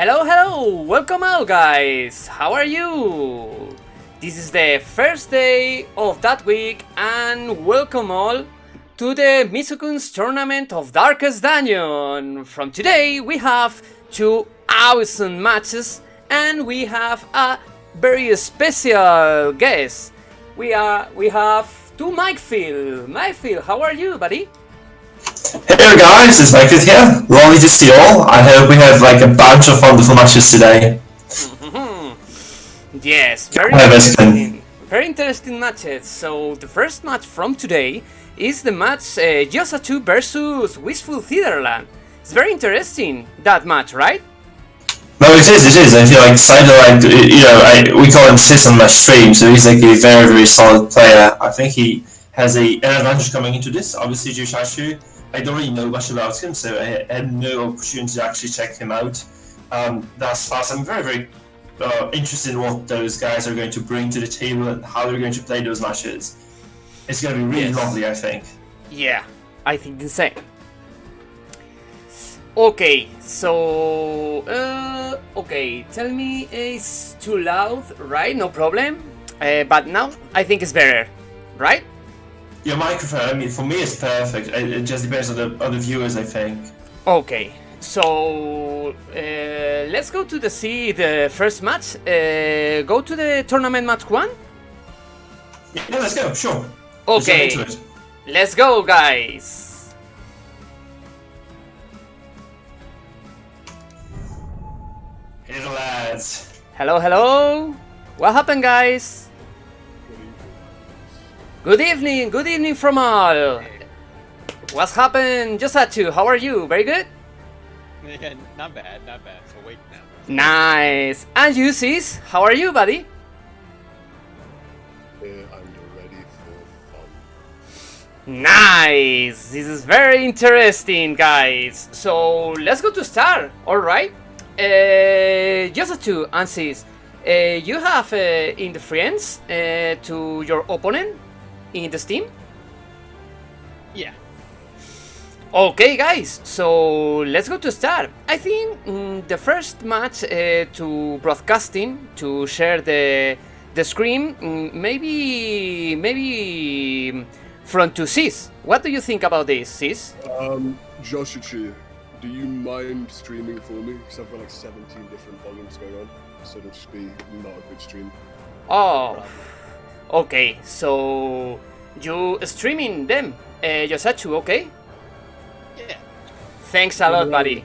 Hello, hello! Welcome out, guys! How are you? This is the first day of that week, and welcome all to the Misokun's Tournament of Darkest Dungeon! From today, we have two awesome matches, and we have a very special guest. We have two Mikefield. Mikefield, how are you, buddy? Hey there guys, it's Mike here. Lovely to see you all. I hope we have like a bunch of wonderful matches today. Yes, very interesting matches. So the first match from today is the match Joshachu versus WistfulCiderLad. It's very interesting, that match, right? No, it is. I feel like CiderLad, we call him Sis on my stream, so he's like a very, very solid player. I think he has an advantage coming into this. Obviously, Joshachu, I don't really know much about him, so I had no opportunity to actually check him out. Thus far, I'm very, very interested in what those guys are going to bring to the table and how they're going to play those matches. It's going to be really lovely, I think. Yeah, I think the same. Okay, so... tell me it's too loud, right? No problem. But now I think it's better, right? Your microphone, I mean, for me it's perfect. It just depends on the viewers, I think. Okay, so let's go to the first match. Go to the tournament match 1? Yeah, let's go, sure. Okay, let's go, guys. Hey the lads. Hello, hello. What happened, guys? Good evening from all. What's happened, Joshachu? How are you? Very good? Yeah, not bad. So wait now. Nice. And you, Sis? How are you, buddy? I'm ready for fun. Nice. This is very interesting, guys. So let's go to start. All right. Joshachu and Sis, you have interference to your opponent in the Steam? Yeah. Okay, guys, so let's go to start. I think the first match to broadcasting, to share the screen, maybe from to Sis. What do you think about this, Sis? Joshachu, do you mind streaming for me? Because I've got like 17 different volumes going on, so it'll just be not a good stream. Oh, okay, so you streaming them, Joshachu, okay? Yeah. Thanks a lot, buddy.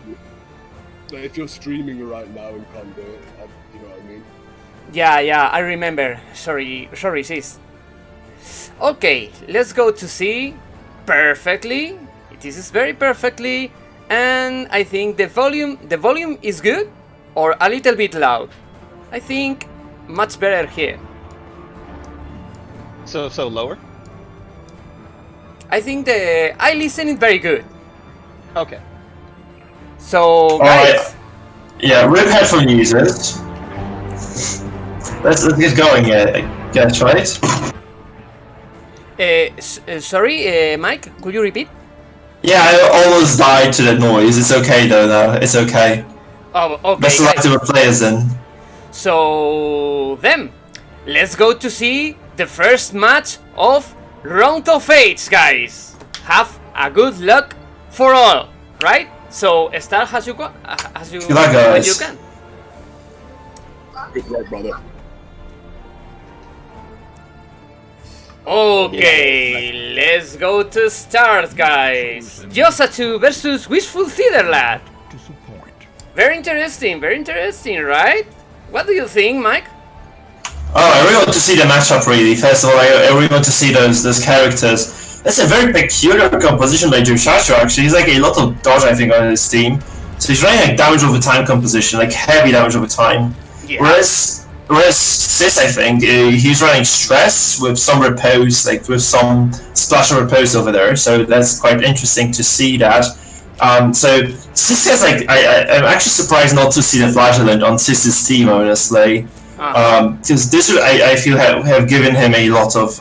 Like, if you're streaming right now and can't do it, you know what I mean? Yeah, I remember. Sorry, Sis. Okay, let's go to see perfectly. This is very perfectly, and I think the volume is good or a little bit loud. I think much better here. So lower? I think I listen it very good. Okay. So guys, yeah, rip headphone users. Let's get going. I guess, right? sorry, Mike, could you repeat? Yeah, I almost died to that noise. It's okay though. Now it's okay. Oh, okay. Best of luck to the players then. So then, let's go to see the first match of Round of 8, guys. Have a good luck for all, right? So start as you Good luck, when guys. you can. Good luck, brother. Okay, let's go to start, guys. Joshachu versus WistfulCiderLad. Very interesting, right? What do you think, Mike? Oh, I really want to see the matchup. Really, first of all, I really want to see those characters. That's a very peculiar composition by Joshachu. Actually, he's like a lot of dodge, I think, on his team. So he's running like damage over time composition, like heavy damage over time. Yeah. Whereas Sis, I think, he's running stress with some repose, like with some splash of repose over there. So that's quite interesting to see that. So Sis has like, I'm actually surprised not to see the flagellant on Sis's team, honestly. Because this would, I feel have given him a lot of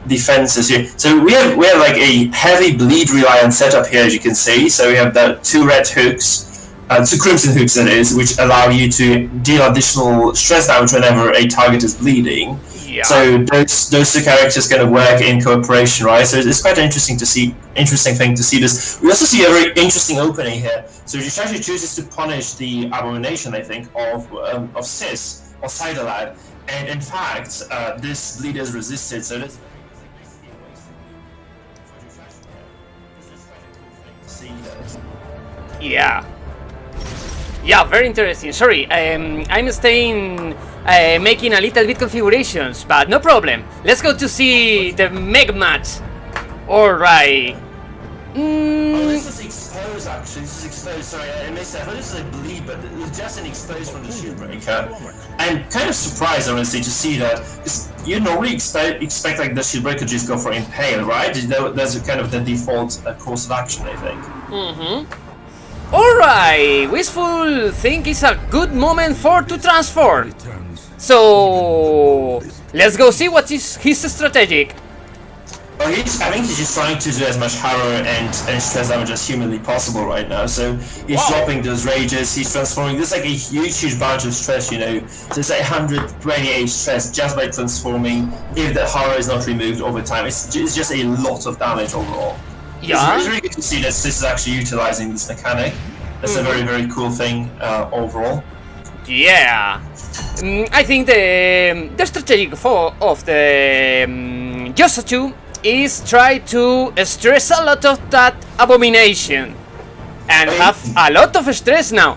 defenses here. So we have like a heavy bleed reliant setup here, as you can see. So we have the 2 red hooks, 2 Crimson Hoops that is, which allow you to deal additional stress damage whenever a target is bleeding. Yeah. So those 2 characters kind of work in cooperation, right? So it's quite interesting thing to see this. We also see a very interesting opening here. So Joshachu chooses to punish the abomination, I think, of Sis or CiderLad, and in fact, this bleed is resisted. So this. Yeah. Yeah, very interesting. Sorry, I'm staying making a little bit configurations, but no problem. Let's go to see the Meg match. Alright. Oh, this is exposed actually. This is exposed. Sorry, I missed that. I thought this was a bleed, but it was just an exposed from the shield breaker. I'm kind of surprised, honestly, to see that, because you normally expect like the shield breaker just go for impale, right? That's kind of the default course of action, I think. Mm-hmm. Alright, Wistful think it's a good moment to transform. So let's go see what is his strategic. Well, I think he's just trying to do as much horror and stress damage as humanly possible right now. So he's dropping those rages, he's transforming. There's like a huge bunch of stress, you know. So it's like 128 stress just by transforming. If the horror is not removed over time, it's just a lot of damage overall. Yeah. It's really good to see that this is actually utilizing this mechanic. That's a very cool thing overall. Yeah. I think the strategic of the Joshachu is try to stress a lot of that abomination and have a lot of stress now.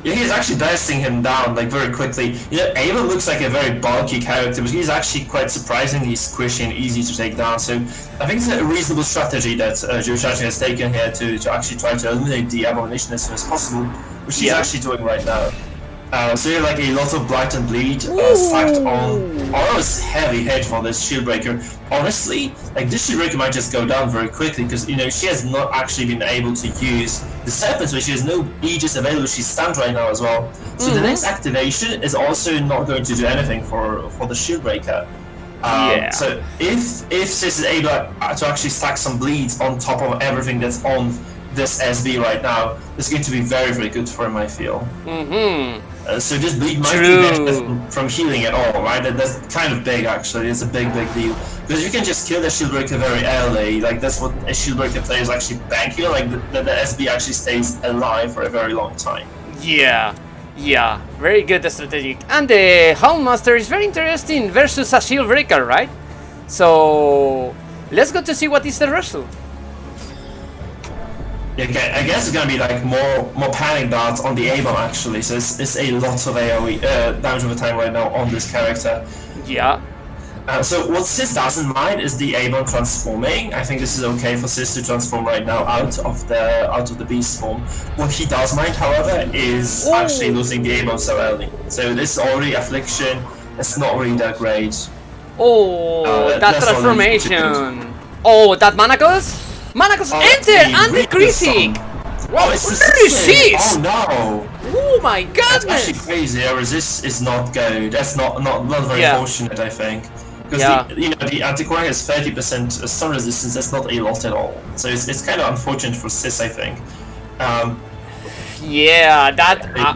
Yeah, he's actually bursting him down like very quickly. You know, Ava looks like a very bulky character, but he's actually quite surprisingly squishy and easy to take down. So I think it's a reasonable strategy that Joshachu has taken here to actually try to eliminate the abomination as soon as possible, which he's actually doing right now. So you have like a lot of blight and bleed stacked on almost heavy hit for this shield breaker. Honestly, like this shield breaker might just go down very quickly because you know she has not actually been able to use the serpents, but she has no Aegis available. She's stunned right now as well. So the next activation is also not going to do anything for the shield breaker. So if Sis is able to actually stack some bleeds on top of everything that's on this SB right now, it's going to be very good for him, I feel. So this bleed might prevent from healing at all, right? That's kind of big, actually. It's a big deal. Because you can just kill the shield breaker very early. Like, that's what a shield breaker player is actually banking on. Like, the SB actually stays alive for a very long time. Yeah, very good strategic. And the Houndmaster is very interesting versus a shield breaker, right? So let's go to see what is the result. Yeah, I guess it's gonna be like more panic darts on the A-bomb actually, so it's a lot of AoE damage over time right now on this character. Yeah. So what Sis doesn't mind is the A-bomb transforming. I think this is okay for Sis to transform right now out of the beast form. What he does mind, however, is actually losing the A-bomb so early. So this is already affliction. It's not really that great. That transformation. That Manacles? Manacles enter and decreasing! Wow, resist! Oh no! Oh my goodness! That's actually crazy. Resist is not good. That's not very fortunate, I think. Because the Antiquarian has 30% stun resistance. That's not a lot at all. So it's kind of unfortunate for Sis, I think. I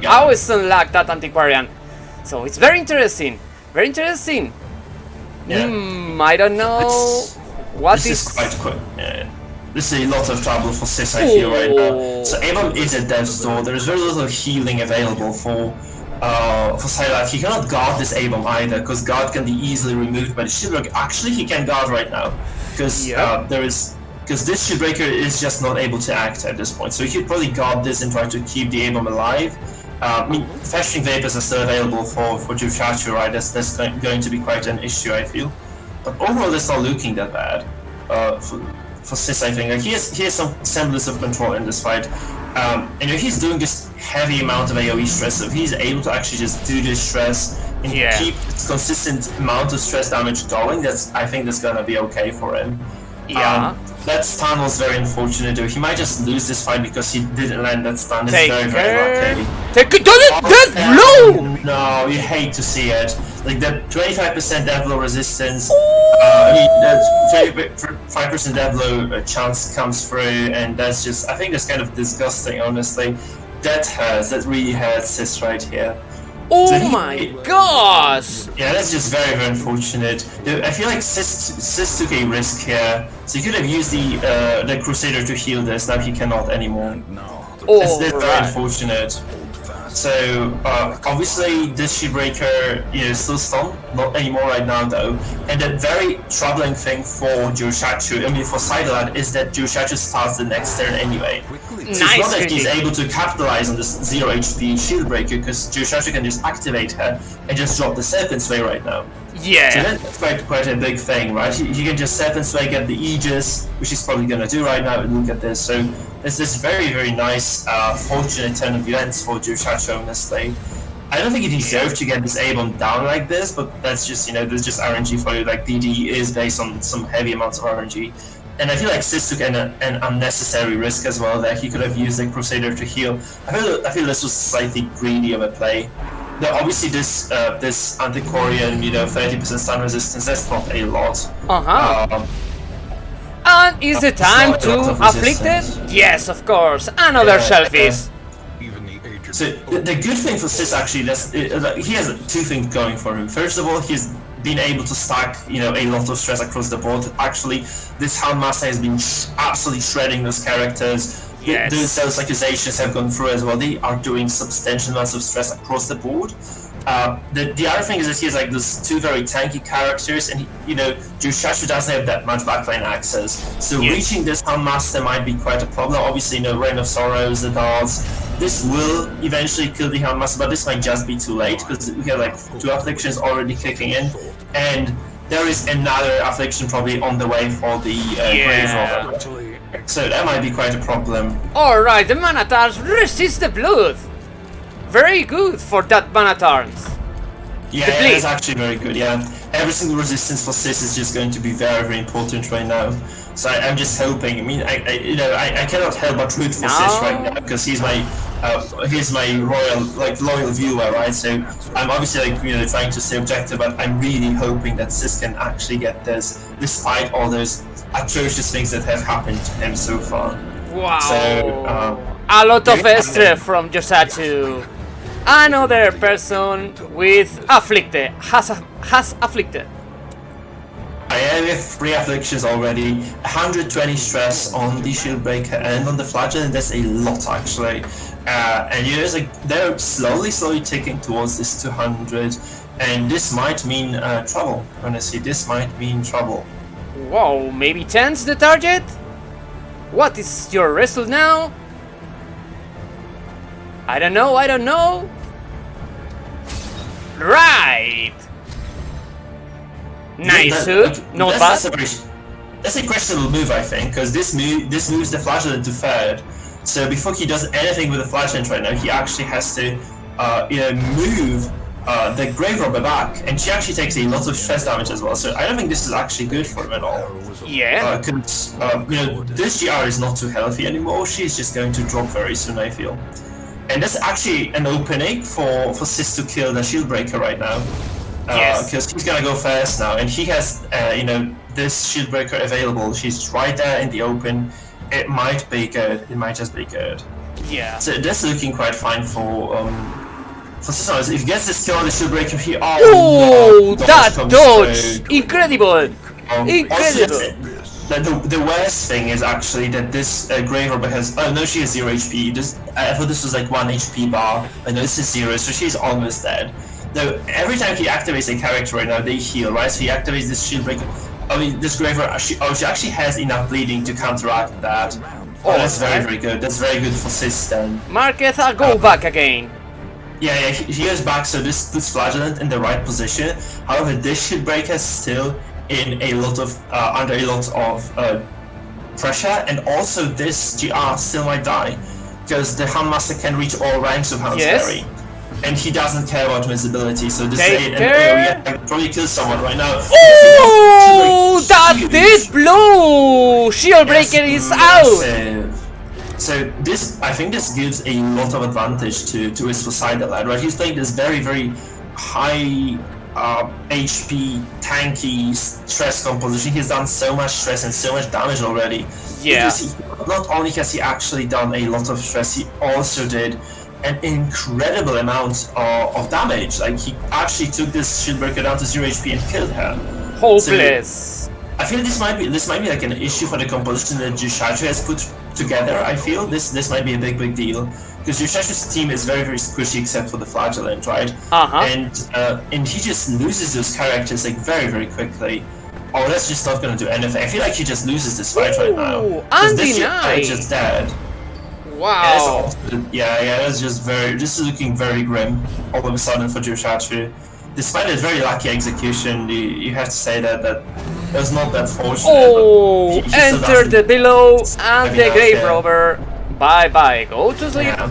always unlock that Antiquarian. So it's very interesting. Very interesting. Yeah. I don't know this is quite quick. Yeah. This is a lot of trouble for Sis, I feel, right now. So A-bomb is at death's door. There is very little healing available for CiderLad. He cannot guard this A-bomb either, because guard can be easily removed by the shield breaker. Actually, he can guard right now, because this shield breaker is just not able to act at this point. So he could probably guard this and try to keep the A-bomb alive. I mean, festering vapors are still available for Joshachu, right? That's going to be quite an issue, I feel. But overall, it's not looking that bad for Sis, I think. Like, he has some semblance of control in this fight. And he's doing this heavy amount of AoE stress, so if he's able to actually just do this stress and keep this consistent amount of stress damage going, I think that's gonna be okay for him. That stun was very unfortunate though. He might just lose this fight because he didn't land that stun. It's very lucky. No, you hate to see it. Like that 25% death blow resistance. That 5% death blow chance comes through, and that's just, I think that's kind of disgusting, honestly. that hurts. That really hurts Sis right here. Oh So my gosh! Yeah, that's just very, very unfortunate. I feel like Sis took a risk here, so he could have used the Crusader to heal this. Now he cannot anymore. That's very unfortunate. So obviously this Shieldbreaker is still stunned, not anymore right now though. And the very troubling thing for Joshachu, I mean for CiderLad, is that Joshachu starts the next turn anyway. So it's not that he's able to capitalize on this 0 HP Shieldbreaker, because Joshachu can just activate her and just drop the Serpent Sway right now. Yeah. So that's quite a big thing, right? He can just Serpent Sway, get the Aegis, which he's probably gonna do right now, and look at this. So it's this very, very nice, fortunate turn of events for Joshachu, honestly. I don't think he deserved to get this A-bomb down like this, but that's just, there's just RNG for you. Like, DD is based on some heavy amounts of RNG. And I feel like Sis took an unnecessary risk as well, that he could have used the Crusader to heal. I feel this was slightly greedy of a play. Now, obviously, this Antiquarian, 30% stun resistance, that's not a lot. And is it time to afflict it? Yes, of course. Another Shelfish. So the good thing for Sis actually, he has two things going for him. First of all, he's been able to stack, a lot of stress across the board. Actually, this Houndmaster has been absolutely shredding those characters. Yes. Those accusations have gone through as well. They are doing substantial amounts of stress across the board. The other thing is that he has like those two very tanky characters, and Joshachu doesn't have that much backline access. So reaching this Houndmaster might be quite a problem. Obviously, Rain of Sorrows, the darts. This will eventually kill the Houndmaster, but this might just be too late because we have like 2 afflictions already kicking in, and there is another affliction probably on the way for the Grave Robber. So that might be quite a problem. Alright, the Manatars resist the blood. Very good for that Manatarns. Yeah, that's actually very good, yeah. Every single resistance for Sis is just going to be very, very important right now. So I'm just hoping, I cannot help but root for Sis right now, because he's my loyal viewer, right? So I'm obviously trying to stay objective, but I'm really hoping that Sis can actually get this, despite all those atrocious things that have happened to him so far. Wow. So, a lot of stress from Joshachu. Another person with afflicted has afflicted. I have 3 afflictions already, 120 stress on the Shieldbreaker and on the Flagellant. That's a lot actually. And they're slowly ticking towards this 200, and this might mean trouble. Honestly, this might mean trouble. Wow, maybe 10's the target? What is your result now? I don't know. Right. Nice, not bad. That's a questionable move, I think, because this moves the Flagellant to 3rd. So before he does anything with the Flagellant right now, he actually has to, move the Grave Robber back, and she actually takes a lot of stress damage as well. So I don't think this is actually good for him at all. Yeah. Because this GR is not too healthy anymore. She's just going to drop very soon, I feel. And that's actually an opening for Sis to kill the Shieldbreaker right now. Because he's gonna go first now, and he has this Shieldbreaker available. She's right there in the open. It might be good. It might just be good. Yeah. So that's looking quite fine for Sis. If he gets this kill on the Shieldbreaker here, that dodge! Incredible! Incredible! The worst thing is actually that this Grave Robber has. Oh no, she has 0 HP. I thought this was like 1 HP bar. I know this is 0, so she's almost dead. Though every time he activates a character right now, they heal, right? So he activates this Shieldbreaker. I mean, this Grave Robber. She actually has enough bleeding to counteract that. Oh, that's very, very good. That's very good for Sis then. Market, I'll go back again. Yeah, he goes back. So this puts Flagellant in the right position. However, this Shieldbreaker is still in a lot of under a lot of pressure, and also this GR still might die because the Houndmaster can reach all ranks of Houndsberry, and he doesn't care about visibility. So this probably kill someone right now. Oh, that did blow! Shieldbreaker is out. So I think this gives a lot of advantage to WistfulCiderLad, right? He's playing this very, very high HP, tanky, stress composition. He's done so much stress and so much damage already. Yeah. Because not only has he actually done a lot of stress, he also did an incredible amount of damage. Like, he actually took this Shieldbreaker down to 0 HP and killed her. Hopeless. So, I feel this might be like an issue for the composition that Joshachu has put together. I feel this might be a big deal because Joshachu's team is very squishy except for the Flagellant, right? And he just loses those characters like very quickly. Oh, that's just not gonna do anything. I feel like he just loses this fight right now. Because this guy is just dead. Wow. Yeah, that's just looking very grim all of a sudden for Joshachu. Despite a very lucky execution, you have to say that was not that fortunate. Oh, enter the below and the grave robber. Bye, go to sleep. Yeah.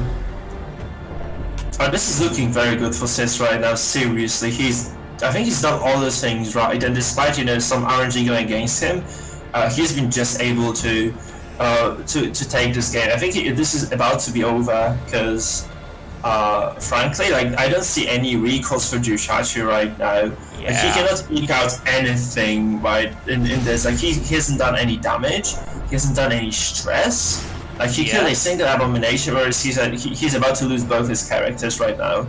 This is looking very good for Sis right now. Seriously, I think he's done all those things right, and despite some RNG going against him, he's been just able to take this game. I think this is about to be over because. Frankly, like, I don't see any recourse for Joshachu right now. Yeah. Like, he cannot eke out anything right in this. Like, he hasn't done any damage. He hasn't done any stress. Like, he killed a single abomination, whereas he's about to lose both his characters right now.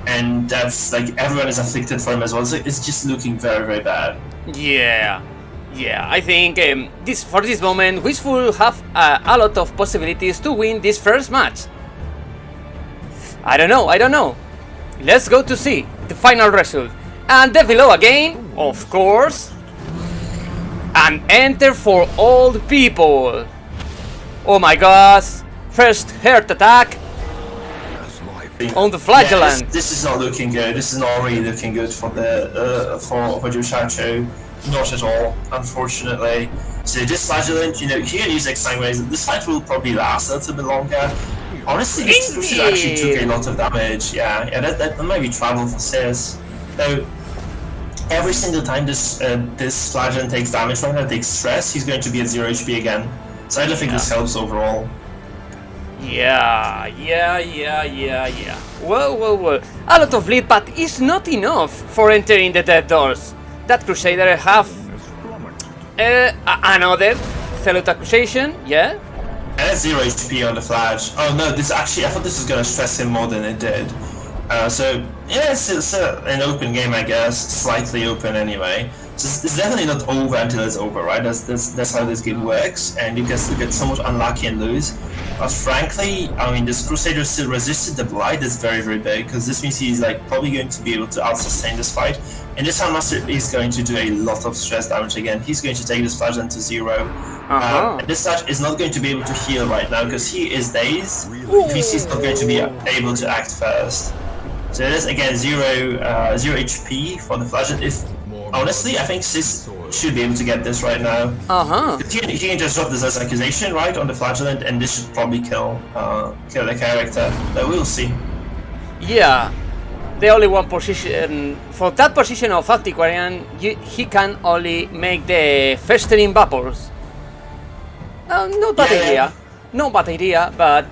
And that's like everyone is afflicted for him as well. So it's just looking very bad. Yeah. I think for this moment, Wistful have a lot of possibilities to win this first match. I don't know. Let's go to see the final result. And the below again, of course. And enter for old people. Oh my gosh. First heart attack on the Flagellant. Yeah, this is not looking good. This is not really looking good for the for Joshachu. Not at all, unfortunately. So this Flagellant, he can use X-Time ways. This fight will probably last a little bit longer. Honestly, this actually took a lot of damage. Yeah, that might be trouble for Sis. Though, every single time this Flagellant takes damage right now, takes stress, he's going to be at 0 HP again. So I don't think this helps overall. Yeah. Well. A lot of lead, but it's not enough for entering the dead doors. That Crusader have another Salute Accusation, yeah? And it's 0 HP on the Flash. Oh no, I thought this was gonna stress him more than it did. So yeah, it's an open game, I guess, slightly open anyway. So it's definitely not over until it's over, right? That's how this game works, and you get somewhat unlucky and lose. But frankly, I mean, this Crusader still resisted the Blight. Is very big, because this means he's like probably going to be able to out-sustain this fight. And this Handmaster is going to do a lot of stress damage again. He's going to take this Flagellant to 0. And this Flash is not going to be able to heal right now, because he is dazed. He's not going to be able to act first. So it is again 0 HP for the Flagellant. Honestly, I think Sis should be able to get this right now. He can just drop this as accusation, right, on the Flagellant, and this should probably kill the character. But we'll see. Yeah, the only one position for that position of Antiquarian, he can only make the festering vapors. Not bad idea, but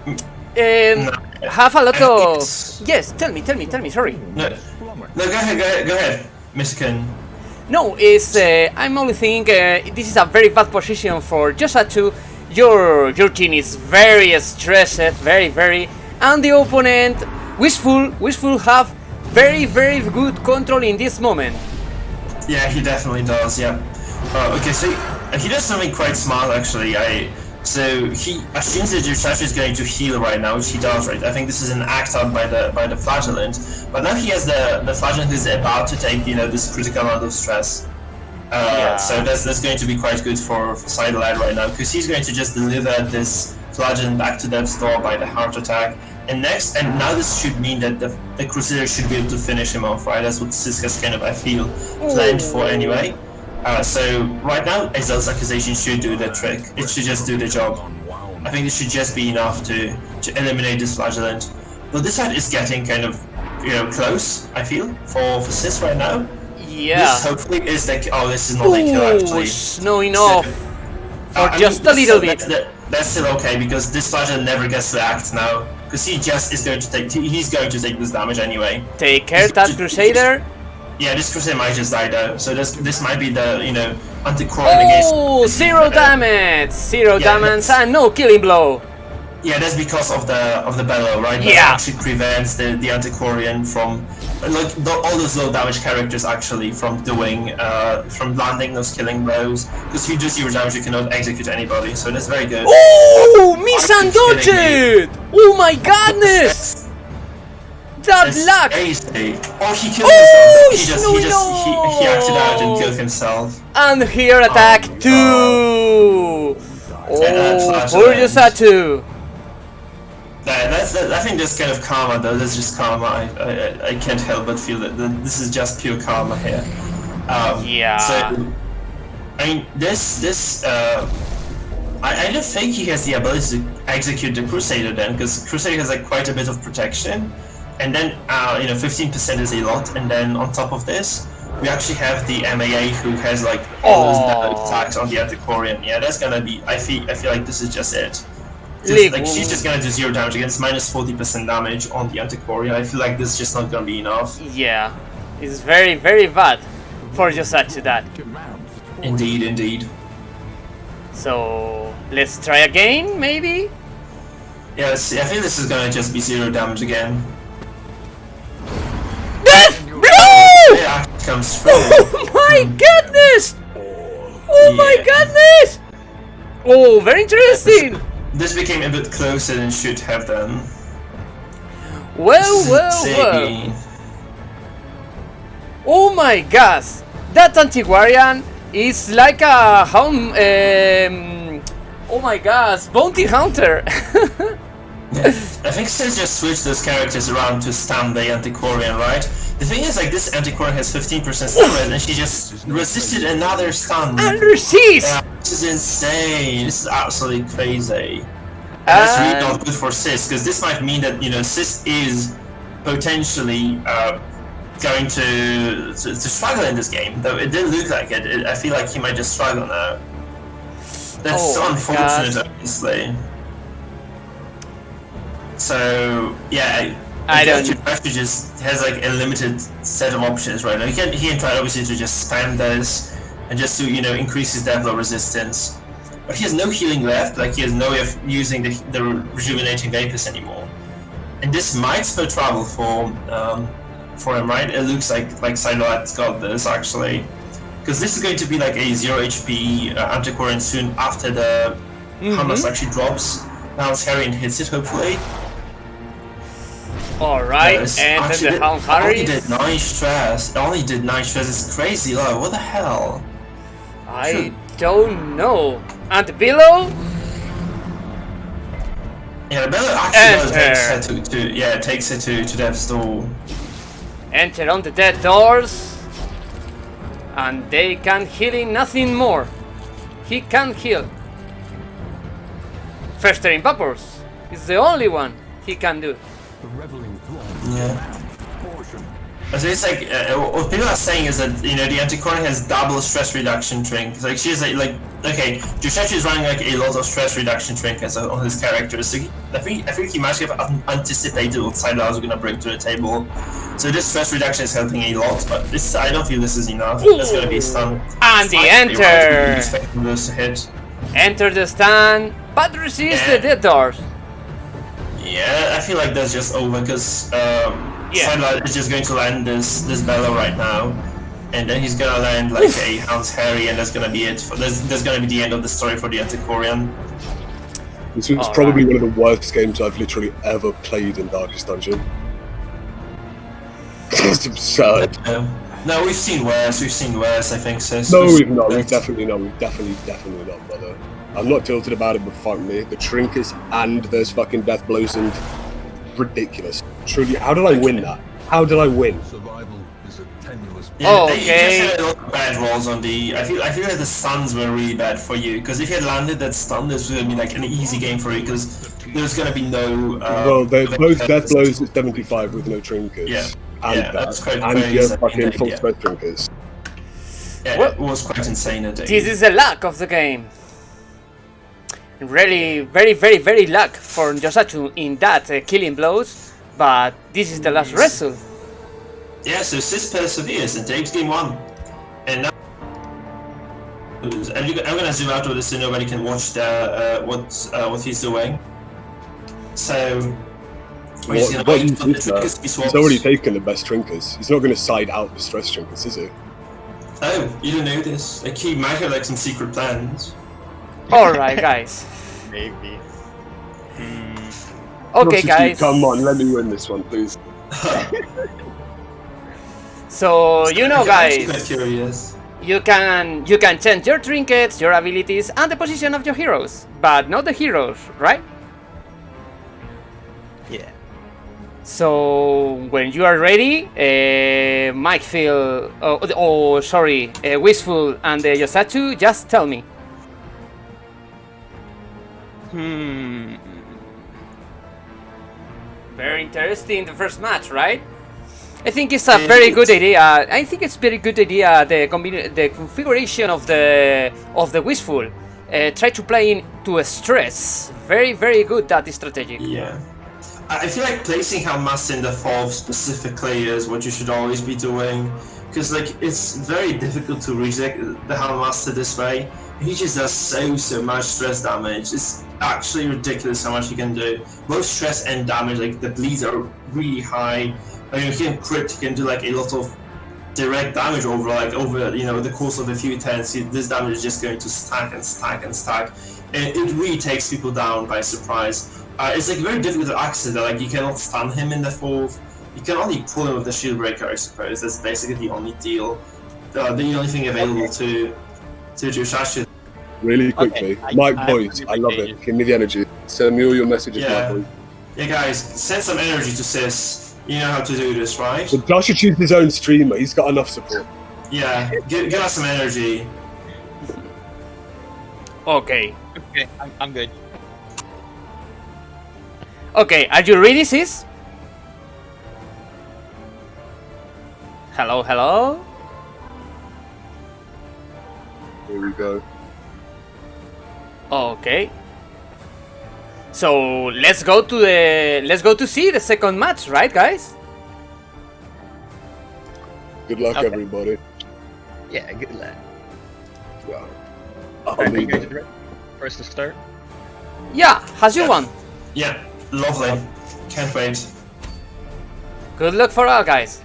have a lot of. Yes, tell me. Sorry. No, go ahead, Mr. Ken. No, I'm only thinking this is a very bad position for Joshachu. Your team is very stressed, very, and the opponent Wistful have very good control in this moment. Yeah, he definitely does. Yeah. Okay, so he does something quite smart actually. So he assumes that Joshachu is going to heal right now, which he does, right? I think this is an act out by the Flagellant, but now he has the Flagellant who's about to take this critical amount of stress. So that's going to be quite good for WistfulCiderLad right now, because he's going to just deliver this Flagellant back to death's door by the heart attack. And now this should mean that the Crusader should be able to finish him off, right? That's what Siska's kind of, I feel, planned for anyway. So right now, Excel's accusation should do the trick. It should just do the job. I think this should just be enough to eliminate this Flagellant. But this side is getting kind of close, I feel, for Sis right now. Yeah. This hopefully is like this is not a kill actually. No enough. For just a little bit. That's still okay, because this Flagellant never gets to act now. Because he's going to take this damage anyway. Take care, that Crusader. Yeah, this Crusade might just die though. So this might be the anti-Quorian against. Oh, zero damage, zero damage, and no killing blow. Yeah, that's because of the bellow, right? That actually prevents the anti-Quorian from all those low damage characters actually from doing from landing those killing blows. Because if you do zero damage, you cannot execute anybody. So that's very good. Oh, miss and dodge it! Oh my goodness! That luck! Crazy. Oh, he killed himself. He acted out and killed himself. And here attack too. Oh, poor Joshachu. I think that's kind of karma though. That's just karma. I can't help but feel that this is just pure karma here. Yeah. So, I mean, I don't think he has the ability to execute the Crusader then, because Crusader has like quite a bit of protection, and then 15% is a lot, and then on top of this, we actually have the MAA who has like all those damage attacks on the Antiquarian. Yeah, that's gonna be. I feel like this is just it. She's just gonna do zero damage against minus 40% damage on the Antiquarian. I feel like this is just not gonna be enough. Yeah, it's very, very bad for Joshachu that. Indeed, indeed. So let's try again, maybe. Yeah, let's see. I think this is gonna just be zero damage again. Death blow! Yeah, it comes through. Oh my goodness! Oh my goodness! Oh, very interesting. This became a bit closer than should have done. Well. Oh my gosh! That Antiquarian is like a oh my gosh, bounty hunter. Yeah. I think Sis just switched those characters around to stun the Antiquarian, right? The thing is, like, this Antiquarian has 15% stun rate, and she just resisted another stun. And resist! Yeah, this is insane. This is absolutely crazy. And that's really not good for Sis, because this might mean that, Sis is potentially going to struggle in this game, though it didn't look like it. I feel like he might just struggle now. That's so unfortunate, obviously. So yeah, I don't. Joshachu just has like a limited set of options, right? Now he can try obviously to just spam this and just to increase his death blow resistance, but he has no healing left. Like he has no way of using the rejuvenating vapors anymore, and this might spell trouble for him, right? It looks like CiderLad's got this actually, because this is going to be like a 0 HP Antiquarian soon after the Hamas actually drops. Now it's Harry and hits it hopefully. Alright, and then the Hound Harry. Only did 9 stress. Only did 9 stress. It's crazy low. What the hell? I don't know. And the below? Yeah, the below actually takes it to death's door. Enter on the dead doors. And they can heal in nothing more. He can heal. Festering Vapors is the only one he can do. Yeah. So it's like what people are saying is that the Antiquarian has double stress reduction trinket. Like she's like okay, Joshachu is running like a lot of stress reduction trinkets on his characters. So I think he might have anticipated what CiderLad was gonna bring to the table. So this stress reduction is helping a lot, but I don't feel this is enough. That's gonna be a stun. And the enter. Expecting those to hit. Enter the stun, but resist the dead doors. Yeah, I feel like that's just over because CiderLad is just going to land this bellow right now, and then he's gonna land like a Hound's Harry, and that's gonna be it. That's gonna be the end of the story for the Antiquarian. This was probably one of the worst games I've literally ever played in Darkest Dungeon. It's absurd. No, we've seen worse. I think, sis. No, we've not. We've definitely not, brother. I'm not tilted about it, but fuck me. The trinkets and those fucking death blows and ridiculous. Truly, how did I win that? How did I win? Survival is a tenuous. Yeah, you just had a lot of bad rolls on the. I feel like the stuns were really bad for you, because if you had landed that stun, this would have been like an easy game for you, because there's gonna be no. Well, both death blows at 75 with no trinkets. Yeah. And that's quite and crazy. your fucking full spread trinkets. Yeah, it was quite insane. I think. This is the luck of the game. Really, very luck for Joshachu in that killing blows, but this is the last result. Yeah, so Sis perseveres and takes game 1. And now I'm gonna zoom out of this so nobody can watch what he's doing. So He's already taken the best trinkers. He's not going to side out the stress trinkers, is he? Oh, you didn't know this? Like, he might have like some secret plans. Alright, guys. Maybe. Okay, guys. Come on, let me win this one, please. So, you know, I'm quite guys, curious. you can change your trinkets, your abilities, and the position of your heroes, but not the heroes, right? Yeah. So when you are ready, Mike, Phil, Wistful and Joshachu, just tell me. Very interesting, the first match, right? I think it's a very good idea. I think it's very good idea. The configuration of the Wistful. Try to play into a stress. Very, very good. That is strategic. Yeah. I feel like placing Helmas in the 4th specifically is what you should always be doing, because like it's very difficult to reach the Helmaster this way. He just does so much stress damage. It's actually ridiculous how much he can do. Both stress and damage, like the bleeds are really high. I mean, he can crit, he can do like a lot of direct damage over the course of a few turns. This damage is just going to stack and stack and stack. And it really takes people down by surprise. It's like very difficult to access that. Like you cannot stun him in the 4th. You can only pull him with the shield breaker, I suppose. That's basically the only deal. The only thing available to Joshachu. Really quickly, Okay, Mike boys, I love it. Give me the energy. Send me all your messages, Yeah. Mike boys. Yeah, guys, send some energy to Sis. You know how to do this, right? So Josh should choose his own streamer. He's got enough support. Yeah, give us some energy. Okay. Okay, I'm good. Okay, are you ready, sis? Hello, hello. Here we go. Okay. So let's go to see the second match, right, guys? Good luck, Okay. everybody. Yeah, good lad. Yeah. Alright, you guys ready? First to start. Yeah, has you won. Yeah, lovely. Can't wait. Good luck for all, guys.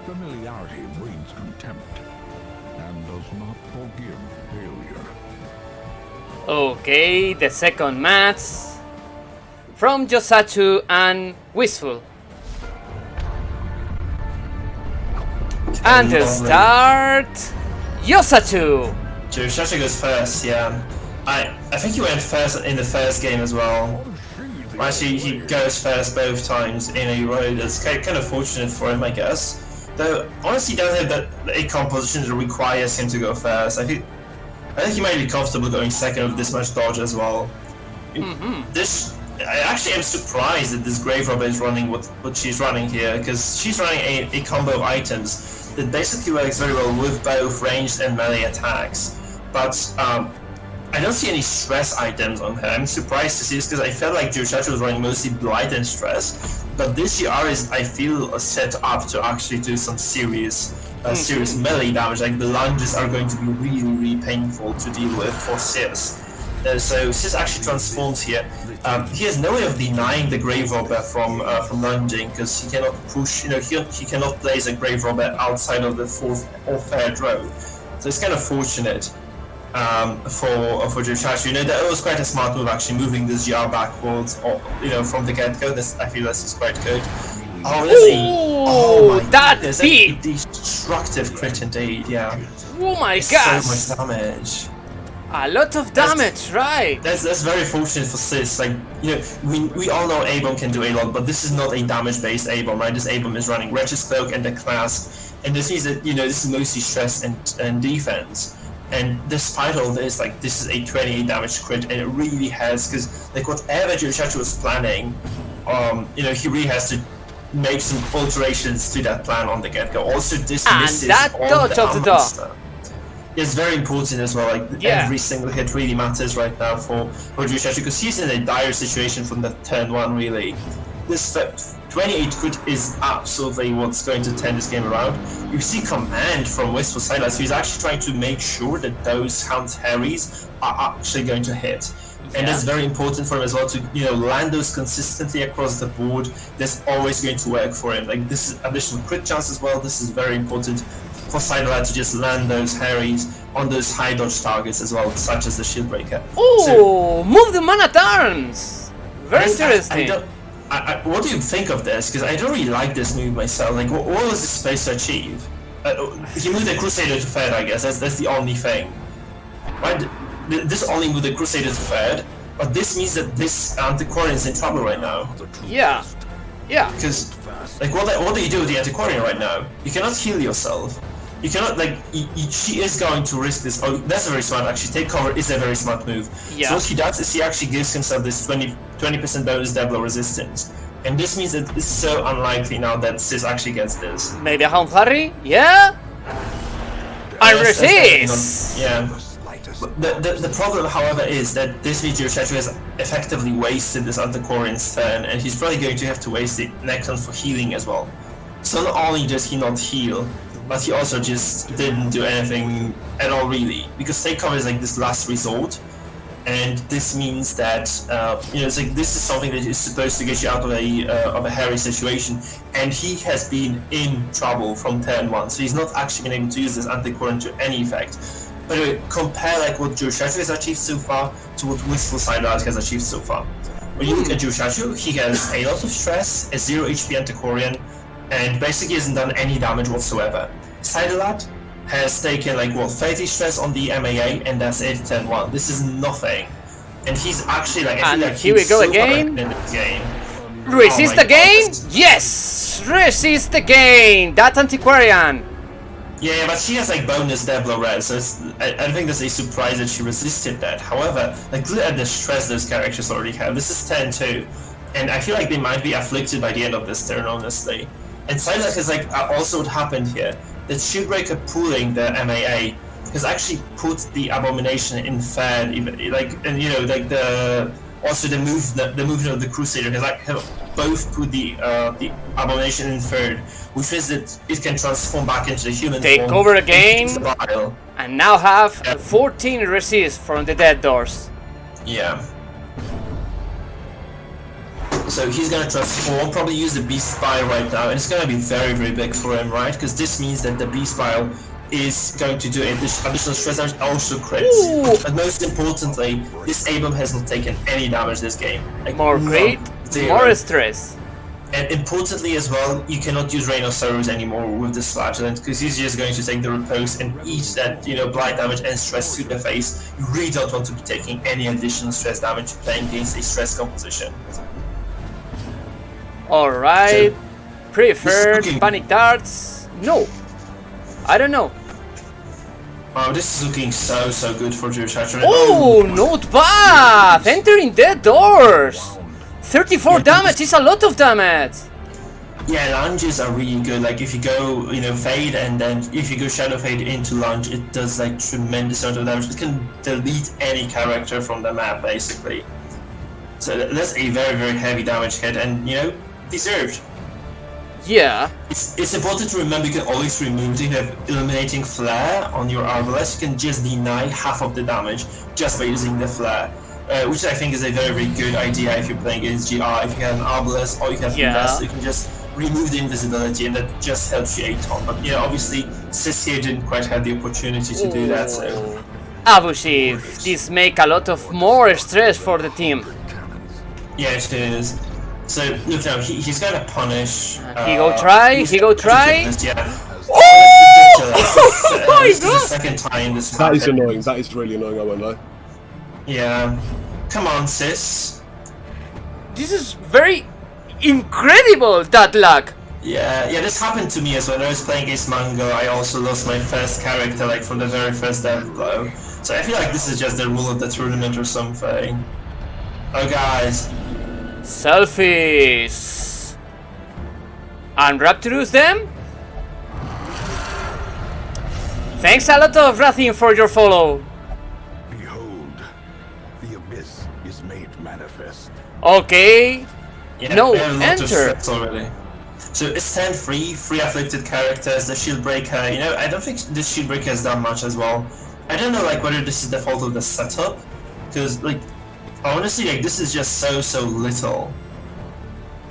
Familiarity breeds contempt and does not forgive failure. Okay, the second match from Joshachu and Wistful. And to Lovely. start, Joshachu. Joshachu goes first, yeah. I think he went first in the first game as well. Actually, he goes first both times in a row. That's kind of fortunate for him, I guess. Though, honestly, he doesn't have a composition that requires him to go first. I think he might be comfortable going second with this much dodge as well. I actually am surprised that this Grave Robber is running what she's running here, because she's running a combo of items that basically works very well with both ranged and melee attacks. But I don't see any stress items on her. I'm surprised to see this because I felt like Joshachu was running mostly blight and stress, but this GR is, I feel, set up to actually do some serious melee damage. Like the lunges are going to be really painful to deal with for Sis. So Sis actually transforms here. He has no way of denying the Grave Robber from lunging because he cannot push. He cannot place a Grave Robber outside of the 4th or 3rd row. So it's kind of fortunate for Joshachu. That was quite a smart move actually, moving this GR backwards, from the get-go. I feel this is quite good. Oh, Ooh, that goodness, beat! a destructive crit indeed. Yeah. Oh my It's gosh! so much damage. A lot of damage, right? That's very fortunate for Sis. Like, we all know A-bomb can do a lot, but this is not a damage-based A-bomb, right? This A-bomb is running Wretch's Cloak and the Clasp, and this means that this is mostly stress and defense. And despite all this, this is a 28 damage crit, and it really has, because whatever Joshachu was planning, he really has to make some alterations to that plan on the get-go. Also dismisses And that all dodge of the Monster. It's very important as well. Every single hit really matters right now for Joshachu, because he's in a dire situation from the turn 1. Really, this 28 crit is absolutely what's going to turn this game around. You see command from WistfulCiderLad, so he's actually trying to make sure that those Hound Harries are actually going to hit. And that's very important for him as well to, land those consistently across the board. That's always going to work for him. Like, this is additional crit chance as well. This is very important for CiderLad to just land those Harries on those high dodge targets as well, such as the Shield Breaker. Oh, move the man-at-arms! Very interesting. What do you think of this? Because I don't really like this move myself. Like, what was this supposed to achieve? He moved the Crusader to third, I guess. That's the only thing. Right? This only moved the Crusader to third, but this means that this Antiquarian is in trouble right now. Yeah. Yeah. Because, like, what do you do with the Antiquarian right now? You cannot heal yourself. You cannot, like, she is going to risk this. Oh, that's very smart, actually. Take cover is a very smart move. Yeah. So what he does is he actually gives himself this 20% bonus Devlo resistance. And this means that it's so unlikely now that Sis actually gets this. Maybe a Hound Harry? Yeah? I resist! Yeah. The problem, however, is that this means Joshachu has effectively wasted this Antiquarian's turn, and he's probably going to have to waste the next one for healing as well. So not only does he not heal, but he also just didn't do anything at all, really, because take cover is like this last resort, and this means that it's like this is something that is supposed to get you out of a hairy situation, and he has been in trouble from turn 1, so he's not actually been able to use this Antiquarian to any effect. By the way, compare like what Joshachu has achieved so far to what WistfulCiderLad has achieved so far. When you look at Joshachu, he has a lot of stress, a 0 HP Antiquarian, and basically hasn't done any damage whatsoever. CiderLad has taken 30 stress on the MAA, and that's it, 10-1. This is nothing. And he's actually I feel like here we go so again. in this game. Resist again? Yes! Resist again! That's Antiquarian! Yeah, but she has bonus Devlo res, so I think that's a surprise that she resisted that. However, look at the stress those characters already have. This is 10-2, and I feel like they might be afflicted by the end of this turn, honestly. And CiderLad has also what happened here, that Shieldbreaker pulling the MAA has actually put the Abomination in third, also the movement of the Crusader has both put the Abomination in third, which means that it can transform back into the human Take form. over again, And and now have 14 resist from the dead doors. yeah. So he's gonna transform, probably use the Beast Spire right now, and it's gonna be very, very big for him, right? Because this means that the Beast Spire is going to do additional stress damage, also crits. Ooh. But most importantly, this Abram has not taken any damage this game. More crit, zero. more stress. And importantly as well, you cannot use Rain of Sorrows anymore with this Flagellant, because he's just going to take the repose and eat that, blind damage and stress to the face. You really don't want to be taking any additional stress damage playing against a stress composition. Alright, So, preferred looking- panic darts. No, I don't know. Oh, this is looking so good for Joshachu. Oh, not bad! Entering dead doors! 34 damage is a lot of damage! Yeah, lunges are really good. Like if you go, fade, and then if you go shadow fade into lunge, it does tremendous amount of damage. It can delete any character from the map, basically. So that's a very, very heavy damage hit, and deserved. Yeah. It's important to remember you can always remove the eliminating flare on your Arbalest. You can just deny half of the damage just by using the flare, which I think is a very, very good idea if you're playing against GR. If you have an Arbalest or you have Invest, you can just remove the invisibility, and that just helps you a ton. But obviously Sis here didn't quite have the opportunity to do that, so... Abusive, this make a lot of more stress for the team. Yeah, it is. So, look now, he's gonna punish... he go try. Yeah. Oh my This is the god! second time this That is happened. annoying. That is really annoying, I won't lie. Yeah. Come on, Sis. This is very incredible, that luck! Yeah, this happened to me as well. When I was playing against Mango, I also lost my first character, from the very first death blow. So I feel like this is just the rule of the tournament or something. Oh, guys. Selfies! And Raptorus them? Thanks a lot of Rathin for your follow. Behold, the abyss is made manifest. Okay. Yeah, No, we have a lot of enter. stress already. So it's 10-3, 3 afflicted characters, the shield breaker, you know, I don't think the shield breaker has done much as well. I don't know like whether this is the fault of the setup, because like honestly like this is just so little.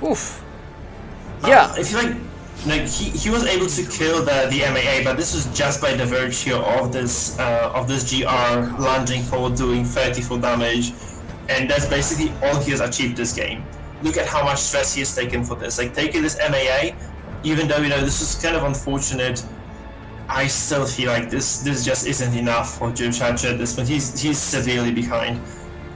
Oof. Yeah. I feel like he was able to kill the MAA, but this was just by the virtue of this GR lunging forward doing 34 damage, and that's basically all he has achieved this game. Look at how much stress he has taken for this. Like taking this MAA, even though you know this was kind of unfortunate, I still feel like this just isn't enough for Joshachu at this point. He's severely behind.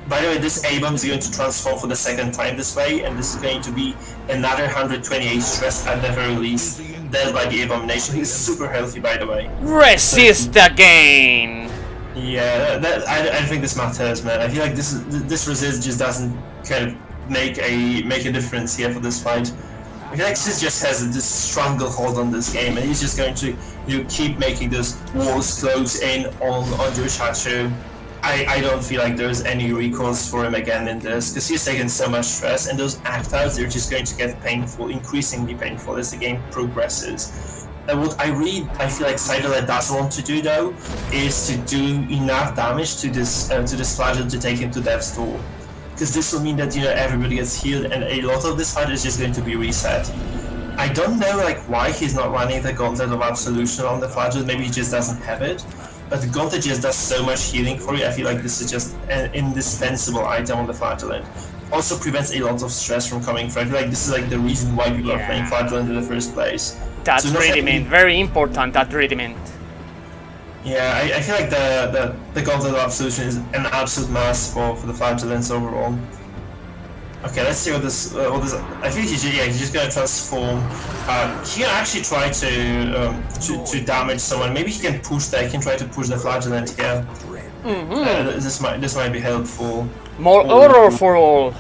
By the way, this A-bomb is going to transform for the second time this way, and this is going to be another 128 stress at the very least, dealt by the Abomination. He's super healthy, by the way. Resist again. Yeah, I don't think this matters, man. I feel like this resist just doesn't kind of make a difference here for this fight. I feel like Sis just has this stranglehold on this game, and he's just going to keep making those walls close in on Joshachu. I don't feel like there's any recourse for him again in this, because he's taken so much stress, and those act-outs, they're just going to get painful, increasingly painful as the game progresses. And what I feel like CiderLad does want to do though, is to do enough damage to this flagell to take him to death's door. Because this will mean that everybody gets healed, and a lot of this fight is just going to be reset. I don't know like why he's not running the Gauntlet of Absolution on the flagell, maybe he just doesn't have it. But the Gauntlet just does so much healing for you. I feel like this is just an indispensable item on the Flagellant. Also prevents a lot of stress from coming through. I feel like this is like the reason why people are playing Flagellant in the first place. That Rudiment, very important, that Rudiment. Yeah, I feel like the Gauntlet of Absolution is an absolute must for the Flagellants overall. Okay, let's see what this. I think he's just gonna transform. He can actually try to damage someone. Maybe he can push that. He can try to push the flagellant here. This might be helpful. More horror for all.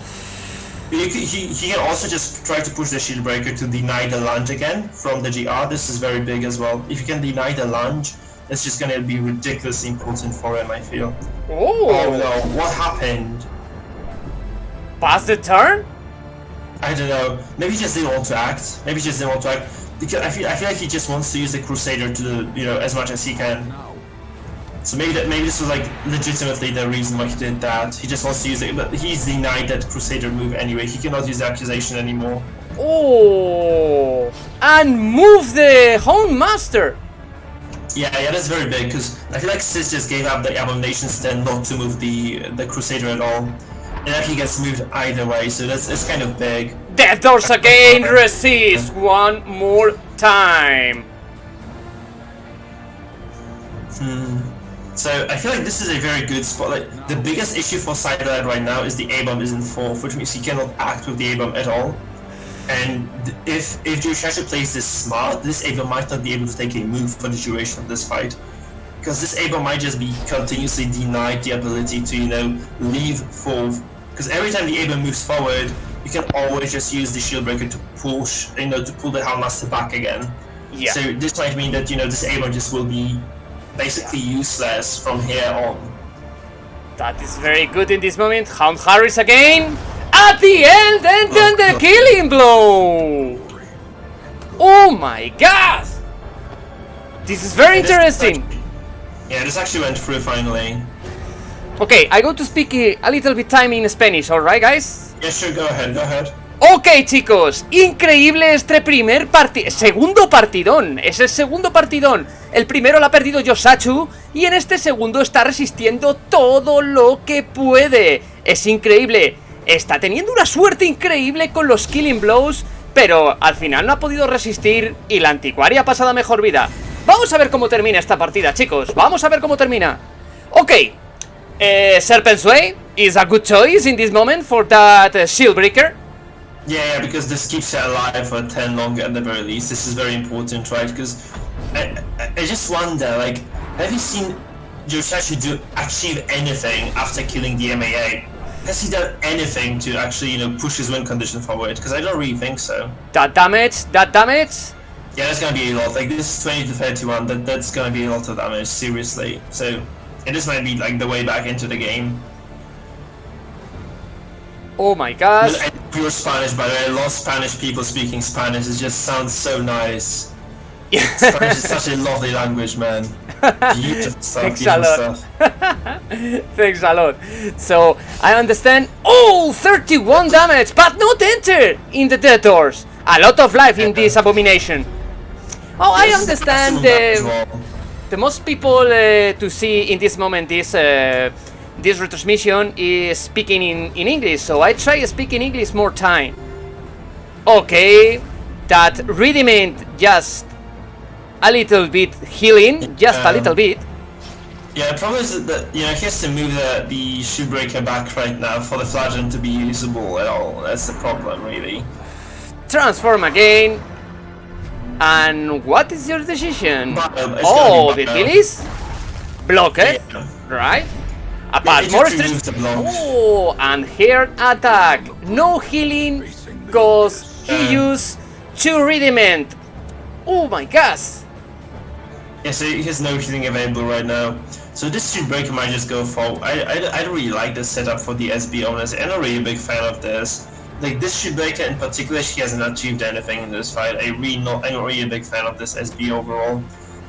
He can also just try to push the shield breaker to deny the lunge again from the GR. This is very big as well. If you can deny the lunge, it's just gonna be ridiculously important for him. I feel. Oh no! What happened? Pass the turn? I don't know. Maybe he just didn't want to act. Because I feel like he just wants to use the Crusader to as much as he can. So maybe this was like legitimately the reason why he did that. He just wants to use it, but he's denied that Crusader move anyway. He cannot use the accusation anymore. Oh, and move the Hound Master. Yeah, that's very big because I feel like Sis just gave up the Abomination stand not to move the Crusader at all. And he gets moved either way, so it's kind of big. Death Doors again, resist one more time. So I feel like this is a very good spot. Like the biggest issue for CiderLad right now is the A-bomb isn't 4, which means he cannot act with the A-bomb at all. And if Joshachu plays this smart, this A-bomb might not be able to take a move for the duration of this fight. Because this A-bomb might just be continuously denied the ability to, leave forward. Because every time the A-bomb moves forward, you can always just use the shield breaker to push, to pull the Hound Master back again. Yeah. So this might mean that, this A-bomb just will be basically useless from here on. That is very good in this moment. Hound Harris again. At the end, and then the killing blow. Oh my god. This is very interesting. Yeah, this actually went through finally. Okay, I go to speak a little bit time in Spanish, alright guys? Yeah, sure, go ahead. Ok chicos, increíble este segundo partidón, es el segundo partidón. El primero lo ha perdido Joshachu y en este segundo está resistiendo todo lo que puede. Es increíble, está teniendo una suerte increíble con los killing blows, pero al final no ha podido resistir y la anticuaria ha pasado a mejor vida. Vamos a ver cómo termina esta partida, chicos. Vamos a ver cómo termina. Ok. Serpent's Way is a good choice in this moment for that shield breaker. Yeah, because this keeps it alive for 10 longer at the very least. This is very important, right? Because I just wonder, like, have you seen Joshachu achieve anything after killing the MAA? Has he done anything to actually, push his win condition forward? Because I don't really think so. That damage. Yeah, that's gonna be a lot. Like, this is 20 to 31. That's gonna be a lot of damage, seriously. So, this might be like the way back into the game. Oh my gosh. Pure Spanish, by the way. I love Spanish people speaking Spanish. It just sounds so nice. Spanish is such a lovely language, man. Beautiful stuff. Thanks a beautiful lot. stuff. Thanks a lot. So I understand. Oh, 31 damage, but not enter in the dead doors. A lot of life in this abomination. Oh, I understand. The most people to see in this moment this retransmission is speaking in English, so I try speaking English more time. Okay, that rudiment just a little bit healing, just a little bit. Yeah, the problem is that he has to move the Shoebreaker back right now for the Flagellant to be usable at all. That's the problem, really. Transform again. And what is your decision? Oh, the Phillies? Block it, right? Apart more stress. Oh, and here attack. No healing, cause he used 2 rudiment. Oh my gosh. Yeah, so he has no healing available right now. So this Shoebreaker might just go for. I don't really like this setup for the SB owners. I'm not really a big fan of this. Like this Shoebreaker in particular, she hasn't achieved anything in this fight. I'm not really a big fan of this SB overall.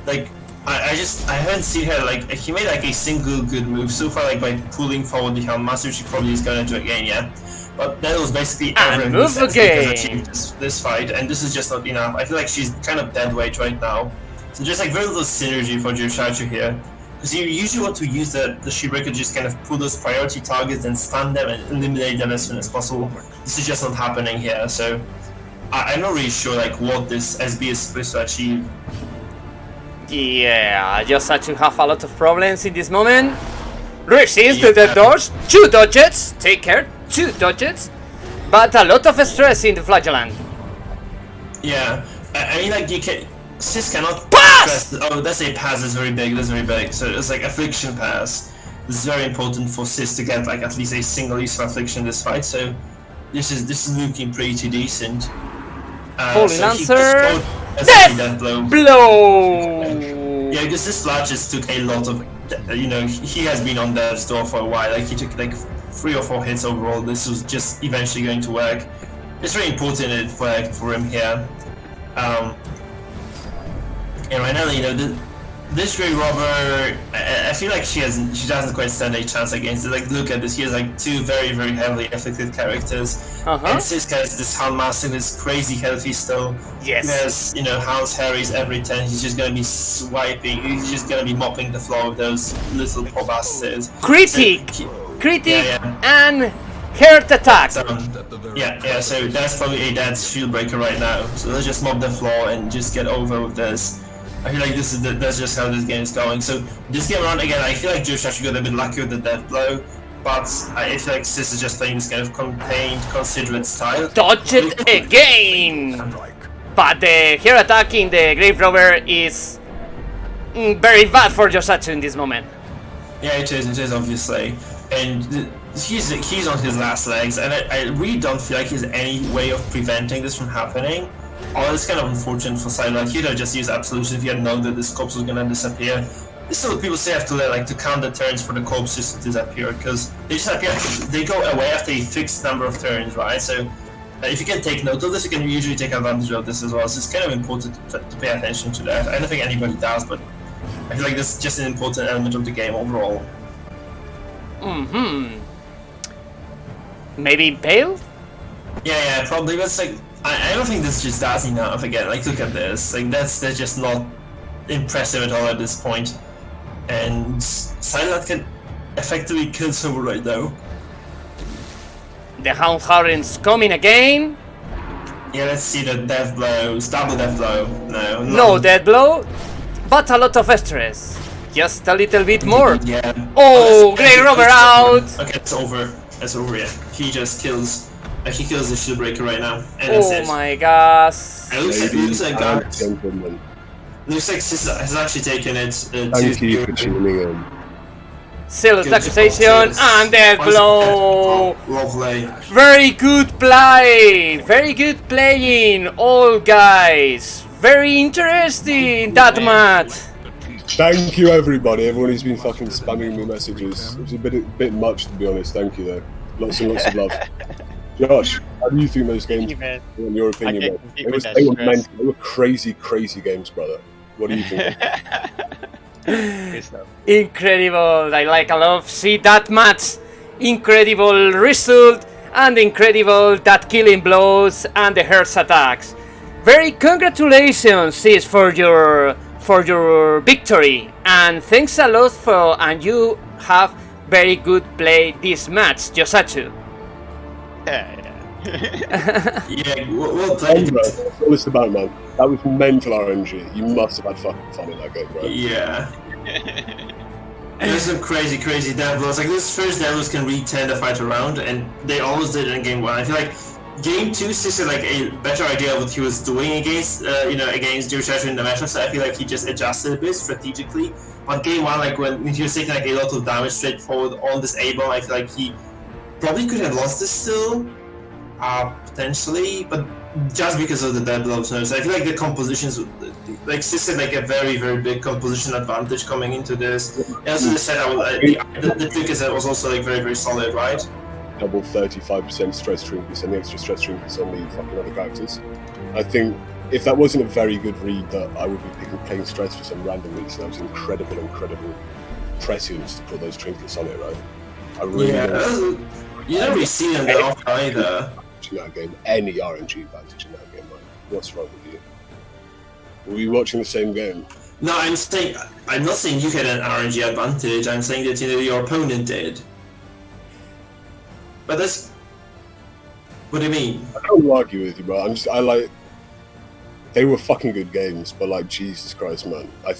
Like I haven't seen her like he made like a single good move so far, like by pulling forward the Hellmaster, which he probably is gonna do again, yeah. But that was basically everything this SB has achieved this fight, and this is just not enough. I feel like she's kind of dead weight right now. So just like very little synergy for Joshachu here. Because you usually want to use the Shoebreaker to just kind of pull those priority targets and stun them and eliminate them as soon as possible. This is just not happening here, so I'm not really sure like what this SB is supposed to achieve. Yeah, Joshachu have a lot of problems in this moment. Resist the dead doors, 2 dodges, take care, 2 dodges, but a lot of stress in the Flagellant. Yeah, I mean like you can. Sis cannot pass! Oh, that's a pass. That's very big. That's very big. So it's like affliction pass. This is very important for Sis to get like at least a single use of affliction this fight. So this is looking pretty decent. Holy Lancer. Death blow. Yeah, because this Lad just took a lot of. He has been on death's door for a while. Like he took like 3 or 4 hits overall. This was just eventually going to work. It's very important it worked for him here. And right now, this Grey Robber, I feel like she doesn't quite stand a chance against it. Like, look at this, he has like 2 very, very heavily afflicted characters. And Siska has this Houndmaster who's crazy healthy still. Yes. He has, Hound's Harry's every 10, he's just gonna be swiping, he's just gonna be mopping the floor with those little poor bastards. Critic! And heart attack! So that's probably a dead Shieldbreaker right now. So let's just mop the floor and just get over with this. I feel like that's just how this game is going. So this game around again, I feel like Joshachu got a bit lucky with the death blow, but I feel like Sis is just playing this kind of contained, considerate style. Dodge it again! But the hair attack in the Grave Robber is very bad for Joshachu in this moment. Yeah, it is obviously, and he's on his last legs, and I really don't feel like there's any way of preventing this from happening. Oh, it's kind of unfortunate for CiderLad. He would have just used Absolution if he had known that this corpse was gonna disappear. This is what people say have to count the turns for the corpses to disappear, because they disappear. They go away after a fixed number of turns, right? So if you can take note of this, you can usually take advantage of this as well. So it's kind of important to pay attention to that. I don't think anybody does, but I feel like this is just an important element of the game overall. Maybe Impale? Yeah, probably. But it's like I don't think this just does enough again. Like, look at this. Like, that's just not impressive at all at this point. And CiderLad can effectively kill someone right now. The Hound Harren's coming again. Yeah, let's see the death blows. Double death blow. No death blow, but a lot of stress. Just a little bit more. Yeah. Oh, Grey Robber out. Okay, it's over. It's over, yeah. He just kills. He kills the Shieldbreaker right now. And oh that's it. my gosh. It looks like gentlemen. Looks like Sis has actually taken it Thank you for tuning in. Sealed accusation and death blow. Lovely. Very good play. Very good playing, all guys. Very interesting that match. Thank you, everybody. Everyone who's been fucking spamming me messages. It was a bit much, to be honest. Thank you, though. Lots and lots of love. Josh, how do you think those games, Man. in your opinion, I were? can't compete They with that were stress. mental. They were crazy, crazy games, brother. What do you think? Good stuff. Incredible. I like a lot of see that match. Incredible result and incredible that killing blows and the hearts attacks. Very congratulations, sis, for your victory, and thanks a lot for, and you have very good play this match, Joshachu. Yeah. Yeah, well played. Bro, that's all it's about, man. That was mental RNG. You must have had fucking fun in that game, bro. Yeah. There's some crazy devils. Like this first devils can read 10 to fight around, and they always did it in game 1. I feel like game 2 Sis had like a better idea of what he was doing against against Joshachu in the matchup, so I feel like he just adjusted a bit strategically. But game 1, like when he was taking like a lot of damage straight forward on this A-bomb, I feel like he probably could have lost this still. Potentially, but just because of the dead blows. So I feel like the compositions, like Sis had like a very big composition advantage coming into this. And also the setup, the trick is that was also like very solid, right? Double 35% stress trinkets and the extra stress trinkets on the fucking other characters. I think if that wasn't a very good read, that I would be playing stress for some random reason. That was incredible prescience to put those trinkets on it, right? I really you don't really see them that often either. In that game, any RNG advantage in that game, man. What's wrong with you? Were you watching the same game? No, I'm not saying you had an RNG advantage. I'm saying that your opponent did. But that's what do you mean? I don't argue with you, bro. I like. They were fucking good games, but like Jesus Christ, man. I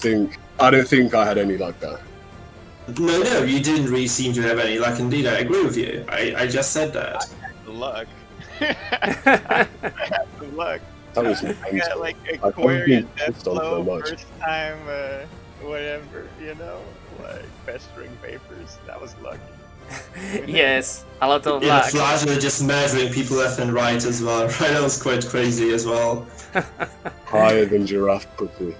don't think I had any like that. No, you didn't really seem to have any luck. Indeed, I agree with you. I just said that. Luck. Good luck. That was I mental. got like I've Aquarius been death pissed on so flow much. first time, whatever, like festering vapors. That was lucky. Yes, a lot of Yeah, luck. the Flash were just murdering people left and right as well. Right, that was quite crazy as well. Higher than giraffe pussy.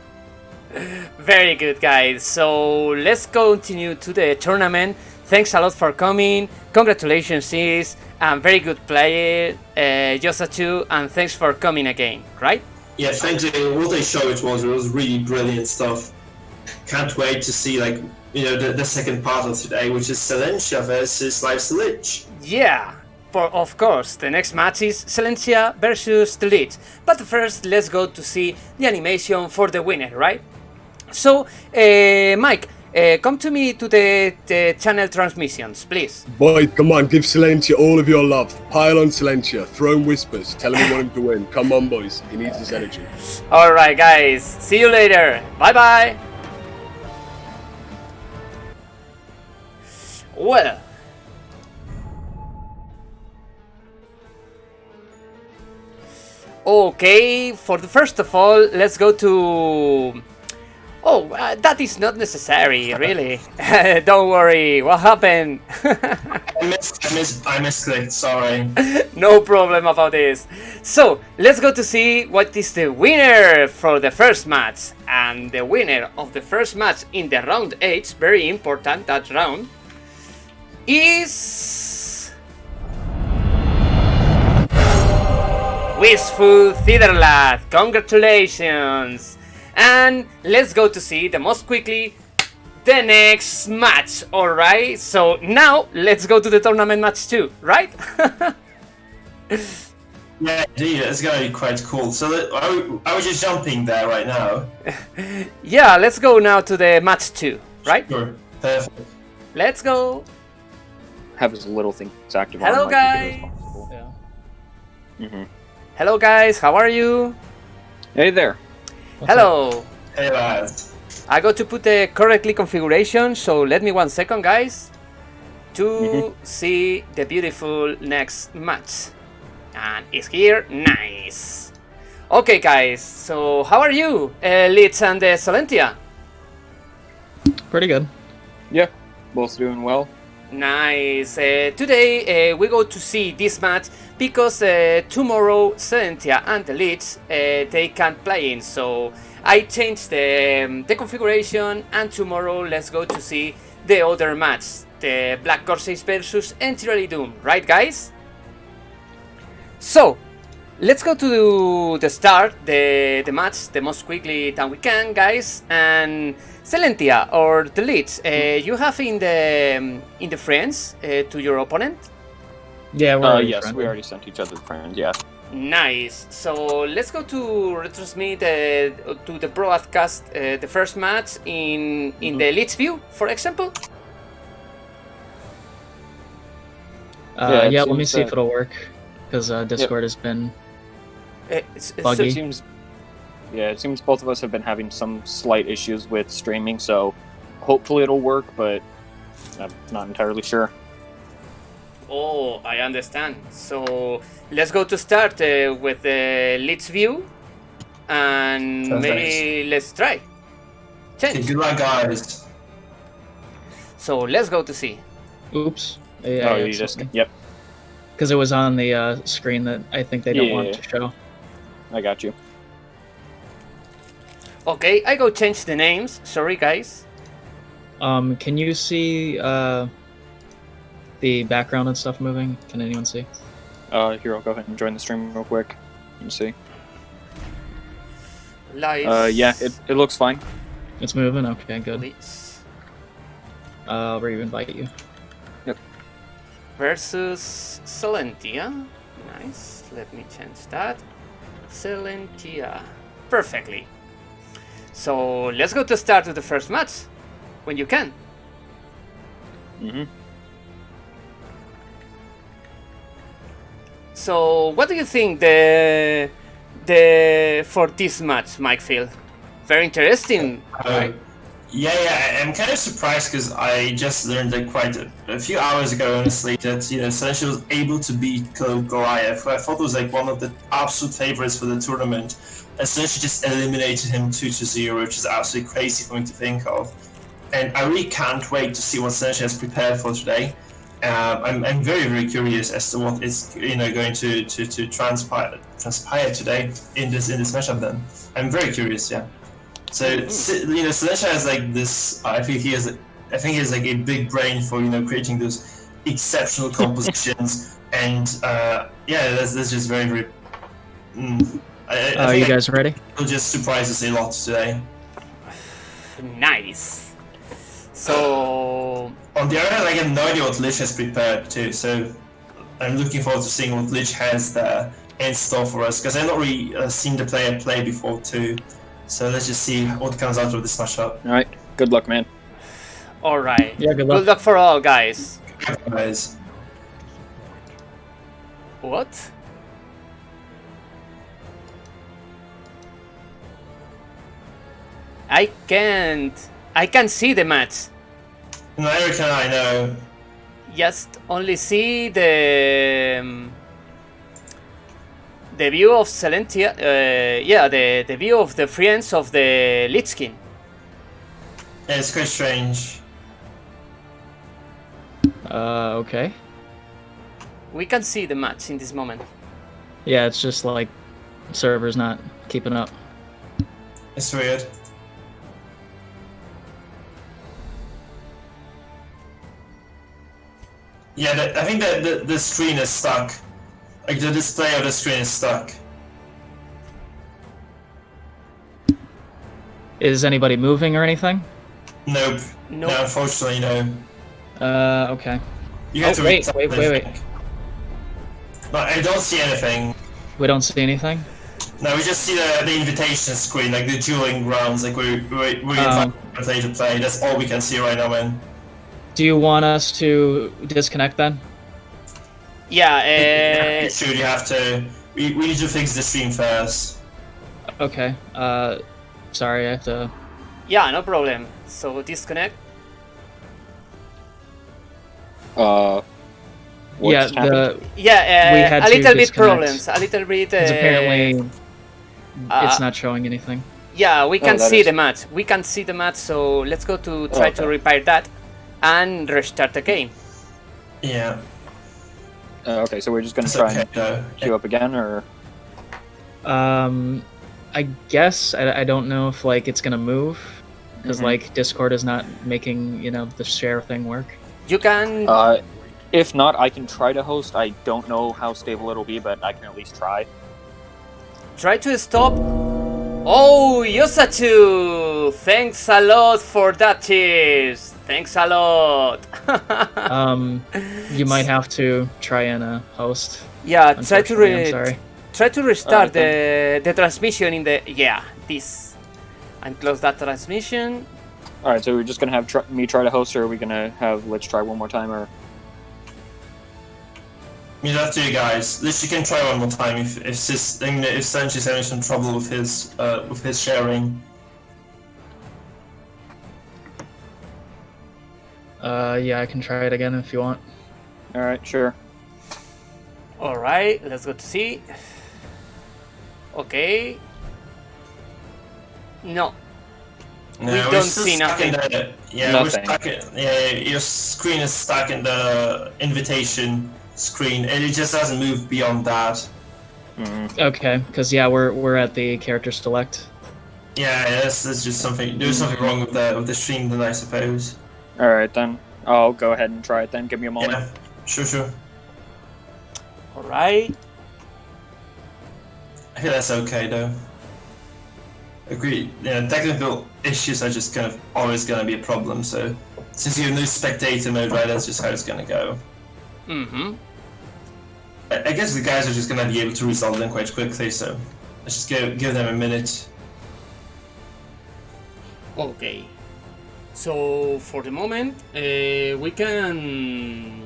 Very good, guys. So let's continue to the tournament. Thanks a lot for coming. Congratulations, sis. Very good player, Joshachu, and thanks for coming again, right? Yeah, thanks. What they showed it was really brilliant stuff. Can't wait to see the second part of today, which is Silencia versus Live Lich. Yeah, of course, the next match is Silencia versus the Lich. But first, let's go to see the animation for the winner, right? So, Mike, come to me to the channel transmissions, please. Boy, come on, give Silencia all of your love. Pile on Silencia, throw him whispers, tell him you want him to win. Come on, boys, he needs his energy. Alright, guys, see you later. Bye bye. Well, okay, for the first of all, let's go to... Oh, that is not necessary, really. Don't worry, what happened? I misclicked, sorry. No problem about this. So, let's go to see what is the winner for the first match. And the winner of the first match in the round 8, very important, that round, is... WistfulCiderLad. Congratulations! And let's go to see the most quickly the next match, alright? So now let's go to the tournament match 2, right? Yeah, indeed, it's gonna be quite cool. So I was just jumping there right now. Yeah, let's go now to the match 2, right? Sure, perfect. Let's go. Have as little things active Hello, on my computer guys. as possible. Yeah. Hello guys, how are you? Hey there. Hello. Hey lads. I got to put the correctly configuration, so let me 1 second, guys, to see the beautiful next match. And it's here, nice. Okay, guys, so how are you, Litz and Silencia? Pretty good. Yeah, both doing well. Nice. Today we go to see this match because tomorrow Silencia and the Lich they can't play in, so I changed the configuration, and tomorrow let's go to see the other match. the Black Corsairs versus Entirely Doom, right guys? So, let's go to the start, the match, the most quickly that we can, guys. And Celentia, or the leads, you have in the friends to your opponent? Yeah, we're Yes, friendly. we already sent each other friends, yeah. Nice. So let's go to retransmit to the broadcast the first match in the leads view, for example. Yeah, it Yeah, let me seems see if that- it'll work. Because Discord has been So- buggy. It seems, it seems both of us have been having some slight issues with streaming, so hopefully it'll work, but I'm not entirely sure. Oh, I understand. So let's go to start with the leads view, and Perfect. maybe let's try. Okay, Change. good luck, guys. So let's go to see. Oops. Oh, you just, yep, Because it was on the screen that I think they don't want Yeah. to show. I got you. Okay, I go change the names. Sorry, guys. Can you see the background and stuff moving? Can anyone see? Here, I'll go ahead and join the stream real quick and see. Live. Yeah, it looks fine. It's moving? Okay, good. leads I'll re-invite you. versus Celentia. Nice. Let me change that. Celentia. Perfectly. So let's go to start with the first match when you can. Mm-hmm. So what do you think for this match, Mike Phil? Very interesting. Yeah, I'm kind of surprised because I just learned that quite a few hours ago, honestly, that Celestia was able to beat Goliath. I thought it was like one of the absolute favorites for the tournament, and Celestia just eliminated him 2-0, which is absolutely crazy for me to think of. And I really can't wait to see what Celestia has prepared for today. I'm very curious as to what is going to transpire today in this matchup. Then I'm very curious. Yeah. So Celestia has like this. I think he has like a big brain for creating those exceptional compositions, and that's just very. Are you guys ready? It'll just surprise us a lot today. Nice. So On the other hand, I have no idea what Lich has prepared too, so I'm looking forward to seeing what Lich has there in store for us, because I've not really seen the player play before too. So let's just see what comes out of this matchup. All right, good luck, man. all right. Yeah, good luck. Good luck for all, guys. Guys. What? I can't see the match. Neither can I know. Just only see the view of Celentia. The view of the friends of the Lich King. Yeah, it's quite strange. Okay. We can see the match in this moment. Yeah, it's just like server's not keeping up. It's weird. Yeah, I think that the screen is stuck. Like the display of the screen is stuck. Is anybody moving or anything? Nope. Nope. No, unfortunately, no. Okay. You have to wait, restart wait, it, wait, I wait. think. No, I don't see anything. We don't see anything? No, we just see the invitation screen, like the dueling rounds, like we're invited to play. That's all we can see right now, man. Do you want us to disconnect then? Yeah. Sure, you have to. We need to fix the stream first. Okay. Sorry, I have to... Yeah, no problem. So disconnect. Yeah, What's happened? we Yeah, had a to little bit disconnect. problems. A little bit. Because apparently uh, it's not showing anything. Yeah, we can that see is- the match. We can see the match. So let's go to try to okay. repair that and restart the game. Yeah. Okay, so we're just gonna It's try okay, and though. queue up again, or I guess I don't know if like it's gonna move because Mhm. like Discord is not making the share thing work. You can If not, I can try to host. I don't know how stable it'll be, but I can at least try. try to stop. Oh, Joshachu! Thanks a lot for that cheers. Thanks a lot. You might have to try and host. Yeah, Unfortunately, I'm sorry. try to restart the transmission in the this and close that transmission. All right, so we're just gonna have me try to host, or are we gonna have let's try one more time, or? You have to, guys. At least you can try one more time if Sanch is having some trouble with his sharing. Yeah, I can try it again if you want. All right, sure. All right, let's go to see. Okay. No. No, We we're don't still see stuck in nothing. we're stuck your screen is stuck in the invitation screen, and it just doesn't move beyond that. Okay, because yeah, we're at the character select. Yeah, that's just something. There's something wrong with the stream, then I suppose. All right, then I'll go ahead and try it. Then give me a moment. Yeah, sure. All right. I think that's okay though. Agreed. Yeah, technical issues are just kind of always going to be a problem. So since you have no spectator mode, right, that's just how it's going to go. Mm-hmm. I guess the guys are just going to be able to resolve them quite quickly. So let's just give them a minute. Okay. So for the moment, we can,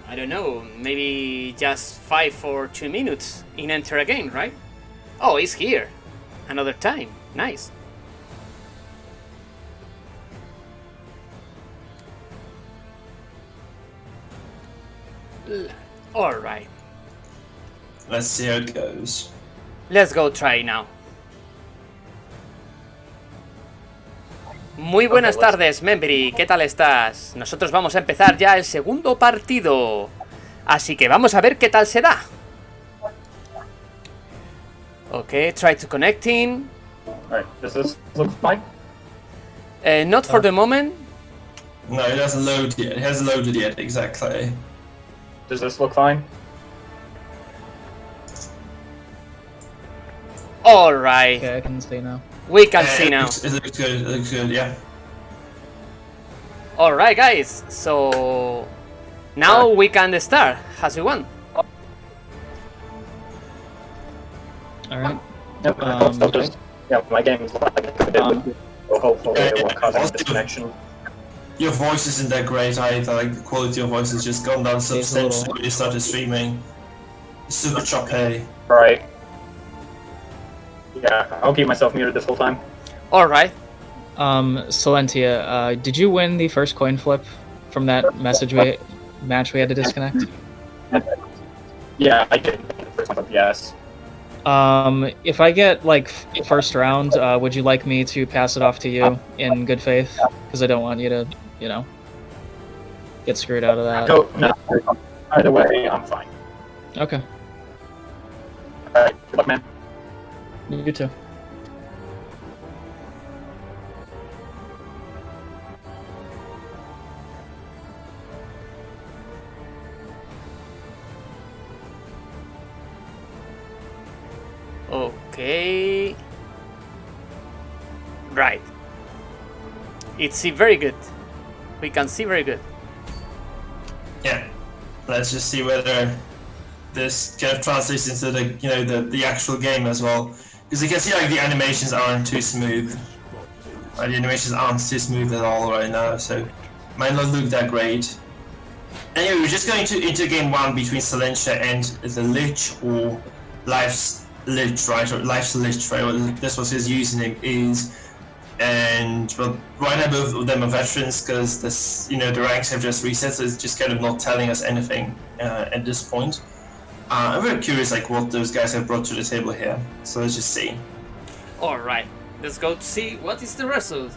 I don't know, maybe just 5 or 2 minutes in enter again, right? Oh, it's here. Another time. Nice. All right. Let's see how it goes. Let's go try now. Muy buenas tardes, Membri. ¿Qué tal estás? Nosotros vamos a empezar ya el segundo partido. Así que vamos a ver qué tal se da. Okay, try to connecting. Alright, does this look fine? Not for the moment. No, it hasn't loaded yet. It hasn't loaded yet, exactly. Does this look fine? Alright, Okay, I can see now. we can see now. It looks good. It looks good. Yeah. Alright, guys, so now we can start as we want. Alright. Yep, okay. Yeah, my game is lagging. So hopefully it won't cause any disconnection. Your voice isn't that great either. Like the quality of your voice has just gone down substantially when you started streaming. It's super choppy. Right. Yeah, I'll keep myself muted this whole time. Alright. Silentia, did you win the first coin flip from that match we had to disconnect? Yeah, I did. Yes. If I get like first round, would you like me to pass it off to you in good faith? Because I don't want you to, you know, get screwed out of that. No, either way, I'm fine. Okay. Alright, good luck, man. You too. Okay. Right. It's very good. We can see very good. Yeah. Let's just see whether this kind of translates into the actual game as well. Because you can see like the animations aren't too smooth. The animations aren't too smooth at all right now, so might not look that great. Anyway, we're just going into game 1 between Silentia and the Lich, or Life's Lich, right? Or Life's Lich, right? Well, that's what his username is. And well, right now both of them are veterans because this, the ranks have just reset, so it's just kind of not telling us anything at this point. I'm very curious, like what those guys have brought to the table here. So let's just see. All right, let's go to see what is the result.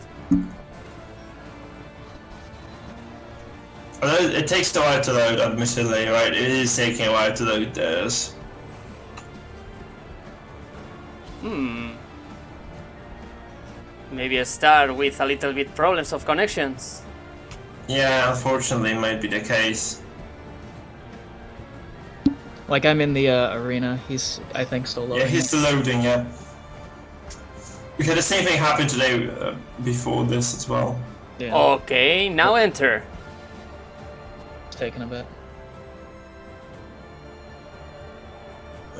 Although it takes a while to load, admittedly, right? It is taking a while to load theirs. Maybe I start with a little bit problems of connections. Yeah, unfortunately, it might be the case. Like, I'm in the arena. He's, I think, still loading. Yeah, he's still loading, yeah. We had the same thing happen today before this as well. Yeah, Okay, now enter. it's taking a bit.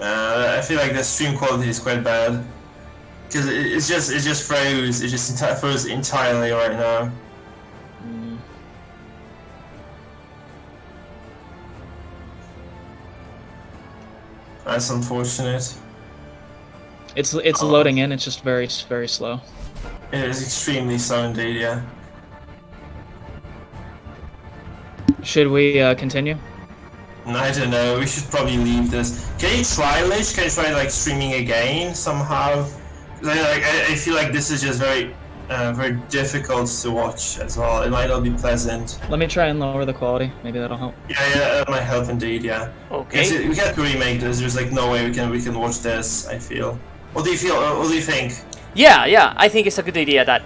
I feel like the stream quality is quite bad. Because it just froze. It just froze entirely right now. Mm. That's unfortunate. It's loading in. It's just very slow. It is extremely slow indeed, yeah. Should we continue? I don't know, we should probably leave this. Can you try, Lich? Can you try like streaming again somehow? I feel like this is just very difficult to watch as well. It might not be pleasant. Let me try and lower the quality. Maybe that'll help. Yeah, that might help indeed, yeah. Okay. We have to remake this. There's like no way we can watch this, I feel. What do you feel? What do you think? Yeah, I think it's a good idea that.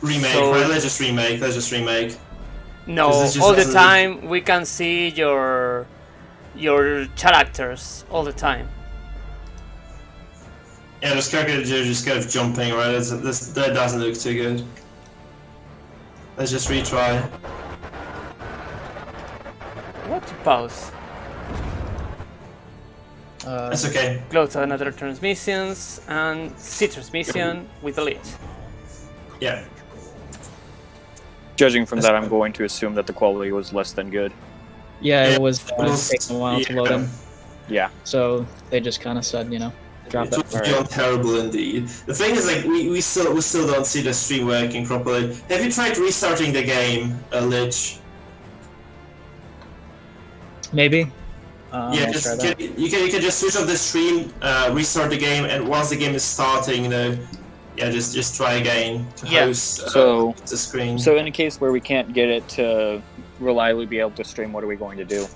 Remake, So- right? Let's just remake. No, 'Cause this just all the doesn't- time we can see your characters all the time. Yeah, this character just kind of jumping, right? That doesn't look too good. Let's just retry. What to pause? That's okay. Close another transmissions and see transmission with the lead. Yeah. Judging from that, I'm going to assume that the quality was less than good. Yeah, Yeah, it was it was- taking a while to load in. Yeah. So they just kind of said, drop It it. was beyond terrible indeed. The thing is, like, we still don't see the stream working properly. Have you tried restarting the game, Lich? Maybe. Yeah, I'll try that. you can just switch off the stream, restart the game, and once the game is starting, just try again to Yeah. host So- the screen. So in a case where we can't get it to reliably be able to stream, what are we going to do?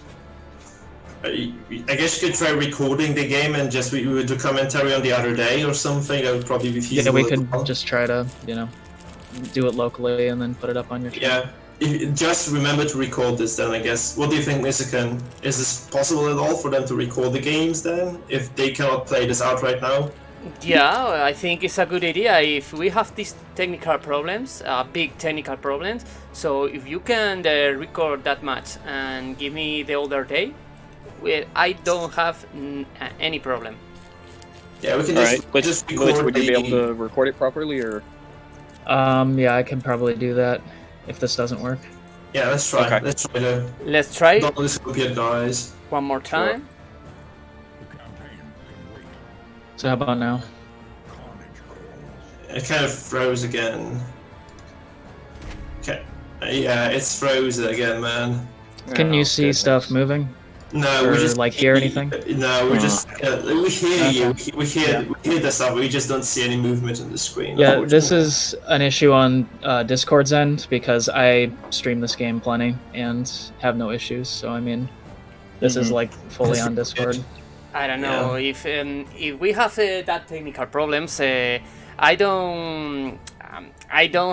I guess you could try recording the game and just we would do commentary on the other day or something. That would probably be Yeah, feasible. we as could well. just try to, do it locally and then put it up on your channel. Yeah. Just remember to record this then, I guess. What do you think, Misakan? Is this possible at all for them to record the games then, if they cannot play this out right now? Yeah, I think it's a good idea if we have these technical problems, big technical problems. So if you can record that much and give me the other day, I don't have any problem. Yeah, we can All just, right, Lich, just Lich, record would you be the- able to record it properly, or? Yeah, I can probably do that if this doesn't work. Yeah, let's try. Okay. Let's try to Let's try it don't lose hope yet, guys. one more time. The campaign can wait. So how about now? Carnage calls. It kind of froze again. Okay. Yeah, it's frozen again, man. Can Oh, you see goodness. stuff moving? No, Or, we just like, hear anything? No, we just we hear you. Okay. We hear the stuff. We just don't see any movement on the screen. Yeah, this unfortunately. is an issue on Discord's end because I stream this game plenty and have no issues. So I mean, this is like fully That's on Discord. I don't know if we have that technical problems. I don't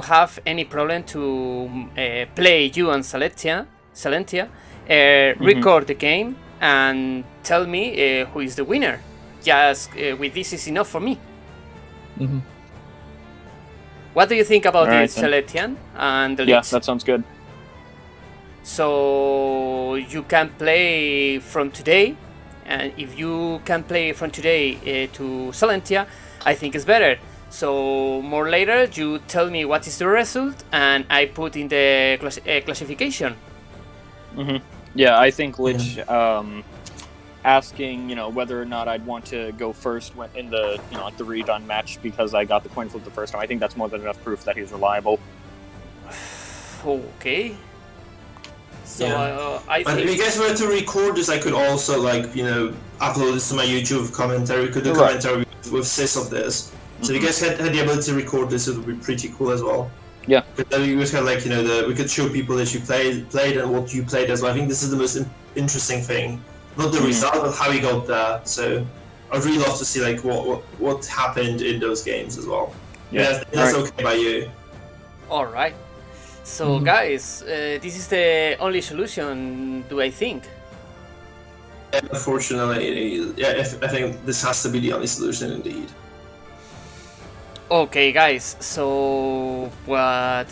have any problem to play you and Salentia, record the game and tell me who is the winner. Just with this is enough for me. Hmm. What do you think about Alright, this, then. Celestian and the Yeah, leads? that sounds good. So you can play from today, and if you can play from today to Salentia, I think it's better. So more later, you tell me what is the result, and I put in the classification. Yeah, I think Lich asking, whether or not I'd want to go first in the, at the redone match because I got the coin flip the first time. I think that's more than enough proof that he's reliable. Okay. So Yeah. I But if you think guys were to record this, I could also upload this to my YouTube commentary. We could do Right. commentary with Sis of this. So if you guys had the ability to record this, it would be pretty cool as well. Yeah. But then we just had we could show people that you played and what you played as well. I think this is the most interesting thing, not the result, but how you got there. So I'd really love to see what happened in those games as well. Yeah. That's Alright. okay by you. all right. So, guys, this is the only solution, do I think? Unfortunately, yeah, I think this has to be the only solution indeed. Okay, guys. So, what?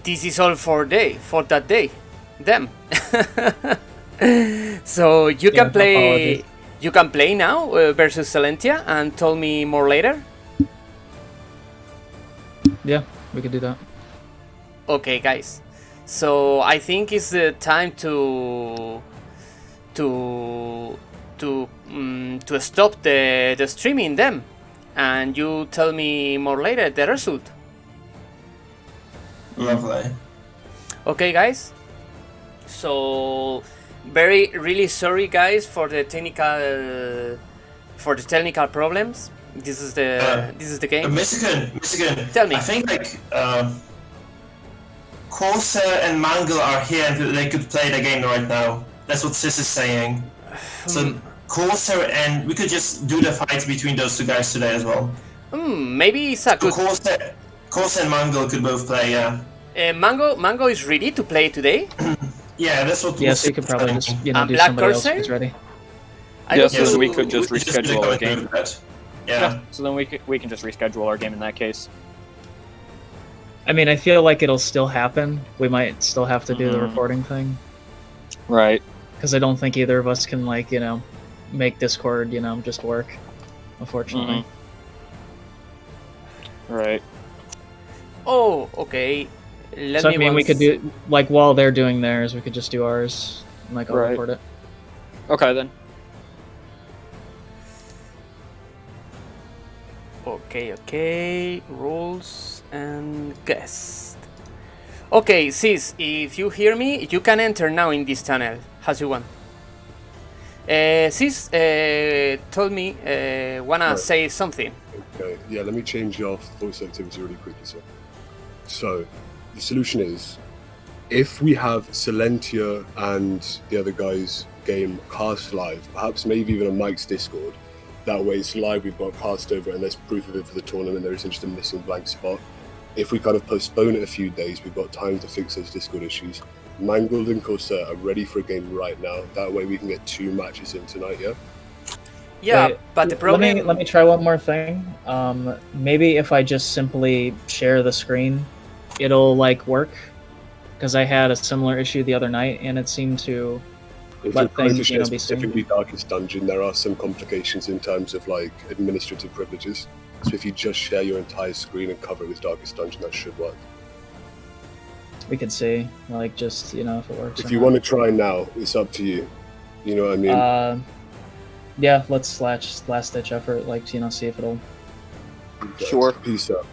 This is all for that day. Them. So you can play. Apologies. You can play now versus Silentia and tell me more later. Yeah, we could do that. Okay, guys. So I think it's the time to stop the streaming them, and you tell me more later the result. Lovely. Okay, guys. So really sorry, guys, for the technical problems. This is the game. Michigan. Tell me. I think Corsair and Mangle are here and they could play the game right now. That's what Sis is saying. So Corsair and we could just do the fight between those two guys today as well. Maybe it's a good. Corsair and Mangle could both play. Yeah. Mango is ready to play today. Yeah, that's what. Yeah, so you could probably just do Black somebody else Corsair? who's ready. So we could just reschedule our game. Yeah. So then we can just reschedule our game in that case. I mean, I feel like it'll still happen. We might still have to do the recording thing. Right. Because I don't think either of us can, make Discord, just work, unfortunately. Right. Oh, okay. We could do, while they're doing theirs, we could just do ours, and, I'll record it. Okay, then. Okay. Rules and guest. Okay, Sis, if you hear me, you can enter now in this channel, as you want. Sis told me wanna say something. Okay, yeah, let me change your voice activity really quickly, sir. So, the solution is, if we have Silentia and the other guys' game cast live, perhaps maybe even a Mike's Discord, that way it's live, we've got cast over and there's proof of it for the tournament, there isn't just a missing blank spot. If we kind of postpone it a few days, we've got time to fix those Discord issues. Mangled and Corsair are ready for a game right now, that way we can get 2 matches in tonight, yeah? Yeah, Wait, but the problem... Let me try one more thing. Maybe if I just simply share the screen, it'll work. Because I had a similar issue the other night, and it seemed to If let you're trying to things share be specifically Darkest Dungeon, there are some complications in terms of administrative privileges. So if you just share your entire screen and cover it with Darkest Dungeon, that should work. We could see, just if it works. If you want to try now, it's up to you. You know what I mean? Yeah, let's last ditch effort. See if it'll. Okay, Sure. Peace out.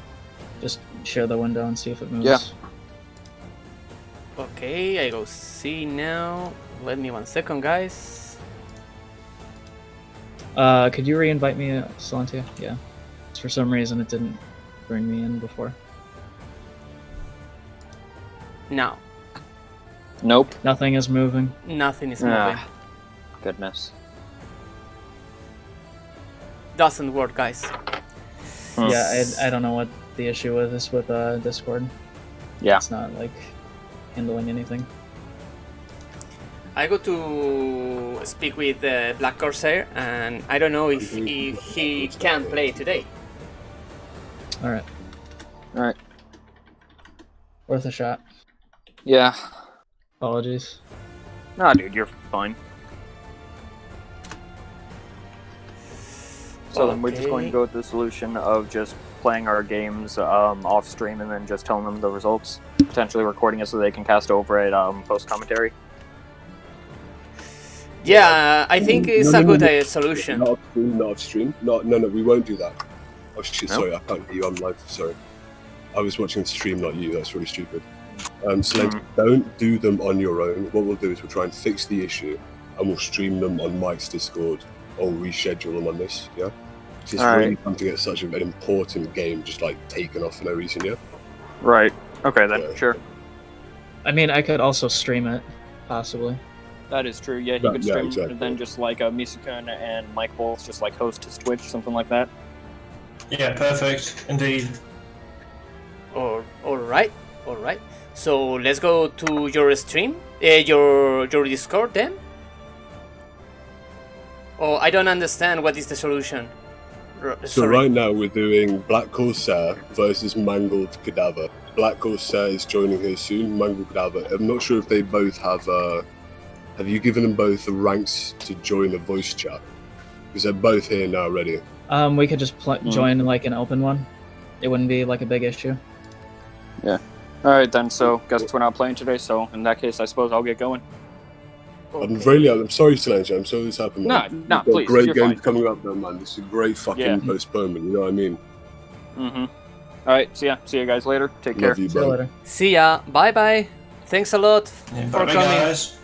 Just share the window and see if it moves. Yeah. Okay, I go see now. Let me 1 second, guys. Could you re-invite me, Silentia? Yeah. For some reason, it didn't bring me in before. Now. Nope. Nothing is moving. Nothing is moving. Goodness. Doesn't work, guys. Yeah, I don't know what the issue is with Discord. Yeah. It's not handling anything. I go to speak with Black Corsair, and I don't know if he can play today. All right. Worth a shot. Yeah. Apologies. Nah, dude, you're fine. So then we're just going to go with the solution of just playing our games off stream and then just telling them the results. Potentially recording it so they can cast over it post commentary. Yeah, I think it's a good solution. Not off stream. No, we won't do that. Oh shit, No? sorry, I can't hear you. I'm live. Sorry. I was watching the stream, not you. That's really stupid. So don't do them on your own. What we'll do is we'll try and fix the issue and we'll stream them on Mike's Discord or reschedule them on this, yeah? It's really fun to get such an important game just taken off for no reason, yeah? Right. Okay then, Yeah. sure. I mean, I could also stream it, possibly. That is true. Yeah, he could stream and then just Misukun and Mike both just host his Twitch, something like that. Yeah, perfect. Indeed. All right. So let's go to your stream, your Discord then. Oh, I don't understand what is the solution. So Sorry. right now we're doing Black Corsair versus Mangled Cadaver. Black Corsair is joining here soon. Mangled Cadaver. I'm not sure if they both have. Have you given them both the ranks to join a voice chat? Because they're both here now, ready. We could just join like an open one. It wouldn't be like a big issue. Yeah. All right then. So guess we're not playing today. So in that case, I suppose I'll get going. I'm sorry, Solange. I'm sorry this happened. No, Man. no, We've got please, great you're games fine. coming up, though, man. This is a great fucking postponement. You know what I mean? Mm-hmm. All right. See ya. See you guys later. Take care. Love you, See you bro. later. See ya. Bye bye. Thanks a lot Yeah, for bye, coming. guys.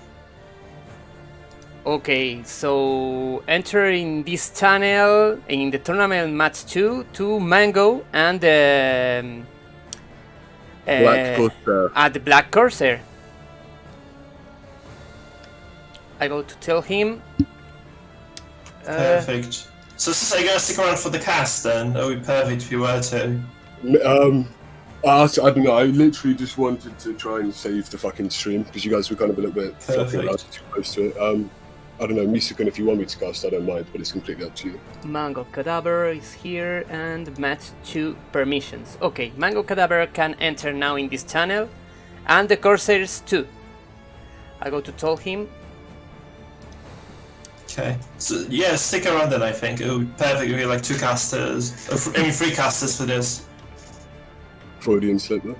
Okay, so entering this channel in the tournament match 2 to Mango and Black Corsair. at the Black Corsair. I go to tell him. Perfect. So, are you gonna stick around for the cast then? That would be perfect if you were to. I don't know. I literally just wanted to try and save the fucking stream because you guys were kind of a little bit fucking around too close to it. I don't know, Misukun, if you want me to cast, I don't mind, but it's completely up to you. Mango Cadaver is here and match 2 permissions. Okay, Mango Cadaver can enter now in this channel and the Corsairs too. I go to tell him. Okay. So yeah, stick around then. I think it would be perfect if we had like 2 casters. I mean 3 casters for this. Freudian slip there.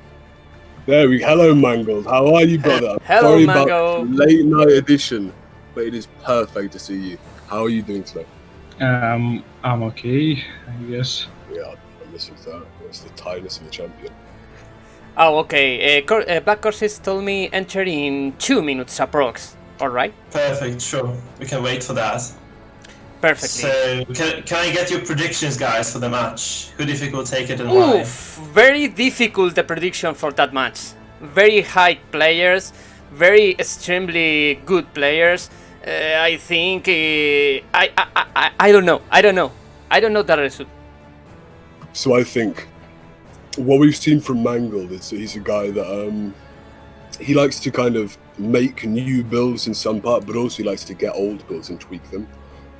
There we go. Hello, Mangled. How are you, brother? Hello, Sorry Mango. about late night edition, but it is perfect to see you. How are you doing today? I'm okay, I guess. Yeah, I'm missing that. It's the tiredness of the champion. Oh, okay. Black Corsairs told me enter in 2 minutes approx. Alright? Perfect. Sure. We can wait for that. Perfectly. So can I get your predictions, guys, for the match? Who do you think will take it and why? Oof, very difficult the prediction for that match. Very high players, very extremely good players. I think I don't know. I don't know the result. So I think what we've seen from Mangled is that he's a guy that he likes to kind of make new builds in some part, but also he likes to get old builds and tweak them.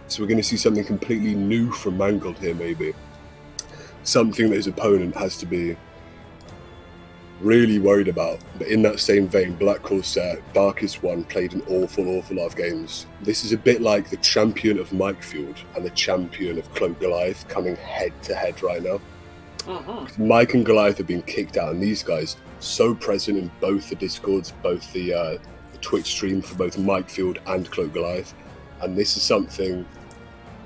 So we're going to see something completely new from Mangled here, maybe. Something that his opponent has to be really worried about. But in that same vein, Black Corsair, Darkest One, played an awful lot of games. This is a bit like the champion of Mikefield and the champion of Cloak Goliath coming head to head right now. Mike and Goliath have been kicked out, and these guys so present in both the Discords, both the Twitch stream for both Mikefield and Cloak Goliath. And this is something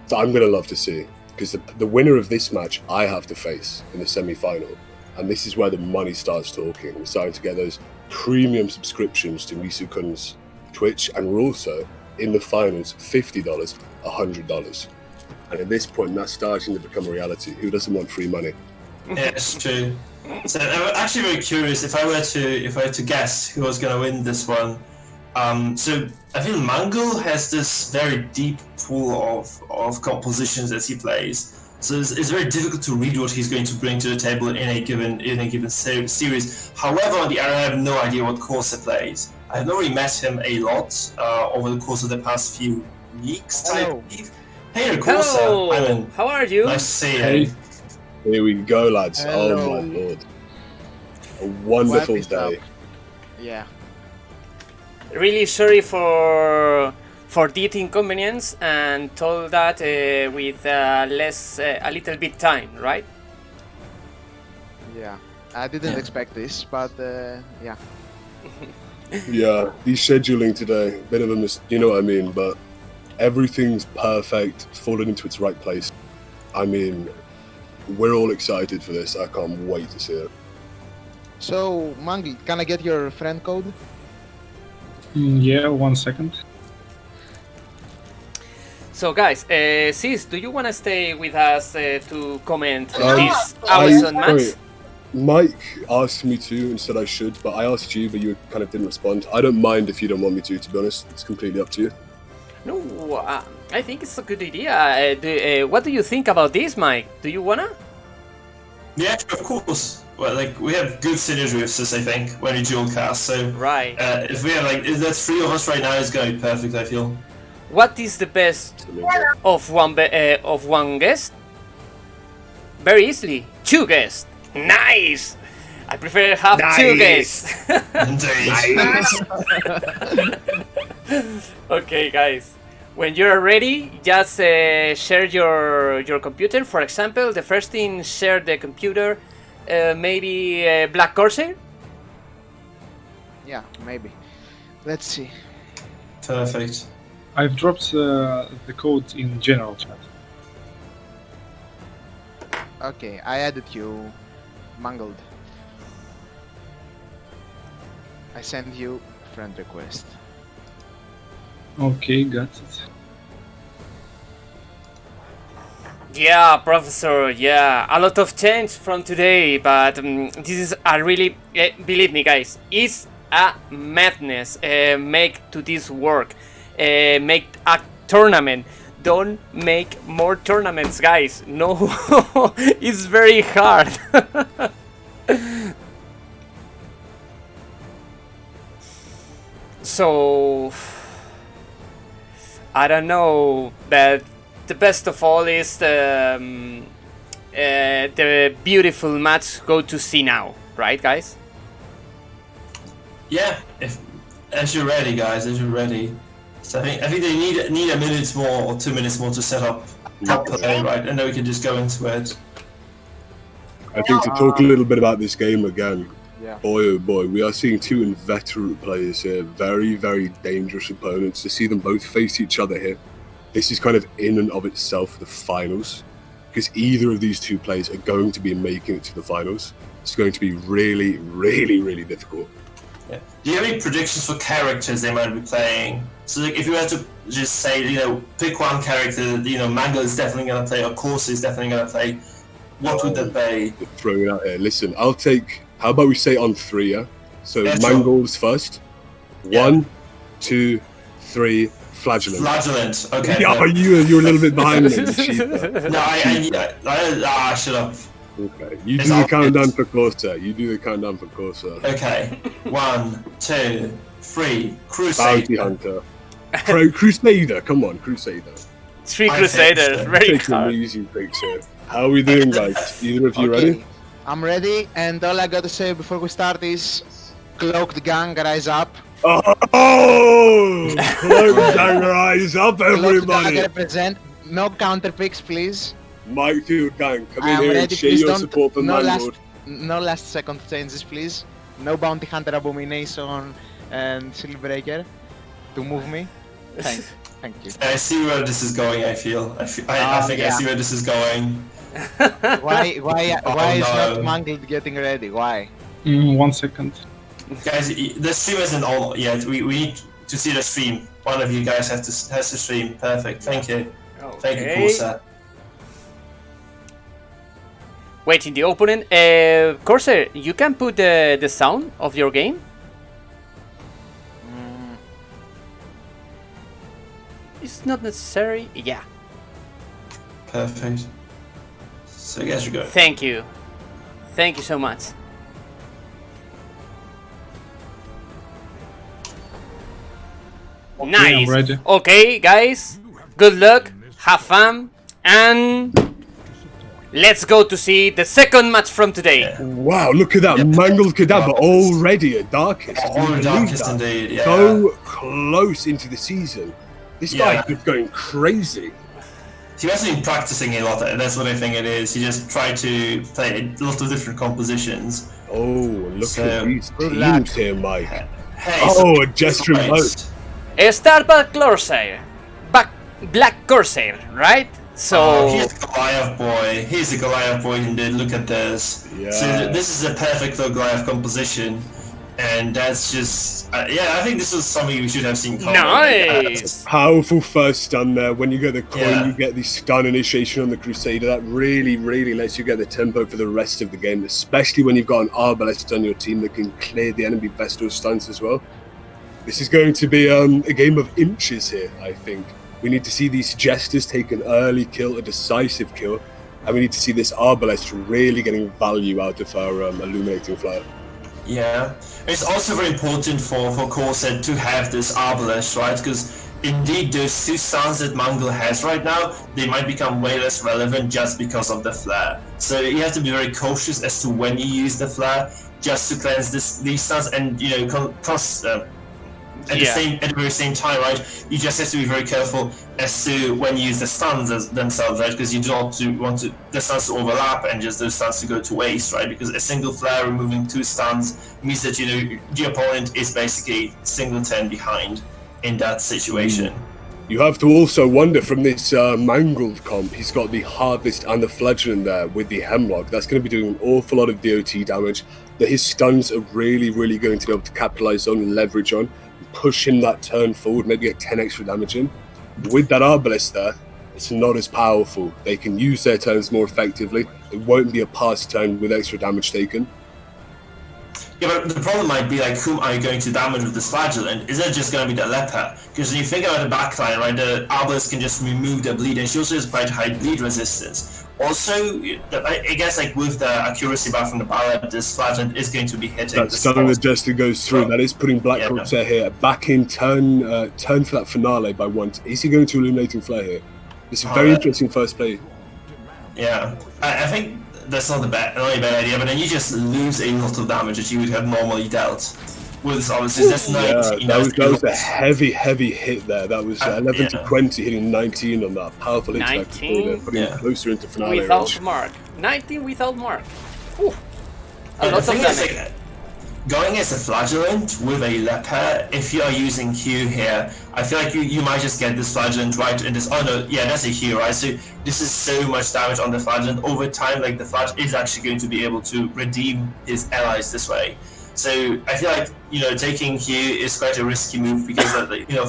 that I'm going to love to see, because the winner of this match I have to face in the semi-final. And this is where the money starts talking. We're starting to get those premium subscriptions to Misukun's Twitch, and we're also in the finals, $50, $100. And at this point, that's starting to become a reality. Who doesn't want free money? Yeah, it's true. So I'm actually very curious if I were to guess who was gonna win this one. So I feel Mango has this very deep pool of compositions as he plays. So it's very difficult to read what he's going to bring to the table in a given series. However, on the other hand, I have no idea what Corsair plays. I've not really met him a lot over the course of the past few weeks, I believe. Hey, Corsair. Hello. How are you? Nice to see you. Here we go, lads. Hello. Oh my lord. A wonderful What is up? day. Yeah. Really sorry for the inconvenience, and told that with a little bit time, right? Yeah. I didn't Yeah. expect this, but yeah. Yeah, he's scheduling today. Bit of a you know what I mean, but everything's perfect, fallen into its right place. I mean, we're all excited for this. I can't wait to see it. So, Mangi, can I get your friend code? Yeah, 1 second. So guys, Sis, do you want to stay with us to comment Um, this awesome match? sorry, Mike asked me to and said I should, but I asked you, but you kind of didn't respond. I don't mind if you don't want me to be honest. It's completely up to you. No, I think it's a good idea. What do you think about this, Mike? Do you wanna? Yeah, of course. well, like we have good synergy with Sis, I think, when we dual cast. So Right. if we have if there's 3 of us right now, it's gonna be perfect. I feel. What is the best of one guest? Very easily, 2 guests. Nice. I prefer have 2 guests. Okay, guys. When you're ready, just share your computer. For example, the first thing, share the computer. Maybe Black Corsair. Yeah, maybe. Let's see. Perfect. I've dropped the code in general chat. Okay, I added you, Mangled. I send you friend request. Okay, got it. Yeah, Professor, yeah. A lot of change from today, but this is a really... believe me, guys, it's a madness. Make to this work. Make a tournament. Don't make more tournaments, guys. No, it's very hard. So... I don't know, but the best of all is the beautiful match go to see now, right, guys? Yeah, as you're ready, guys, as you're ready. So I think they need a minute more or 2 minutes more to set up top play, right? And then we can just go into it. I think to talk a little bit about this game again, Yeah. boy oh boy, we are seeing 2 inveterate players here, very, very dangerous opponents. To see them both face each other here, this is kind of in and of itself the finals, because either of these 2 players are going to be making it to the finals. It's going to be really, really, really difficult. Yeah. Do you have any predictions for characters they might be playing? So like, if you had to just say, pick one character, Mango is definitely going to play, or Corsair is definitely going to play, what would that be? Throwing it out here. Listen, I'll take. How about we say on 3? Yeah. So Yeah, sure. Mangold's first. Yeah. 1, 2, 3. Flagellant. Flagellant. Okay. Yeah, you're a little bit behind me. You cheater. No, I shut up. Okay. You It's do the all countdown good. for Corsair. You do the countdown for Corsair. Okay. 1, 2, 3. Bounty Crusader. Hunter. Crusader. Come on, Crusader. 3 I Crusaders, think so. very Take some hard. easy picks here. How are we doing, guys? Either of you ready? I'm ready, and all I gotta say before we start is Cloaked Gang, rise up. Oh! Cloak Gang, rise up, Cloaked everybody! Gang represent. No counter picks, please. Mikefield Gang, come I in am here and ready, share please your don't. support for No last, Mangold. no last second changes, please. No Bounty Hunter Abomination and Silverbreaker to move me. Thank you. I see where this is going, I feel. I think I see where this is going. Why is no. not Mangled getting ready? Why? 1 second. Guys, the stream isn't all yet. We need to see the stream. One of you guys has to stream. Perfect. Thank you. Thank you, Corsair. Waiting the opponent. Corsair, you can put the sound of your game. It's not necessary. Yeah. Perfect. So you guys are good. Thank you. Thank you so much. Nice. I'm ready. Okay, guys. Good luck. Have fun. And let's go to see the second match from today. Wow, look at that. Mangled Cadaver already at Darkest. Can you All believe darkest that? indeed, yeah. So close into the season. This Yeah. guy is going crazy. He hasn't been practicing a lot, and that's what I think it is. He just tried to play a lot of different compositions. Oh, look So, at these good teams luck. here, Mike. Hey, Oh, a gesture right. remote. Start by Corsair. Black Corsair, right? So he's a Goliath boy. He's a Goliath boy indeed. Look at this. Yeah. So this is a perfect Goliath composition, and that's just I think this was something we should have seen coming. nice. Powerful first stun there. When you get the coin, Yeah. you get the stun initiation on the Crusader. That really, really lets you get the tempo for the rest of the game, especially when you've got an Arbalest on your team that can clear the enemy Vestal stuns as well. This is going to be a game of inches here, I think. We need to see these Jesters take an early kill, a decisive kill, and we need to see this Arbalest really getting value out of our Illuminating Flare. Yeah, it's also very important for Corsair to have this Arbalest, right? Because indeed, those 2 stuns that Mangle has right now, they might become way less relevant just because of the flare. So you have to be very cautious as to when you use the flare, just to cleanse these stuns, and at the very same time, right? You just have to be very careful as to when you use the stuns themselves, right? Because you do not want the stuns to overlap and just those stuns to go to waste, right? Because a single flare removing 2 stuns means that the opponent is basically single 10 behind in that situation. You have to also wonder from this Mangled comp, he's got the Harvest and the Fledgling there with the Hemlock. That's going to be doing an awful lot of DOT damage that his stuns are really, really going to be able to capitalize on and leverage on, push him that turn forward, maybe get 10 extra damage in. With that Arbalest there, it's not as powerful. They can use their turns more effectively. It won't be a pass turn with extra damage taken. Yeah, but the problem might be, like, whom are you going to damage with this Flagellant? Is it just going to be the Leper? Because when you think about the backline, right, the Arbalest can just remove the bleed, and she also has quite high bleed resistance. Also, I guess, like, with the accuracy buff from the Ballad, this Flagellant is going to be hitting. That stun of the Jester goes through. That is putting Black Corsair here back in turn for that finale by 1. Is he going to Illuminating Flare here? It's a very interesting first play. Yeah, I think that's not a bad idea, but then you just lose a lot of damage that you would have normally dealt. With obviously that's 19. That was a heavy hit there. That was 11 to 20, hitting 19 on that powerful hit. 19, putting it closer into finale without range. mark. 19 without mark. Ooh. A And lot the of thing is, damage. like, going as a Flagellant with a Leper, if you are using Q here, I feel like you might just get this Flagellant right in this. Oh no, yeah, that's a Q, right? So this is so much damage on the Flagellant over time. Like, the Flagellant is actually going to be able to redeem his allies this way. So I feel like, taking Q is quite a risky move because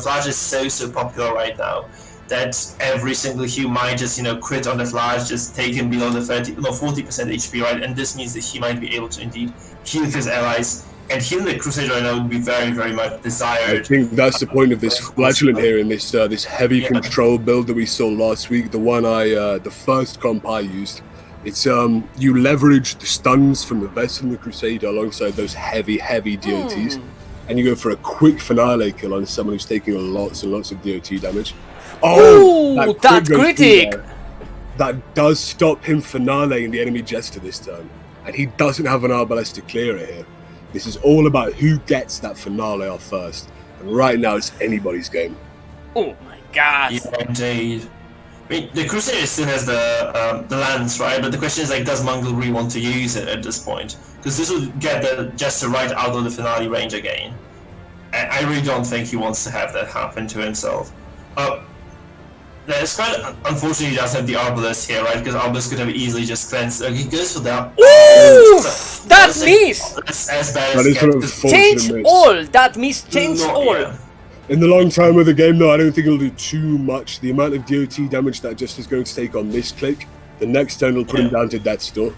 Flash is so popular right now that every single Q might just crit on the Flash, just take him below the 40% HP, right? And this means that he might be able to indeed heal his allies. And healing the Crusader right now would be very, very much desired. I think that's the point of this Flagellant here in this this heavy control build that we saw last week. The first comp I used. It's you leverage the stuns from the Vest and the Crusader alongside those heavy DOTs, and you go for a quick finale kill on someone who's taking lots and lots of DOT damage. Oh, that critic! That does stop him finaleing the enemy Jester this turn, and he doesn't have an Arbalest to clear it here. This is all about who gets that finale off first, and right now it's anybody's game. Oh my god! Yeah, indeed. I mean, the Crusader still has the lance, right? But the question is, like, does Mangle really want to use it at this point? Because this will get the Jester right out of the finale range again. And I really don't think he wants to have that happen to himself. It's quite unfortunately he does have the Arbalest here, right? Because Arbalest could have easily just cleansed. He goes for that. Ooh! That miss! That's as bad That as is it sort of gets. Change miss. all! That miss change Not- all! yeah. In the long time of the game, though, I don't think it'll do too much. The amount of DOT damage that Jester's going to take on this click, the next turn will put him down to death's door.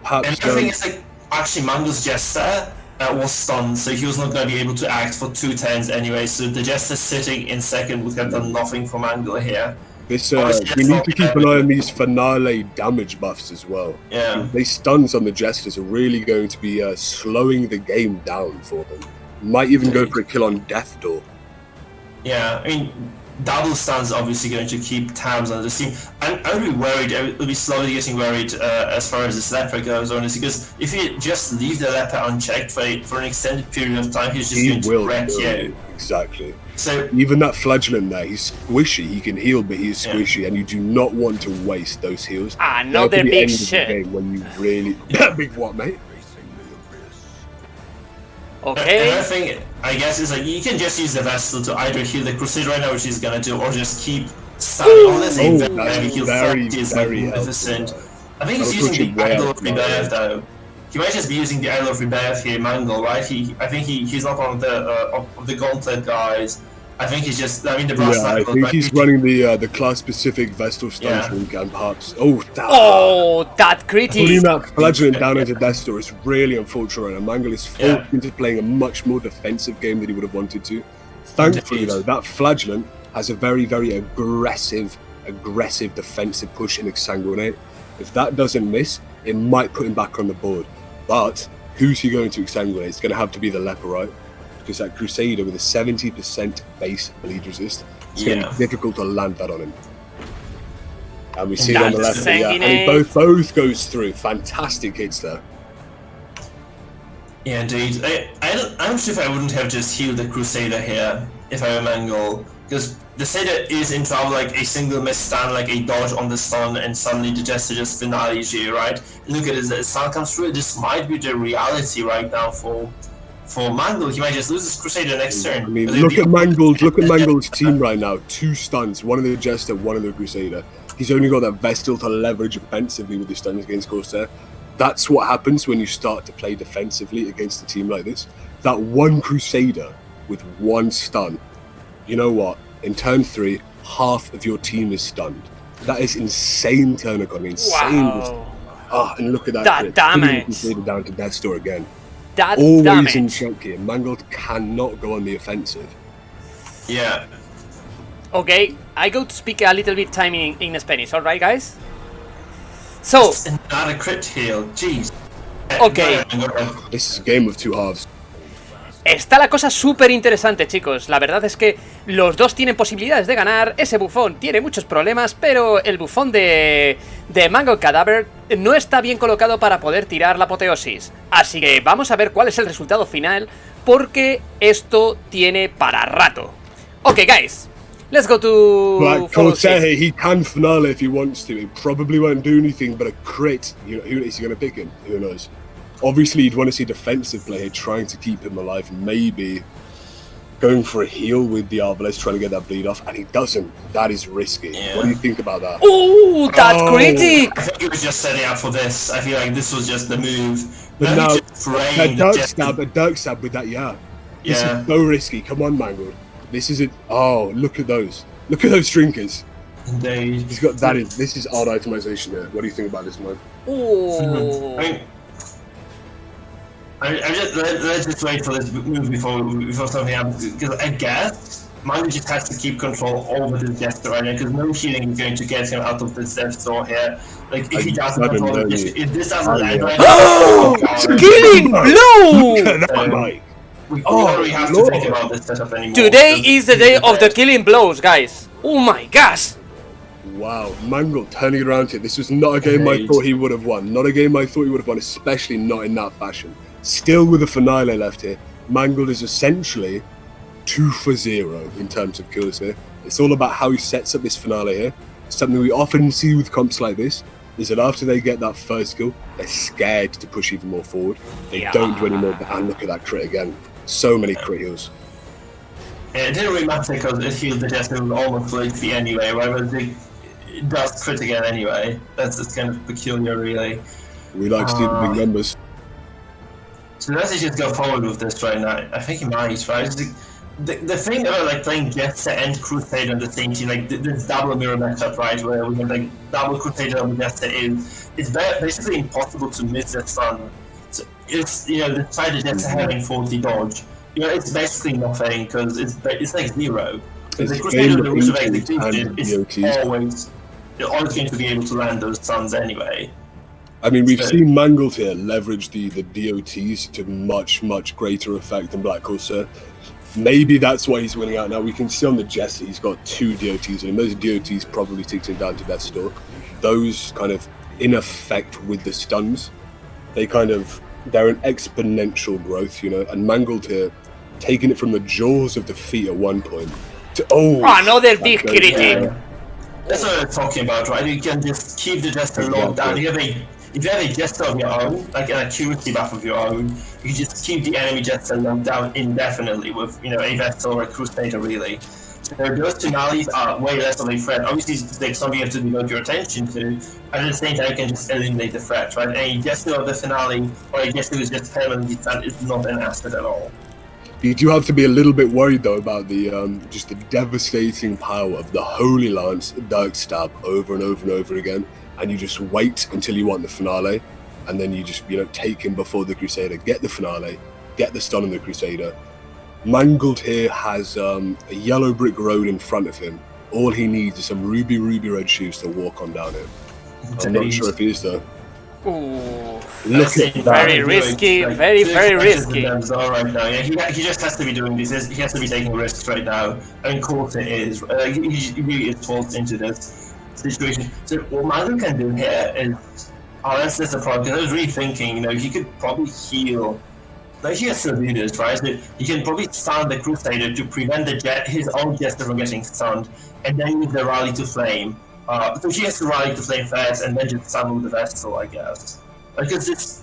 Perhaps And the thing is, like, actually Mangle's Jester was stunned, so he was not going to be able to act for 2 turns anyway, so the Jester sitting in second would have done nothing for Mangle here. this we need to keep an eye on these finale damage buffs as well. Yeah. These stuns on the Jesters are really going to be slowing the game down for them. Might even go for a kill on Death Door. Yeah, I mean, double stuns obviously going to keep tabs on the team. I'm really worried, I'll be slowly getting worried as far as this Leper goes, honestly, because if you just leave the Leper unchecked for an extended period of time, he's just going to wreck you. Exactly. So even that Flagellant there, he's squishy. He can heal, but he's squishy, and you do not want to waste those heals. Another That'll be the big end of the shit. game when you really big what, mate? Okay. another thing, I guess, is like you can just use the Vestal to either heal the Crusader right now, which he's gonna do, or just keep stunning. Oh, that's a very heavy heal. very, 40 is very magnificent. helpful. I think he's That'll using put the you way Idol out of Rebirth though. He might just be using the Idol of Rebirth here, Mangle, right? I think he's not one of the Gauntlet guys. I think he's just. I mean, the brass I knuckle, think right? he's running the class-specific Vestal stun shrink and perhaps. Oh, that Putting critic! that Flagellant down into Death's Door is really unfortunate, and Mangle is forced into playing a much more defensive game than he would have wanted to. Thankfully, though, that Flagellant has a very, very aggressive defensive push in Exsanguinate. If that doesn't miss, it might put him back on the board. But who's he going to exsanguinate? It's going to have to be the leper, right? Because that Crusader with a 70% base bleed resist, it's going to be difficult to land that on him. And we see it on the left, and he both goes through. Fantastic hits there. Yeah, indeed. I'm sure if I wouldn't have just healed the Crusader here if I were Mangle, because the Crusader is in trouble, like a single miss stun, like a dodge on the stun, and suddenly the Jester just finales you, right? Look at his stun comes through. This might be the reality right now for Mangle. He might just lose his Crusader next turn. I mean, look at Mangle's team right now. 2 stuns, one of the Jester, one of the Crusader. He's only got that Vestal to leverage offensively with the stuns against Corsair. That's what happens when you start to play defensively against a team like this. That one Crusader with 1 stun, you know what? In turn 3, half of your team is stunned. That is insane turn economy. Insane. Wow. And look at that. That damage. Crusader down to Death Store again. That always damage. In shock here. Mangold cannot go on the offensive. Yeah. Okay, I go to speak a little bit time in Spanish, alright guys? So... Not a crit heal, jeez. Okay. This is a game of 2 halves. Está la cosa súper interesante, chicos. La verdad es que los dos tienen posibilidades de ganar. Ese bufón tiene muchos problemas, pero el bufón de Mango Cadaver no está bien colocado para poder tirar la apoteosis. Así que vamos a ver cuál es el resultado final, porque esto tiene para rato. Ok, guys. Let's go to... But Corsair, he can finale if he wants to. He probably won't do anything but a crit. You know, who is he going to pick him? Who knows? Obviously, you'd want to see defensive play here, trying to keep him alive. Maybe going for a heal with the Arbalest, trying to get that bleed off, and he doesn't. That is risky. Yeah. What do you think about that? Ooh, that critic! I think he was just setting up for this. I feel like this was just the move. But now, a Dirk stab with that, This is so risky. Come on, Mangold. This is it. Oh, look at those. Look at those drinkers. Indeed. He's got that. This is odd itemization there. What do you think about this, man? Ooh. Let's just wait for this move before something happens. Because I guess Mango just has to keep control over the Jester right now, because no healing is going to get him out of this Death Store here. Like, if he doesn't control it, if this doesn't land right now... Oh! Killing blow! Look at that, Mike. We already have to think about this setup anymore. Today is the day of the killing blows, guys. Oh my gosh. Wow, Mangold turning it around here. This was not a game I thought he would have won. Not a game I thought he would have won, especially not in that fashion. Still with a finale left here. Mangold is essentially 2 for 0 in terms of kills here. It's all about how he sets up this finale here. Something we often see with comps like this is that after they get that first kill, they're scared to push even more forward. They don't do any more. And look at that crit again. So many crit heals. Yeah, it didn't really matter because it healed the Jester almost full HP anyway, right? But it does crit again anyway. That's just kind of peculiar, really. We like to see the big numbers. So let's just go forward with this right now. I think he might, right? The thing about like playing Jester and Crusader on the same team, like this double mirror matchup, right, where we have like double Crusader and Jester it's basically impossible to miss that stun. So it's, you know, despite the Jester having 40 dodge, you know, it's basically nothing because it's like 0. The Crusader, the root of execution is always going to be able to land those stuns anyway. I mean, we've seen Mangold here leverage the DOTs to much, much greater effect than Black Corsair. Maybe that's why he's winning out now. We can see on the Jester, he's got 2 DOTs, and those DOTs probably takes him down to Death Store. Those kind of in effect with the stuns, they're an exponential growth, you know. And Mangold here, taking it from the jaws of defeat at one point to another big critic. That's what I'm talking about, right? You can just keep the Jester locked down. If you have a Jester of your own, like an accuracy buff of your own, you can just keep the enemy Jester locked down indefinitely with, you know, a Vestal or a Crusader, really. So those finales are way less of a threat. Obviously, it's something you have to devote your attention to, but at the same time, you can just eliminate the threat, right? A Jester of the finale or a Jester who's just permanently stunned is not an asset at all. You do have to be a little bit worried though about the just the devastating power of the Holy Lance Dirk Stab over and over and over again, and you just wait until you want the finale, and then you just, you know, take him before the Crusader, get the finale, get the stun on the Crusader. Mangold here has a yellow brick road in front of him. All he needs is some ruby red shoes to walk on down it. I'm not sure if he is though. Ooh. Look at that. Very risky, very risky. Right now. Yeah, he just has to be doing this. He has to be taking risks right now. I mean, Corsa is. He really is forced into this situation. So what Manu can do here is, that's the problem. I was really thinking, he could probably heal. Like, he has to do this, right? So he can probably stun the Crusader to prevent his own Jester from getting stunned, and then use the Rally to Flame. So he has to Rally to Flame first, and then just stun with the Vestal, I guess. Because this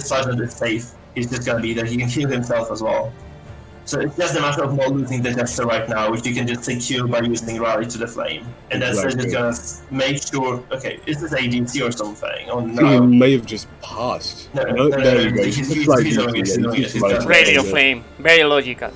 Sergeant is safe. He's just gonna be there. He can heal himself as well. So it's just a matter of not losing the Jester right now, which you can just secure by using Rally to the Flame. And that's just gonna make sure. Okay, is this ADC or something? Oh no. He may have just passed. No, there you go. He's Radio Flame, very logical.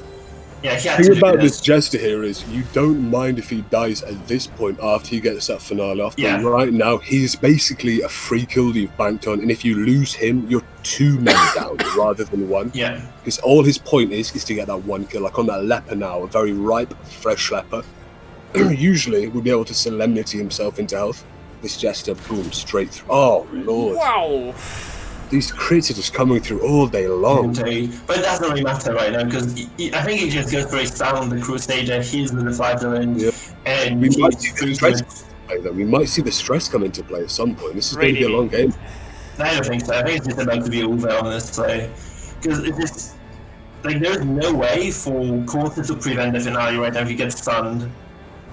Yeah, he had The to thing do about this. this Jester here is you don't mind if he dies at this point after he gets that finale off. Yeah. But right now, he's basically a free kill that you've banked on, and if you lose him, you're 2 men down rather than 1. Yeah. Because all his point is to get that 1 kill. Like on that leper now, a very ripe, fresh leper. Usually would be able to solemnity himself into health. This Jester, boom, straight through. Oh, Lord. Wow. These crits are just coming through all day long. But it doesn't really matter right now because I think he just goes for a stun on the Crusader, he's with the Flagellant, and We he's might see the free stress play, though. We might see the stress come into play at some point. This is going to be a Really? long game. I don't think so. I think it's just about to be over on this play. Because it's just, like, there's no way for Corsa to prevent the finale right now if he gets stunned.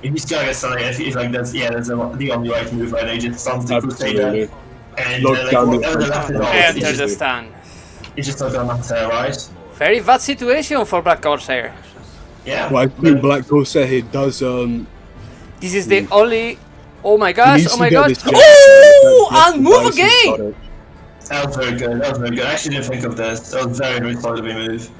If he's gonna get stunned, it's like, that's the only right move right now. He just stuns the Crusader. Absolutely. And Lock down the whatever the left is off, Enter the stun. it's just not gonna matter, right? Very bad situation for Black Corsair. Yeah. Well, I think Black Corsair here does This is the only. Oh my gosh! needs Oh to my get god! this Jester. Oh! That's And the move nice he's got again! it. That was very good. I actually didn't think of this. That was very solid of a move.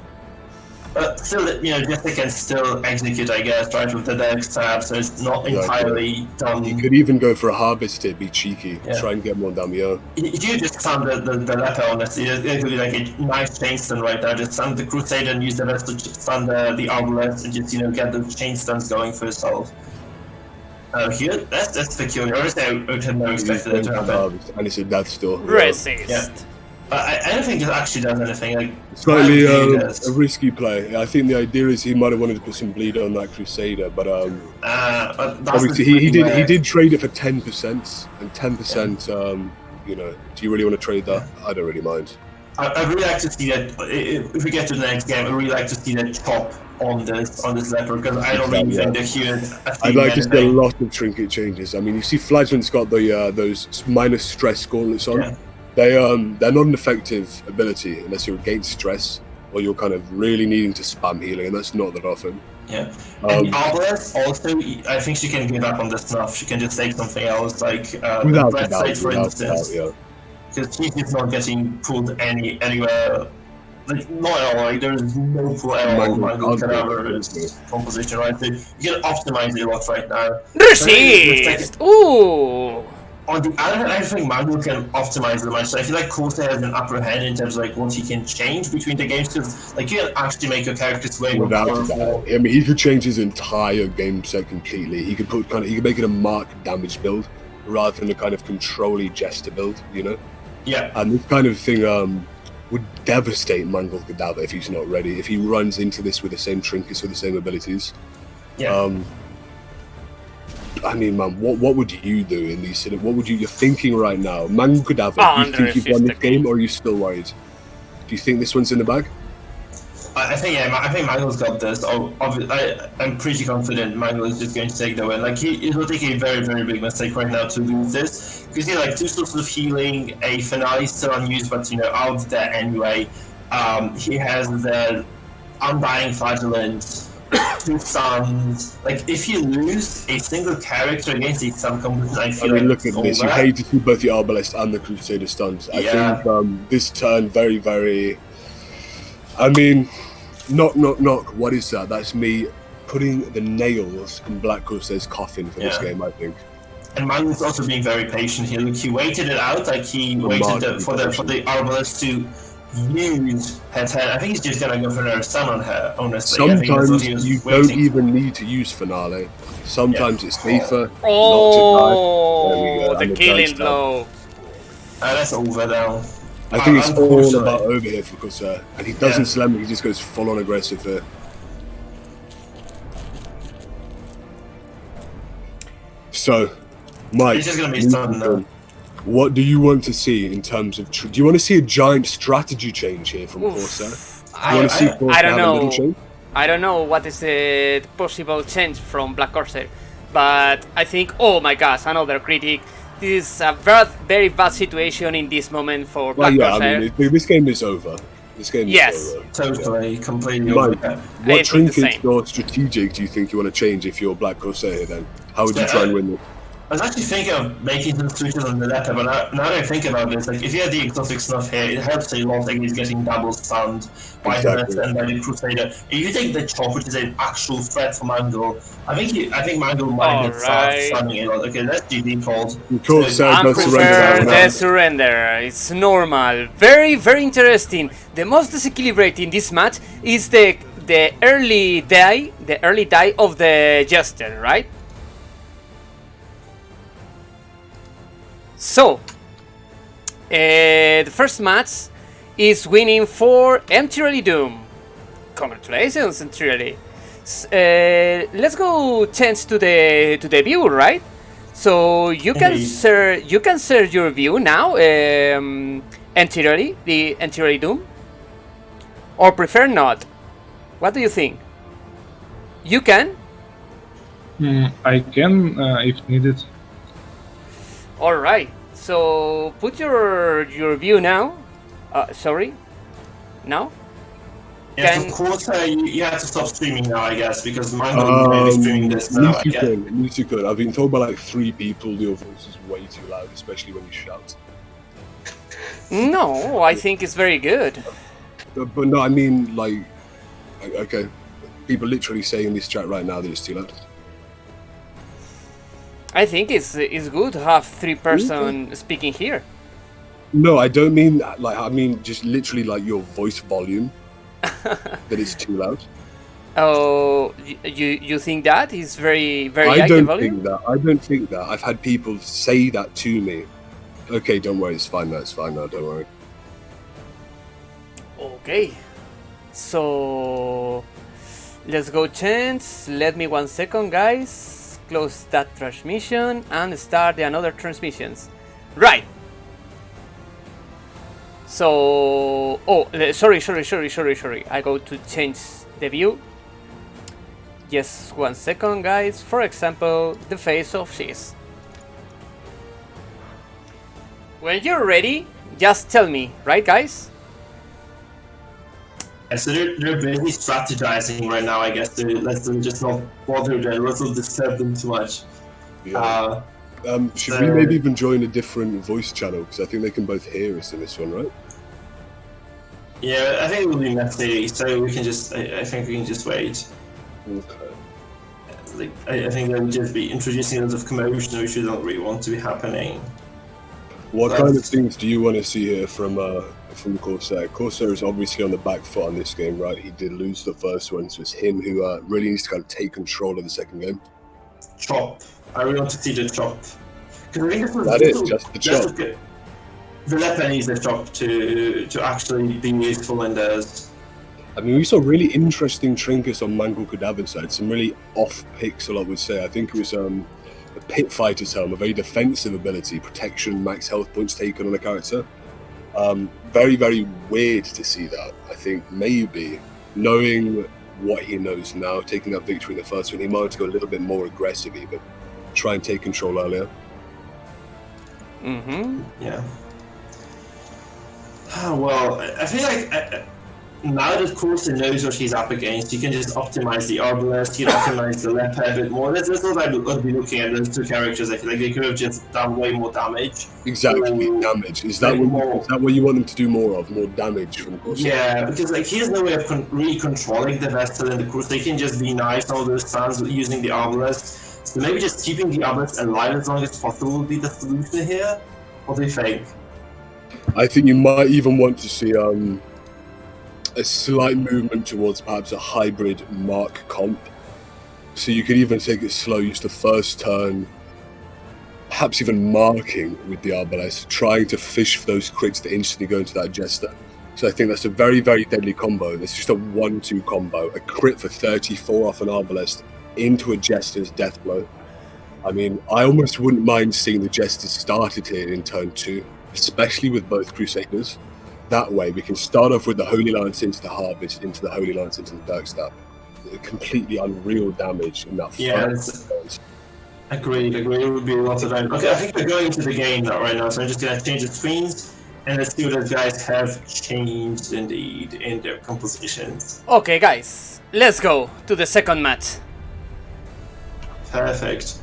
But still, Jester can still execute, I guess, right, with the next tab, so it's not entirely done. You could even go for a harvest to be cheeky, Yeah. try and get one down the air. If you just stun the leper, honestly, it could be like a nice chain stun right now. Just stun the Crusader and use the rest to stun the Arbalest and just, get those chain stuns going for yourself. Here, that's peculiar. Honestly, I would have never expected that to happen. And it's a death still. Resist. Yeah. I don't think it actually does anything. Like, Slightly why would he do this? a risky play. I think the idea is he might have wanted to put some bleed on that Crusader, but But that's obviously he did trade it for 10%, and 10%. Do you really want to trade that? I don't really mind. I'd really like to see that. If we get to the next game, I'd really like to see that chop on this leper because I don't really think they're here. I'd like to see a lot of trinket changes. I mean, you see, Flagellant's got the those minus stress gauntlets on. Yeah. They're not an effective ability unless you're against stress or you're kind of really needing to spam healing, and that's not that often. Yeah. And the Arbalest also, I think she can give up on the snuff. She can just take something else, like Without a Breath doubt, Sight, for instance. yeah. Because she's just not getting pulled anywhere. Like, not at all. Like, there is no pull at all. Mangled Cadaver's composition, right? So you can optimize it a lot right now. Resist! Ooh! On the other hand, I think Mangled can optimize the match. So I feel like Corsair has an upper hand in terms of like what he can change between the games. Because like you can actually make your characters way more Without a powerful. doubt. I mean, he could change his entire game set completely. He could make it a mark damage build rather than a kind of control-y Jester build, Yeah. And this kind of thing would devastate Mangled Cadaver if he's not ready. If he runs into this with the same trinkets, with the same abilities. Yeah. I mean, man, what would you do in these? What would you're thinking right now? Mangled Cadaver, do you think you've won this game, or are you still worried? Do you think this one's in the bag? I think Mangle's got this. I'm pretty confident Mangle is just going to take the win. Like it will take a very, very big mistake right now to lose this because like 2 sources of healing, a finale still unused, but out there anyway. He has the Undying Flagellant, 2 stuns. Like if you lose a single character against a sub-composition, I feel look at this. You hate to see both the Arbalest and the Crusader stuns. I think this turn very, very. I mean, knock, knock, knock. What is that? That's me putting the nails in Black Corsair's coffin for this game, I think. And Magnus also being very patient here. Look, he waited it out. Like he waited for the Arbalest to huge head. I think he's just gonna go for another stun on her. Honestly, I think that's what Sometimes he was you waiting don't even need to use finale. Sometimes it's safer Oh, There we go, the and the killing dice down. blow. That's over now. I think it's all Unfortunately. about over here for Corsair. And he doesn't slam it, he just goes full on aggressive here. So, Mike, He's just gonna be stunned now. what do you want to see in terms of... do you want to see a giant strategy change here from Corsair? Do you want to see Corsair I don't have a little know. change? I don't know what is the possible change from Black Corsair, but I think, oh my gosh, another critic. This is a very bad situation in this moment for Black Well, yeah, Corsair. I mean, this game is over. This game is over. Totally, completely Mike, over. what think the trinkets same. or strategic do you think you want to change if you're Black Corsair here then? How would you try and win this? I was actually thinking of making some switches on the leper, but now that I think about this, like if you have the exotic stuff here, it helps a lot. Like he's getting double stunned by the leper and by the crusader. If you take the chop, which is an actual threat for Mangle, I think Mangle might start stunning a lot. Okay, that's GG called. Corsair does surrender. The surrender. It's normal. Very interesting. The most disequilibrated in this match is the early die of the Jester, right? So, the first match is winning for Empty Doom. Congratulations, Empty. Let's go change to the view, right? So you can share your view now, the Empty Doom, or prefer not. What do you think? You can. I can if needed. All right. So put your view now. Sorry. Now. Yes, of course. You have to stop streaming now, I guess, because Mangle may be streaming this now. At least you could. I've been told by like 3 people your voice is way too loud, especially when you shout. No, I think it's very good. But no, I mean like, okay, people literally say in this chat right now that it's too loud. I think it's good to have 3 persons speaking here. No, I don't mean that. Like, I mean just literally like your voice volume. That it's too loud. Oh, you think that is very I high don't volume? think that. I don't think that. I've had people say that to me. Okay, don't worry, it's fine now. It's fine now. Don't worry. Okay, so let's go change. Let me 1 second, guys. Close that transmission and start the another transmissions. Right. So, sorry. I go to change the view. Just 1 second, guys. For example, the face of Shiz. When you're ready, just tell me, right, guys? Yeah, so they're busy strategizing right now, I guess. Let's just not bother them. Let's not disturb them too much. Yeah. Should we maybe even join a different voice channel? Because I think they can both hear us in this one, right? Yeah, I think it will be messy, so we can just... I think we can just wait. Okay. Like, I think they would just be introducing a lot of commotion, which we don't really want to be happening. What kind of things do you want to see here from Corsair? Corsair is obviously on the back foot on this game, right? He did lose the first one, so it's him who really needs to kind of take control of the second game. Chop. I really want to see the chop. Because I think this was That is just the chop. The leper needs the chop to actually be useful in this. I mean, we saw really interesting trinkets on Mangle Cadaver's side. Some really off picks, I would say. I think it was a Pit Fighter's Helm, a very defensive ability, protection, max health points taken on a character. Very weird to see that. I think maybe, knowing what he knows now, taking that victory in the first one, he might have to go a little bit more aggressive even. Try and take control earlier. Yeah. Well, I feel like now that Corsair knows what he's up against, you can just optimize the Arbalest, you can optimize the Leper a bit more. That's what I would be looking at, those 2 characters. I feel like they could have just done way more damage. Exactly, damage. Is that what you want them to do more of? More damage from Corsair? Yeah, because like he has no way of really controlling the Vestal and the Crusader. They can just be nice all those times using the Arbalest. So maybe just keeping the Arbalest alive as long as possible would be the solution here. What do you think? I think you might even want to see a slight movement towards perhaps a hybrid mark comp. So you could even take it slow, use the first turn, perhaps even marking with the Arbalest, trying to fish for those crits to instantly go into that Jester. So I think that's a very, very deadly combo. It's just a 1-2 combo. A crit for 34 off an Arbalest into a Jester's death blow. I mean, I almost wouldn't mind seeing the Jesters started here in turn 2, especially with both Crusaders. That way, we can start off with the Holy Lance into the Harvest, into the Holy Lance into the Dirkstab. Completely unreal damage in that fight. Agreed. It would be a lot of damage. Okay, I think we're going into the game now right now, so I'm just going to change the screens. And let's see what those guys have changed indeed in their compositions. Okay, guys, let's go to the second match. Perfect.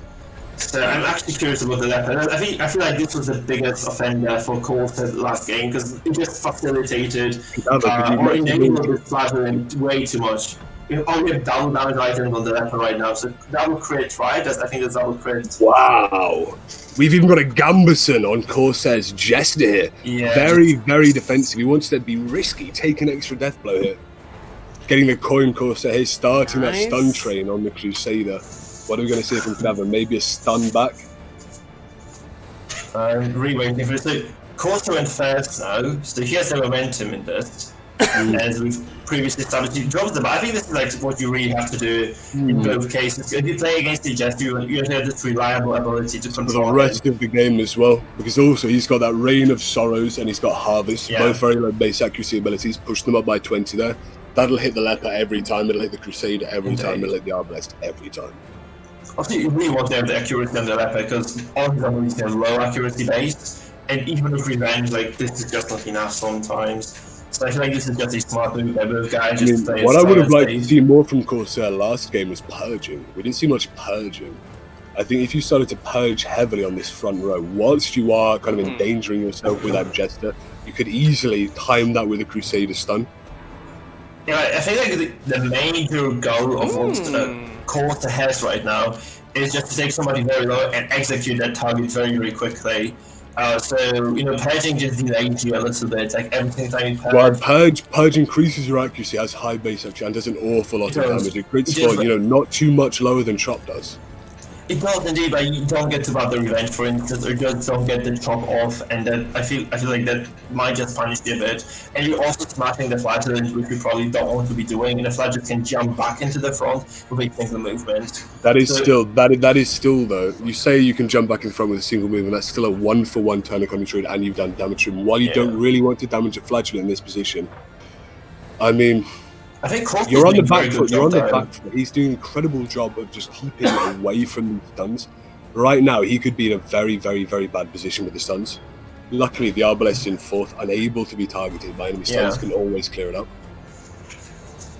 So I'm actually curious about the leopard. I feel like this was the biggest offender for Corsair last game because it just facilitated or enabled the flattering way too much. We only have double damage items on the leopard right now, so double crit, right? I think that's double crit. Wow. We've even got a Gambison on Corsair's Jester here. Yeah. Very, very defensive. He wants to be risky, take an extra death blow here. Getting the coin Corsair here, starting that stun train on the Crusader. What are we going to see if we can have him? Maybe a stun back? Re-waiting for this. Corsair went first now, so he has the momentum in this. As we've previously established, he drops them. I think this is like what you really have to do in both cases. If you play against the Jester, you have this reliable ability to control the rest of the game as well, because also he's got that Reign of Sorrows and he's got Harvest, both very low base accuracy abilities. Push them up by 20 there. That'll hit the Leper every time, it'll hit the Crusader every time, it'll hit the Arbalest every time. Obviously, you really want to have the accuracy on the Leper because all his abilities are low accuracy base, and even with Revenge, like this is just not enough sometimes. So I feel like this is just a smart move by both guys. What I would have liked to see more from Corsair last game was purging. We didn't see much purging. I think if you started to purge heavily on this front row, whilst you are kind of endangering yourself with that Jester, you could easily time that with a Crusader stun. Yeah, I think like the major goal of what Corsair has right now is just to take somebody very low and execute that target very, very quickly. So, purging just delays you a little bit, like every time you purge. Purge increases your accuracy, has high base accuracy, and does an awful lot of damage. It crits for, not too much lower than Chop does. It does indeed, but you don't get to about the Revenge, for instance, or just don't get the Chop off, and then I feel like that might just punish you a bit. And you're also smashing the Flagellant, which you probably don't want to be doing, and the Flagellant can jump back into the front with a single movement. That is still though. You say you can jump back in the front with a single movement, that's still a 1-for-1 turn economy trade, and you've done damage to him. While you don't really want to damage a Flagellant in this position, I mean, I think you're on the back foot. You're on the back foot. He's doing an incredible job of just keeping away from the stuns. Right now, he could be in a very, very, very bad position with the stuns. Luckily, the Arbalest in 4th, unable to be targeted by enemy stuns, can always clear it up.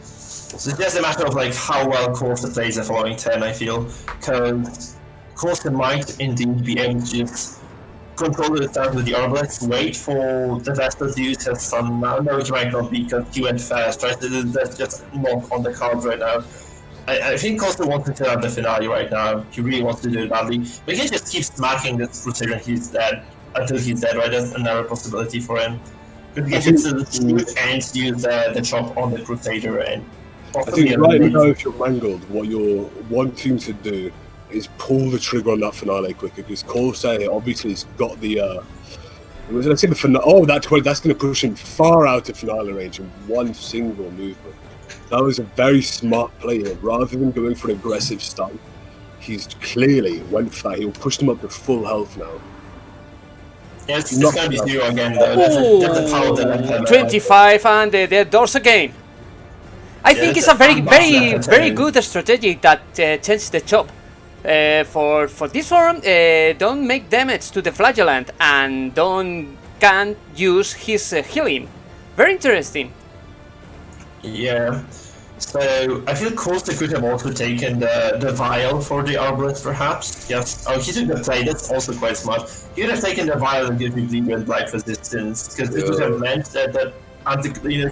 So it's just a matter of like how well Corsair plays the following turn, I feel, because Corsair might indeed be able to just control the start with the Arbalest, wait for the Vestal to use his stun now. No, it might not be because he went fast, right? That's just not on the cards right now. I think Corsair wants to turn out the finale right now. He really wants to do it badly. But he can just keep smacking this Crusader until he's dead, right? That's another possibility for him. Because he can just use and use the Chop on the Crusader and I think right now, if you're mangled, what you're wanting to do is pull the trigger on that finale quicker, because Corsair obviously has got the let's say the finale. Oh, that's going to push him far out of finale range in one single movement. That was a very smart play here. Rather than going for an aggressive stun, he's clearly went for that. He'll push him up to full health now. Yeah, it's going to be 0 again though. That's a power that 25 and the doors again. I think it's a very good strategy that changes the Chop. For this form, don't make damage to the Flagellant and can't use his healing. Very interesting. Yeah. So I feel Corsair could have also taken the Vial for the Arbalest, perhaps. Yes. Oh, he took the play. That's also quite smart. He could have taken the Vial and given me Bleed Black resistance, because it would have meant that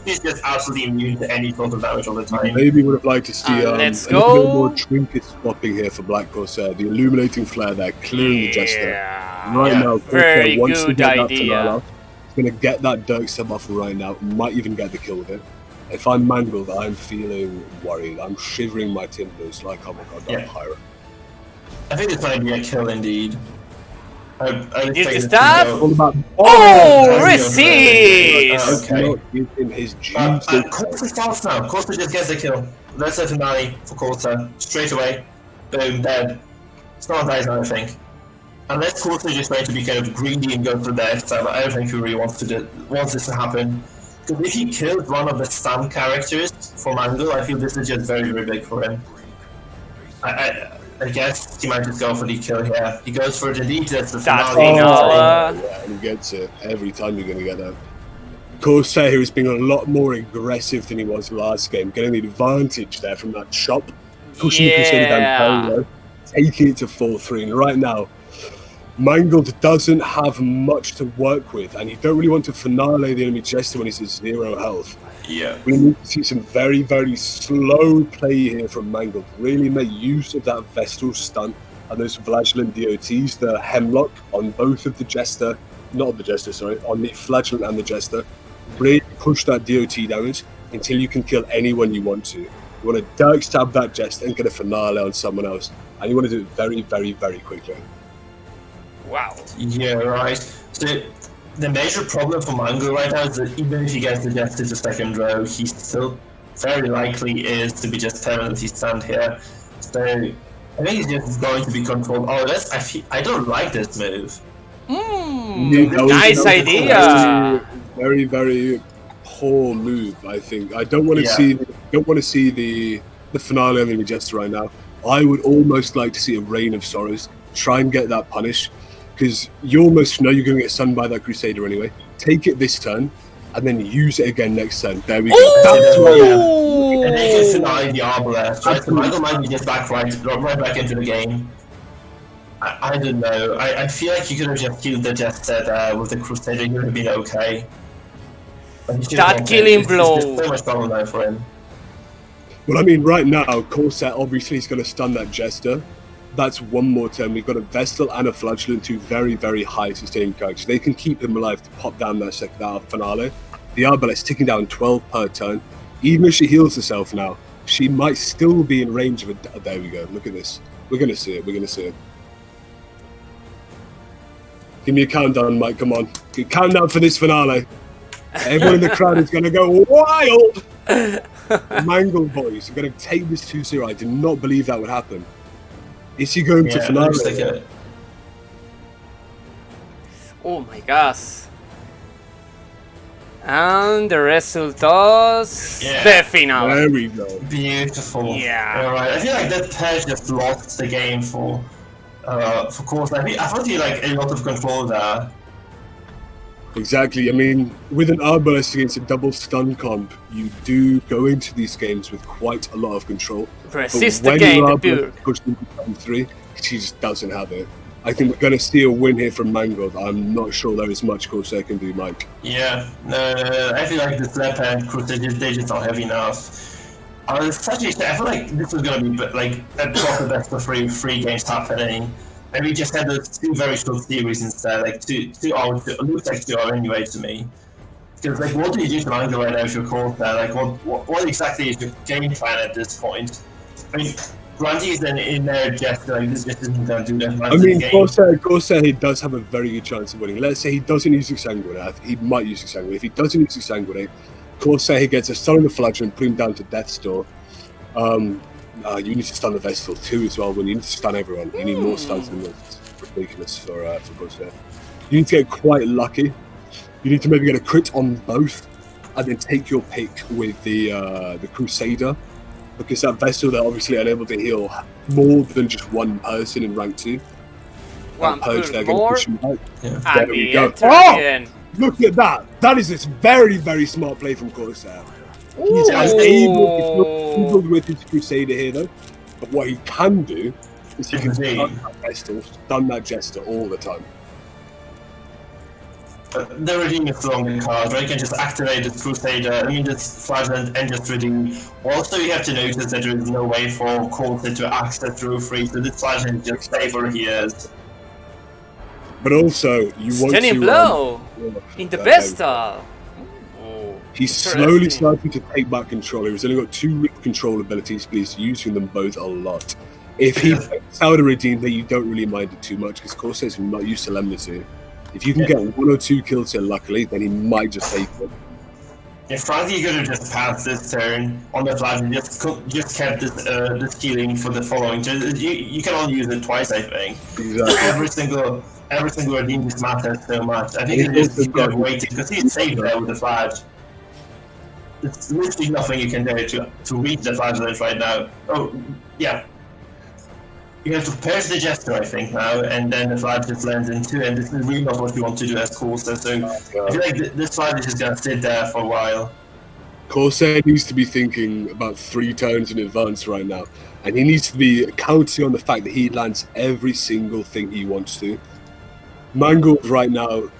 he's just absolutely immune to any sort of damage all the time. Maybe would have liked to see a let's little bit go. more trinket swapping here for Black Corsair. The illuminating flare there, clearing the Jester. Right now, Corsair very wants to good get that idea. finale out. Going to get that Dirk sub off right now. Might even get the kill with it. If I'm Mangled, I'm feeling worried. I'm shivering my timbers like, oh my god, I'm Pyro. I think it's going to be a kill indeed. Is the staff? Oh, resist! Okay. In his Corsa starts now. Corsa just gets the kill. That's a finale for Corsa. Straight away. Boom, dead. It's not nice, I don't think. Unless Corsa is just going to be kind of greedy and go for the F-time, I don't think he really wants this to happen. Because if he kills one of the stun characters for Mangle, I feel this is just very, very big for him. I guess he might just go for the kill here. He goes for the delete, that's the finale. Yeah, and he gets it every time you're going to get that. Corsair has been a lot more aggressive than he was last game, getting the advantage there from that chop, pushing the Crusader down very low, taking it to 4-3. And right now, Mangled doesn't have much to work with, and you don't really want to finale the enemy Jester when he's at 0 health. Yeah. We need to see some very, very slow play here from Mangled. Really make use of that Vestal stun and those Flagellant DOTs, the Hemlock on both of the Jester, not the Jester, sorry, on the Flagellant and the Jester. Really push that DOT damage until you can kill anyone you want to. You want to Dirk stab that Jester and get a finale on someone else, and you want to do it very, very, very quickly. Wow. Yeah, right. So the major problem for Mango right now is that even if he gets the Jester to second row, he still very likely is to be just permanently stunned here. So I think he's just going to be controlled. Oh, I don't like this move. Nice idea. Very, very poor move. I think I don't want to see. Don't want to see the finale on the Jester right now. I would almost like to see a Reign of Sorrows. Try and get that punish, because you almost know you're going to get stunned by that Crusader anyway. Take it this turn, and then use it again next turn. There we go. That's what, and they can finale the Arbalest. Right? So Michael might be just back right back into the game. I don't know. I feel like you could have just killed the Jester there with the Crusader. You would have been okay. That killing blow. There's so much problem there for him. Well, I mean, right now, Corsair obviously is going to stun that Jester. That's one more turn. We've got a Vestal and a Flagellant, two very, very high sustaining characters. They can keep him alive to pop down that finale. The Arbalest ticking down 12 per turn. Even if she heals herself now, she might still be in range of a... There we go. Look at this. We're going to see it. We're going to see it. Give me a countdown, Mike. Come on. Countdown for this finale. Everyone in the crowd is going to go wild. Mangled boys are going to take this 2-0. I did not believe that would happen. Is he going to finale? Oh my gosh. And the result was the final. There we go. Beautiful. Yeah. All right. I feel like that pair just lost the game for course. I thought he like a lot of control there. Exactly. I mean, with an Arbalest against a double stun comp, you do go into these games with quite a lot of control. Resist the game, the Pure. Pushed into turn 3, she just doesn't have it. I think we're going to see a win here from Mangled. I'm not sure there is much Corsair can do, Mike. Yeah, I feel like the Slap and Crusader, they just don't have enough. I feel like this was going to be like a proper best of three games happening. And we just had those two very short series instead, like two hours, it looks like 2 hours anyway to me. Because like, what do you do to Mango right now if you're Corsair? Like, what exactly is your game plan at this point? I mean, Grunty is in there just like, this just isn't going to do that much. I mean, Corsair, he does have a very good chance of winning. Let's say he doesn't use Exsanguinate. He might use Exsanguinate. If he doesn't use Exsanguinate, Corsair, he gets a stun on the Flagellant, put him down to Death's Door. You need to stun the Vestal too as well. When you need to stun everyone, you need more stuns than this. It's ridiculous for Corsair. You need to get quite lucky. You need to maybe get a crit on both, and then take your pick with the Crusader, because that Vestal, they're obviously unable to heal more than just one person in rank 2. One person more, There we go. Oh! Look at that! That is a very, very smart play from Corsair. He's able with his Crusader here though, but what he can do is he can stun that Jester all the time. The redeem is the wrong card, right? You can just activate this Crusader, this Flagellant and just redeem. Also, you have to notice that there is no way for Corsair to access through free, so this Flagellant just stay where he is. But also, you want Stunning to blow in the pistol. He's slowly Interesting. starting to take back control. He's only got 2 rip control abilities, but he's using them both a lot. If he takes out a redeem, then you don't really mind it too much because Corsair's not used to Solemnity. If you can get 1 or 2 kills here, luckily, then he might just take it. If Frankie could have just passed this turn on the flash and just kept this healing for the following turn, you can only use it twice, I think. Exactly. Every single redeem just matters so much. I think it's just good waiting because he's safe there with the flash. There's literally nothing you can do to reach the flash range right now. Oh, yeah. You have to purge the Jester, I think, now, and then the flash just lands in 2, and this is really not what you want to do as Corsair, so I feel like this flash is just going to sit there for a while. Corsair needs to be thinking about 3 turns in advance right now, and he needs to be counting on the fact that he lands every single thing he wants to. Mangled right now,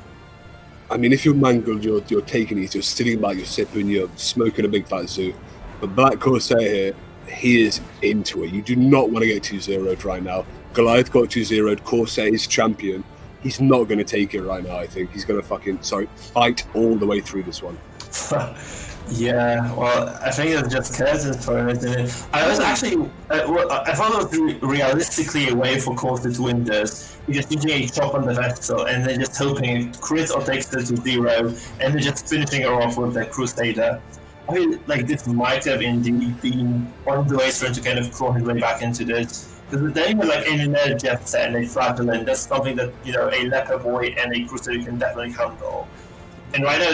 I mean, if you're Mangled, you're taking it, you're sitting back, you're sipping, you're smoking a big fat zoo. But Black Corsair here, he is into it. You do not want to get 2-0'd right now. Goliath got 2-0'd, Corsair is champion. He's not going to take it right now, I think. He's going to fight all the way through this one. Yeah, well, I think it's just curtains for him, isn't it? I was actually, I thought it was realistically a way for Corsair to win this. You're just using a chop on the vessel and then just hoping it crit or takes it to 0, and then just finishing her off with the Crusader. I mean, like, this might have indeed been one of the ways for him to kind of claw his way back into this. Because then even like in another Jet set and a Flatulent, that's something that, you know, a Leper Boy and a Crusader can definitely handle. And right now, I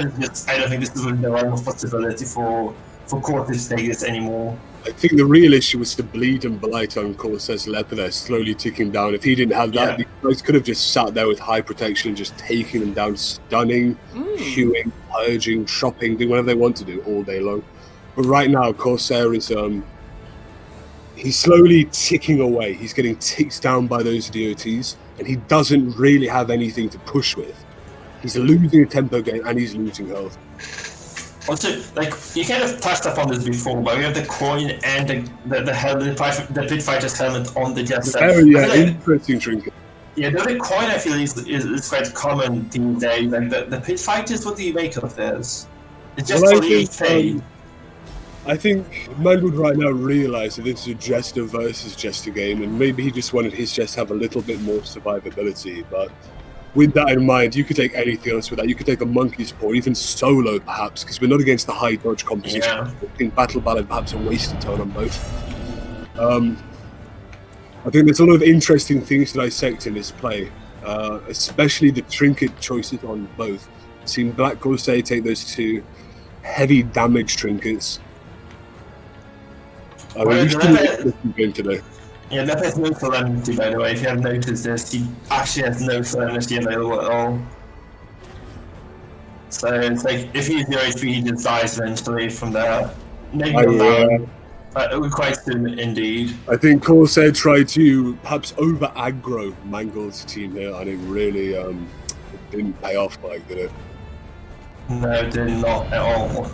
don't think this is the realm of possibility for Corsair to take this anymore. I think the real issue was the bleed and blight on Corsair's Leper there, slowly ticking down. If he didn't have that, these guys could have just sat there with high protection, just taking them down, stunning, hewing, purging, shopping, doing whatever they want to do all day long. But right now, Corsair is he's slowly ticking away. He's getting ticked down by those DOTs, and he doesn't really have anything to push with. He's losing a tempo game and he's losing health. Also, like, you kind of touched upon this before, but we have the coin and the Pit Fighter's helmet on the Jet set. Very interesting trinket. Yeah, the coin I feel is quite common these days. Like, the Pit Fighters, what do you make of this? It's just for the HP. I think Mangled right now realised that this is a Jester versus Jester game, and maybe he just wanted his Jester to have a little bit more survivability, but with that in mind, you could take anything else with that. You could take a Monkey's Paw, even solo perhaps, because we're not against the high dodge composition. Yeah. I think Battle Ballad perhaps a wasted turn on both. I think there's a lot of interesting things to dissect in this play, especially the trinket choices on both. I've seen Black Corsair take those 2 heavy damage trinkets. We've seen a game today. Yeah, Leper has no Solemnity, by the way. If you have noticed this, he actually has no Solemnity available at all. So it's like, if he has 0 HP, he just dies eventually from there. Maybe quite soon indeed. I think Corsair tried to perhaps over aggro Mangled's team here, and it really didn't pay off, like, did it? No, it did not at all.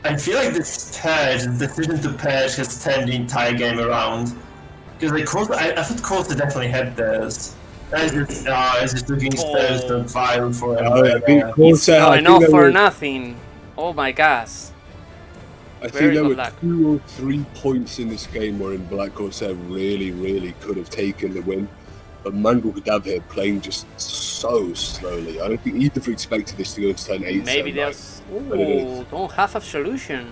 I feel like this purge, the decision to purge, has turned the entire game around. Because like I thought Corsair definitely had theirs. It's just looking exposed and vile for him. It's going off for nothing. Oh my gosh. I think there were 2 or 3 points in this game wherein Black Corsair really could have taken the win. But Mangled Gadav here playing just so slowly. I don't think either expected this to go to turn 8. Maybe there's... Ooh, don't have absolution.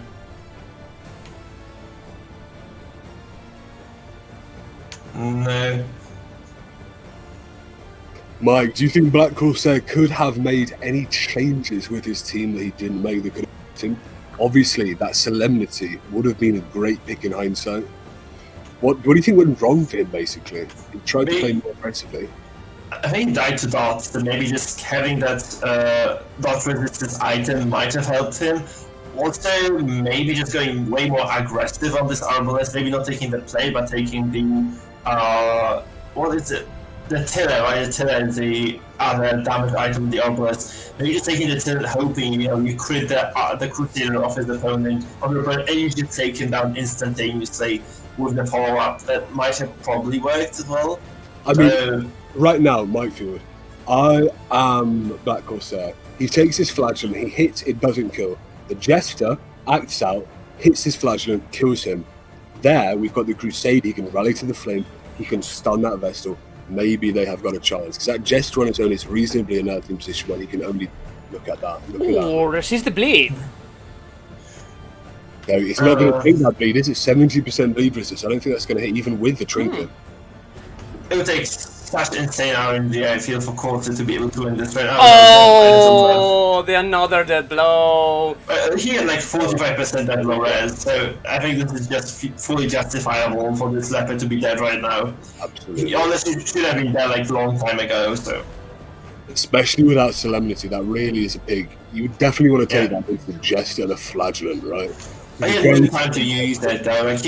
No. Mike, do you think Black Corsair could have made any changes with his team that he didn't make that could have helped him? Obviously, that Solemnity would have been a great pick in hindsight. What do you think went wrong for him, basically? He tried to play more aggressively. I think he died to dots, and maybe just having that dot resistance item might have helped him. Also, maybe just going way more aggressive on this Arbalest, maybe not taking the play, but taking the, what is it? The Tiller, right? The Tiller is the other damage item in the Arbalest. Maybe just taking the Tiller, hoping, you crit the Crusader off his opponent, and you just take him down instantaneously with the follow-up. That might have probably worked as well. I mean, right now, Mike Field, I am Black Corsair. He takes his flagellant, he hits, it doesn't kill. The Jester acts out, hits his flagellant, kills him. There, we've got the Crusade, he can rally to the flame, he can stun that Vestal. Maybe they have got a chance. Because that Jester on its own is reasonably inert in position when he can only look at that. Ooh, resist the bleed. No, it's not going to take that bleed, is it? 70% bleed resist. I don't think that's going to hit even with the trinket. It would take such insane RNG, I feel, for Corsair to be able to win this right now. Oh, the another dead blow. He had like 45% dead blow res, so I think this is just fully justifiable for this leopard to be dead right now. Absolutely. He honestly should have been dead like a long time ago, so. Especially without Solemnity, that really is a pig. You would definitely want to take that with the Jester and a Flagellant, right? I had no time to use that though. Like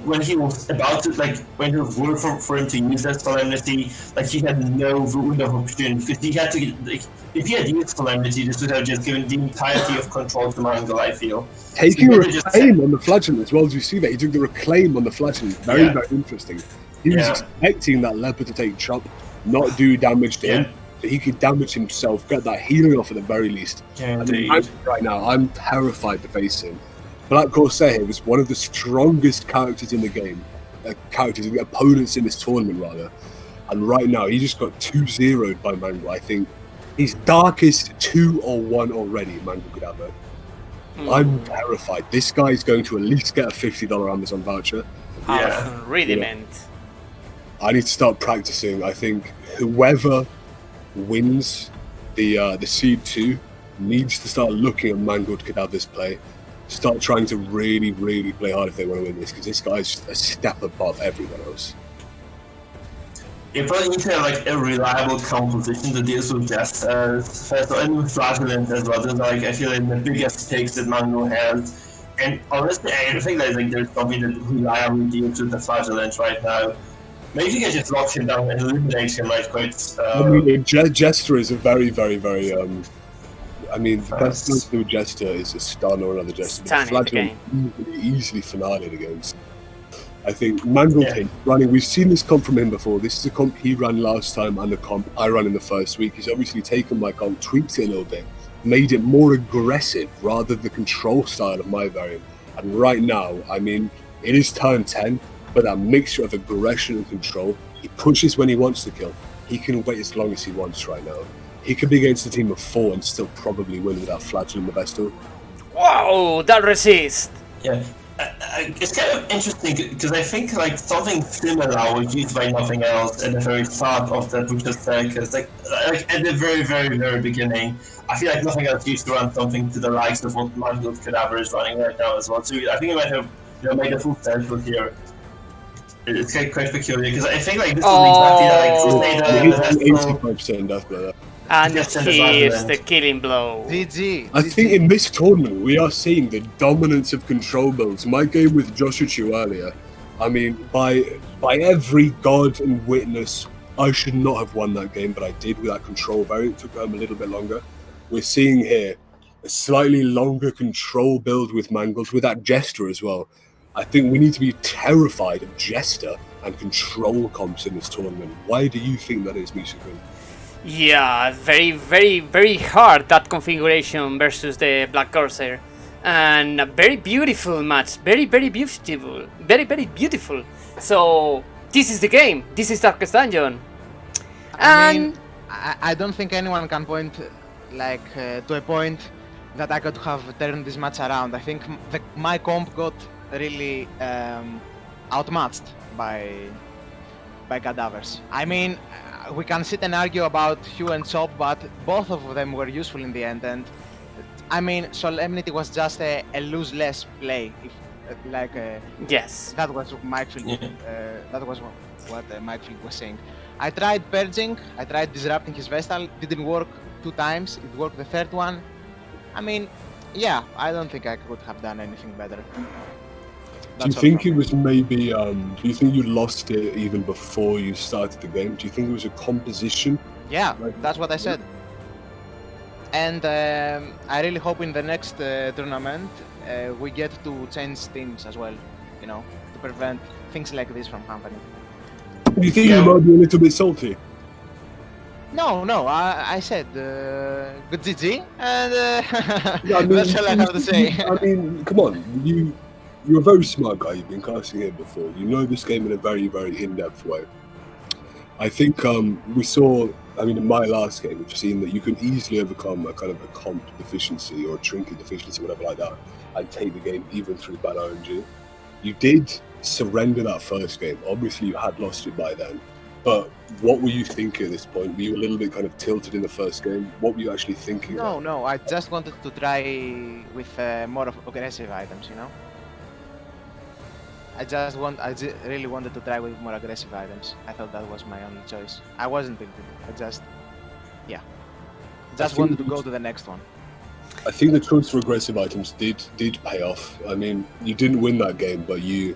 when he was about to, like when it was worth for him to use that Solemnity, like he had no window of opportunity because he had to. Like, if he had used Solemnity, this would have just given the entirety of control to Mangle. I feel taking a reclaim on the Flagellant as well. Do you see that he took the reclaim on the Flagellant? Very interesting. He was expecting that leopard to take chop, not do damage to him. So he could damage himself, get that healing off at the very least. And right now, I'm terrified to face him. Black Corsair was one of the strongest characters in the game, the opponents in this tournament rather, and right now he just got 2-0'd by Mangle. I think he's darkest 2 or 1 already. Mangle could have it. I'm terrified. This guy's going to at least get a $50 Amazon voucher. Rudiment. I need to start practicing. I think whoever wins the Seed 2 needs to start looking at Mangled Cadaver's play. Start trying to really, really play hard if they want to win this, because this guy's a step above everyone else. You probably need to have like a reliable composition that deals with just first and with Flagellant as well. Those are, like, I feel like the biggest takes that Mango has. And honestly, I don't think that like there's something that reliably deals with the Flagellant right now. Maybe you can just lock him down and eliminate him like quite. I mean, Jester is a very, very, very I mean, the best thing to do with Jester is a stun or another Jester. Flagellant easily finaled against. I think Mangle running, we've seen this comp from him before. This is a comp he ran last time and a comp I ran in the first week. He's obviously taken my comp, tweaked it a little bit, made it more aggressive rather than the control style of my variant. And right now, I mean, it is turn 10, but that mixture of aggression and control, he pushes when he wants to kill. He can wait as long as he wants right now. He could be against a team of 4 and still probably win without Flagellant the Vestal. Wow, that resist! Yeah, it's kind of interesting because I think like something similar was used by Nothing Else at the very start of that we just said. Because like at the very, very, very beginning, I feel like Nothing Else used to run something to the likes of what Mangled Cadaver is running right now as well. So I think it might have made a full circle here. It's quite peculiar because I think like this is exactly like 85% death blow. And here's the killing blow. GG. I think in this tournament we are seeing the dominance of control builds. My game with Joshachu earlier, I mean, by every god and witness, I should not have won that game, but I did with that control variant. Took home a little bit longer. We're seeing here a slightly longer control build with Mangled, with that Jester as well. I think we need to be terrified of Jester and control comps in this tournament. Why do you think that is, Misukun? Yeah, very, very, very hard, that configuration versus the Black Corsair. And a very beautiful match. Very, very beautiful. Very, very beautiful. So, this is the game. This is Darkest Dungeon. I mean, I don't think anyone can point to a point that I could have turned this match around. I think my comp got really outmatched by Cadavers. I mean, we can sit and argue about Hue and Chop, but both of them were useful in the end. And I mean, Solemnity was just a lose-less play. Yes, that was Mike Field. That was what Mike Field was saying. I tried purging. I tried disrupting his Vestal. Didn't work 2 times. It worked the 3rd one. I mean, yeah, I don't think I could have done anything better. Do you think it was maybe, do you think you lost it even before you started the game? Do you think it was a composition? Yeah, that's what I said. And I really hope in the next tournament we get to change teams as well, you know, to prevent things like this from happening. You think you might be a little bit salty? No, I said good GG, and Yeah, I mean, that's all I have to say. I mean, come on, you're a very smart guy. You've been casting here before. You know this game in a very, very in-depth way. I think we saw. I mean, in my last game, we've seen that you can easily overcome a kind of a comp deficiency or a trinket deficiency, whatever like that, and take the game even through bad RNG. You did surrender that first game. Obviously, you had lost it by then. But what were you thinking at this point? Were you a little bit kind of tilted in the first game? What were you actually thinking? No, I just wanted to try with more of aggressive items, you know? I really wanted to try with more aggressive items. I thought that was my only choice. I wasn't thinking. I just wanted to go to the next one. I think the choice for aggressive items did pay off. I mean, you didn't win that game, but you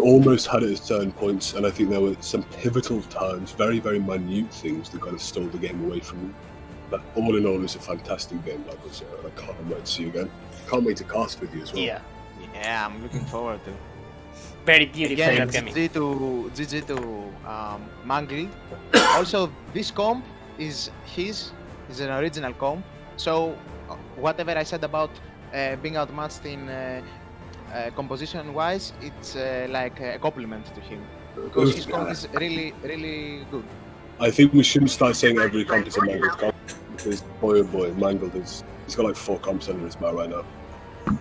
almost had it at certain points, and I think there were some pivotal times, very, very minute things that kind of stole the game away from you. But all in all, it's a fantastic game, like I said, and I can't wait to see you again. Can't wait to cast with you as well. Yeah, I'm looking forward to. Very beautiful. Again, GG to Mangle. Also, this comp is an original comp. So whatever I said about being outmatched in composition-wise, it's like a compliment to him because his comp is really, really good. I think we shouldn't start saying every comp is a Mangled comp because boy oh boy, Mangled he's got like 4 comps under his belt right now.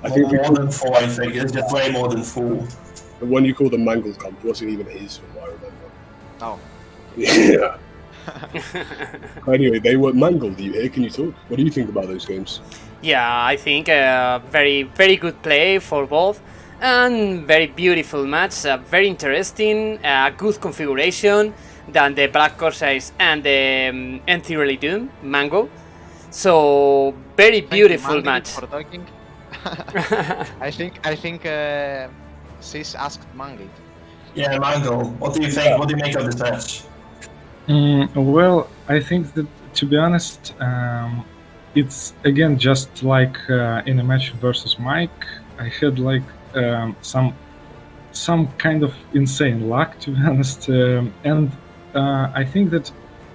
I think more than 4. I think it's just way more than 4. The one you call the Mangled comp wasn't even his, from what I remember. Oh. Yeah. Anyway, they were Mangled. Are you here? Can you talk? What do you think about those games? Yeah, I think very, very good play for both, and very beautiful match. Very interesting, good configuration than the Black Corsairs and the Enthirely Doom Mango. So very beautiful match. For talking. I think Sis asked Mangle. Yeah, Mango. What do you think? What do you make of this match? Well, I think that, to be honest, it's again just like in a match versus Mike. I had like some kind of insane luck, to be honest, and I think that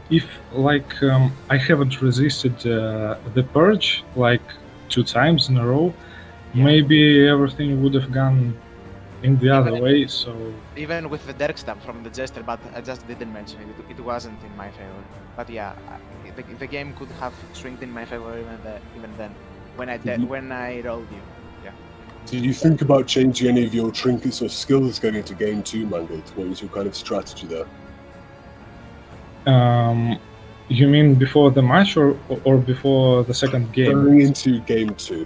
if like I haven't resisted the purge like 2 times in a row, maybe everything would have gone in the other way. So even with the Derek stamp from the Jester, but I just didn't mention it. It wasn't in my favor. But yeah, the game could have swung in my favor even then when I rolled you. Yeah. Did you think about changing any of your trinkets or skills going into game 2, Mangled? What was your kind of strategy there? You mean before the match or before the second game? Going into game 2.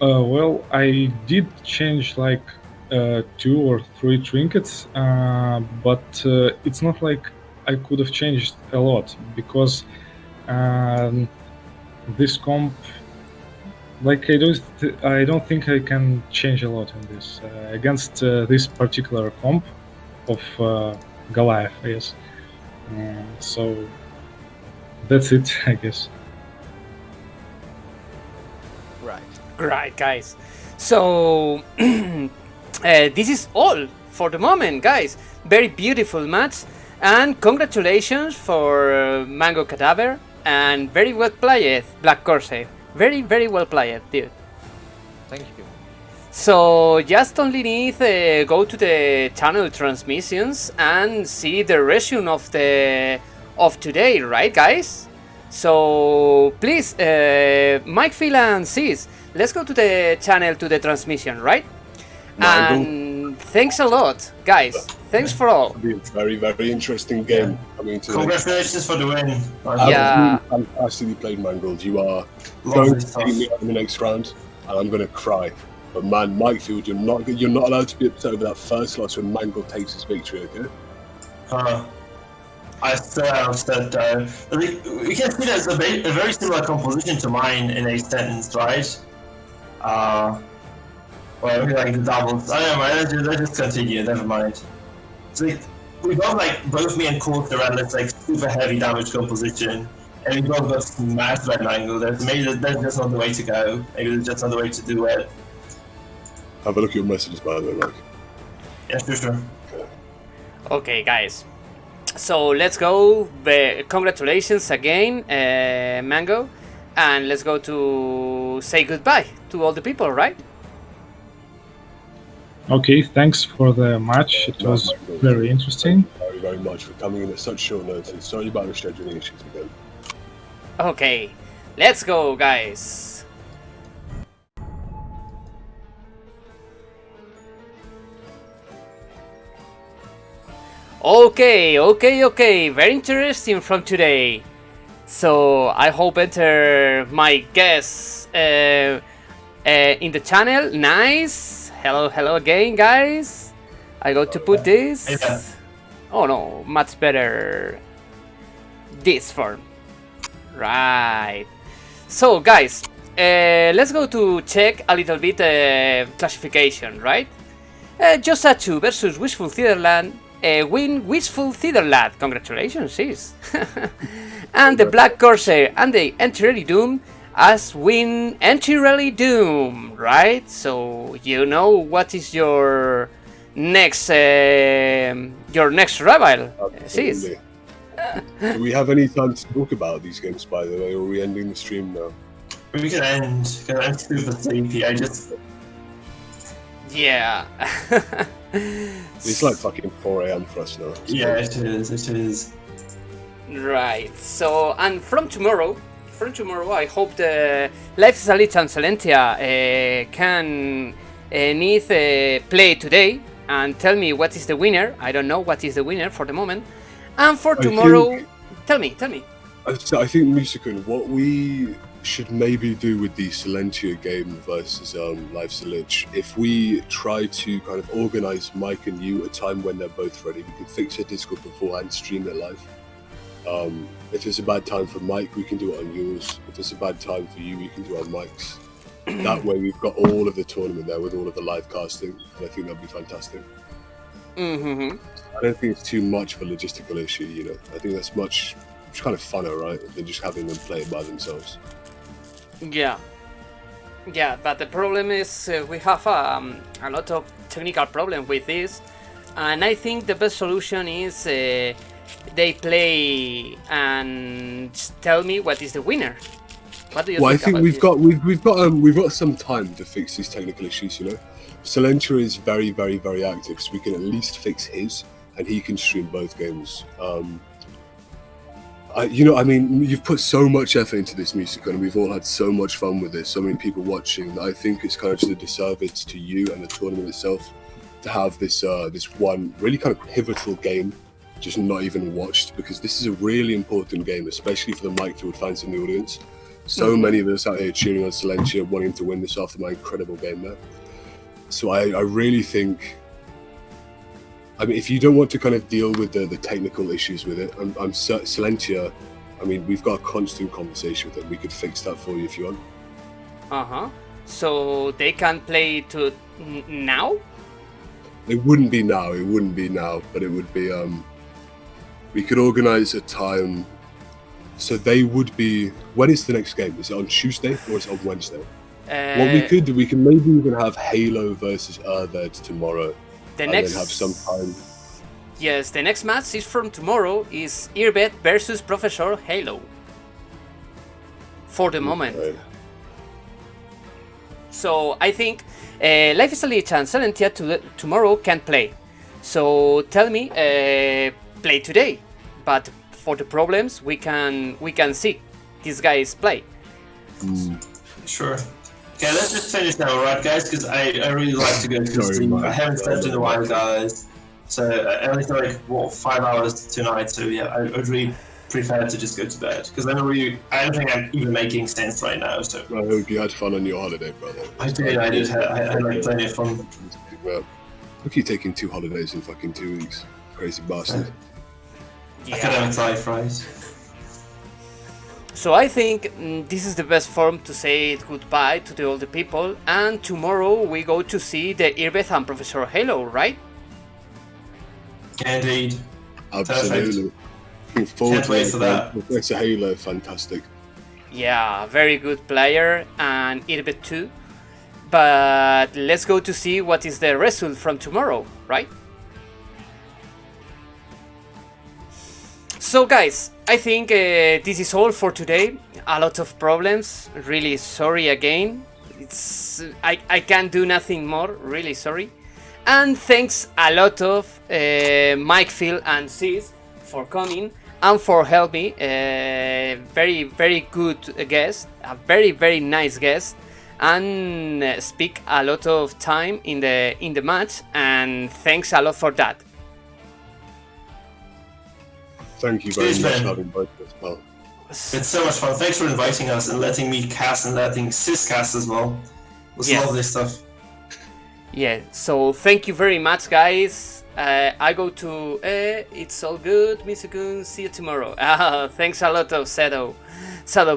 Well, I did change like 2 or 3 trinkets, but it's not like I could have changed a lot because this comp, like I don't think I can change a lot in this against this particular comp of Goliath. Yes, so that's it, I guess. Right, guys. So this is all for the moment, guys. Very beautiful match, and congratulations for Mango Cadaver, and very well played, Black Corsair. Very, very well played, dude. Thank you. So just only need go to the channel transmissions and see the resume of today, right, guys? So please, Mike, Phil, and Sis, let's go to the channel, to the transmission, right? And thanks a lot, guys. Thanks for all. It's a very, very interesting game coming to. Congratulations for the win. Yeah. Fantastically played, Mangled. You are going to beat me in the next round, and I'm going to cry. But man, Mike Field, you're not allowed to be upset over that first loss when Mangled takes his victory, okay? I still am upset though. We can see there's a very similar composition to mine in a sentence, right? Well, maybe like the doubles. I don't know, let's just continue, never mind. So we both both me and Cork ran this super heavy damage composition, and we both got smashed by Mango. That's just not the way to go. Maybe that's just not the way to do it. Have a look at your messages, by the way, Mike. Yeah, sure. Okay, guys. So let's go. Congratulations again, Mango, and let's go to say goodbye to all the people, right? Okay, thanks for the match. It was very interesting. Thank you very much for coming in at such short notice. Sorry about the scheduling issues again. Okay, let's go, guys. Okay. Very interesting from today. So I hope enter my guests in the channel. Nice. Hello again, guys. I go to put this. Yeah. Oh no, much better. This form. Right. So, guys, let's go to check a little bit classification, right? Joshachu versus WistfulCiderLad. Win WistfulCiderLad. Congratulations, sis. And the Black Corsair and the Entry Doom as win Entry Doom, right? So you know what is your next rival, sis. Absolutely. Do we have any time to talk about these games, by the way, or are we ending the stream now? We can end super sleepy. Yeah. It's like fucking 4 a.m. for us now. Yeah, it is. Right. So, and from tomorrow, I hope the Life is a Lich and Silentia can play today and tell me what is the winner. I don't know what is the winner for the moment. And for tomorrow, tell me. I think, Musicun, what we should maybe do with the Silentia game versus Life's a Lich, if we try to kind of organise Mike and you a time when they're both ready, we can fix your Discord beforehand, stream it live. If it's a bad time for Mike, we can do it on yours. If it's a bad time for you, we can do it on Mike's. That way we've got all of the tournament there with all of the live casting, and I think that'd be fantastic. Mm-hmm. I don't think it's too much of a logistical issue, you know. I think that's much kind of funner, right, than just having them play it by themselves. Yeah, but the problem is we have a lot of technical problems with this, and I think the best solution is they play and tell me what is the winner. What do you think? I think we've got some time to fix these technical issues, you know. Silentia is very, very, very active, so we can at least fix his, and he can stream both games. You've put so much effort into this music, and we've all had so much fun with this. So many people watching. I think it's kind of just a disservice to you and the tournament itself to have this one really kind of pivotal game just not even watched, because this is a really important game, especially for the Mikefield fans in the audience. So many of us out here cheering on Silentia, wanting to win this after my incredible game there. So I really think, I mean, if you don't want to kind of deal with the technical issues with it, I'm Silentia, I mean, we've got a constant conversation with it. We could fix that for you if you want. So they can play to now? It wouldn't be now, but it would be, we could organise a time, so they would be, when is the next game? Is it on Tuesday or is it on Wednesday? What we could do, we can maybe even have Halo versus Erved tomorrow. Then have some time. Yes, the next match is from tomorrow, is Erved versus Professor Halo. For the moment. So I think Life is a Lich and Silentia tomorrow can play. So tell me, play today. But for the problems, we can see these guys play. Sure. Okay, let's just finish now, alright, guys? Because I really like to go to sleep. I haven't slept in a while, guys. So I only got 5 hours tonight. So yeah, I'd really prefer to just go to bed, because I don't think I'm even making sense right now. So I hope you had fun on your holiday, brother. I did. I had like plenty of fun. Look at you taking 2 holidays in fucking 2 weeks, crazy bastard. Academic life, right? So I think this is the best form to say goodbye to all the people, and tomorrow we go to see the Erved and Professor Halo, right? Indeed. Absolutely. Looking forward Can't wait for that. Professor Halo, fantastic. Yeah, very good player, and Erved too. But let's go to see what is the result from tomorrow, right? So guys, I think this is all for today. A lot of problems. Really sorry again. I can't do nothing more. Really sorry. And thanks a lot of Mike, Phil, and Sis for coming and for helping me. Very good guest. A very nice guest. And speak a lot of time in the match. And thanks a lot for that. Thank you very Cheers, much man. for having both as well. It's so much fun. Thanks for inviting us and letting me cast and letting Sis cast as well. It was Yes. lovely stuff. Yeah, so thank you very much, guys. I go to it's all good, Misukun. See you tomorrow. Thanks a lot of Shadow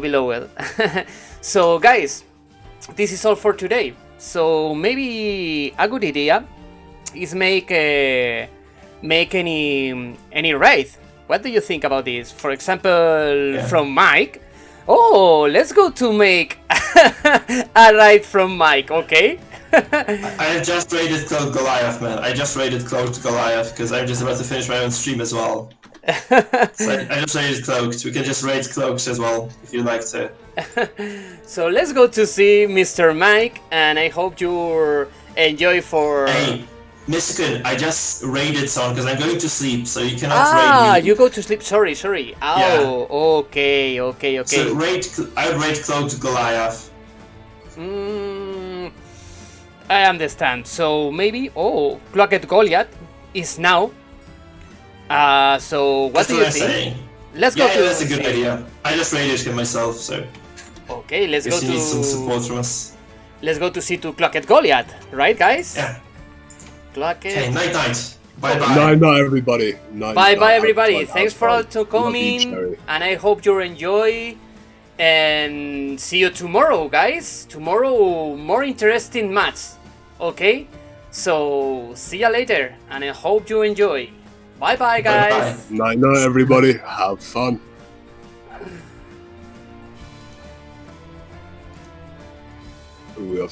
below it. So, guys, this is all for today. So maybe a good idea is make any raid. What do you think about this? For example, from Mike. Oh, let's go to make a raid from Mike, okay? I just raided Cloaked Goliath, man. I just raided Cloaked Goliath because I'm just about to finish my own stream as well. So I just raided Cloaked. We can just raid Cloaked as well if you'd like to. So let's go to see Mr. Mike, and I hope you enjoy for... Hey, Misukun, I just raided someone because I'm going to sleep, so you cannot raid me. You go to sleep. Sorry. Oh, okay. So I would raid Cloaked Goliath. I understand. So maybe Cloaked Goliath is now. So what That's do what you I'm think? saying. Let's Yeah, go to. that's a good idea. I just raided him myself, so Okay, let's go guess you need some support to. from us. Let's go to see to Cloaked Goliath, right, guys? Yeah. Cloaked. Okay, night. Bye-bye. Night, everybody. Bye, Night. everybody. Have fun, Thanks have for all fun. to Love you, coming, Cherry. and I hope you enjoy. And see you tomorrow, guys. Tomorrow, more interesting match. Okay, so see you later, and I hope you enjoy. Bye, guys. Bye-bye. Night, everybody. Have fun. We have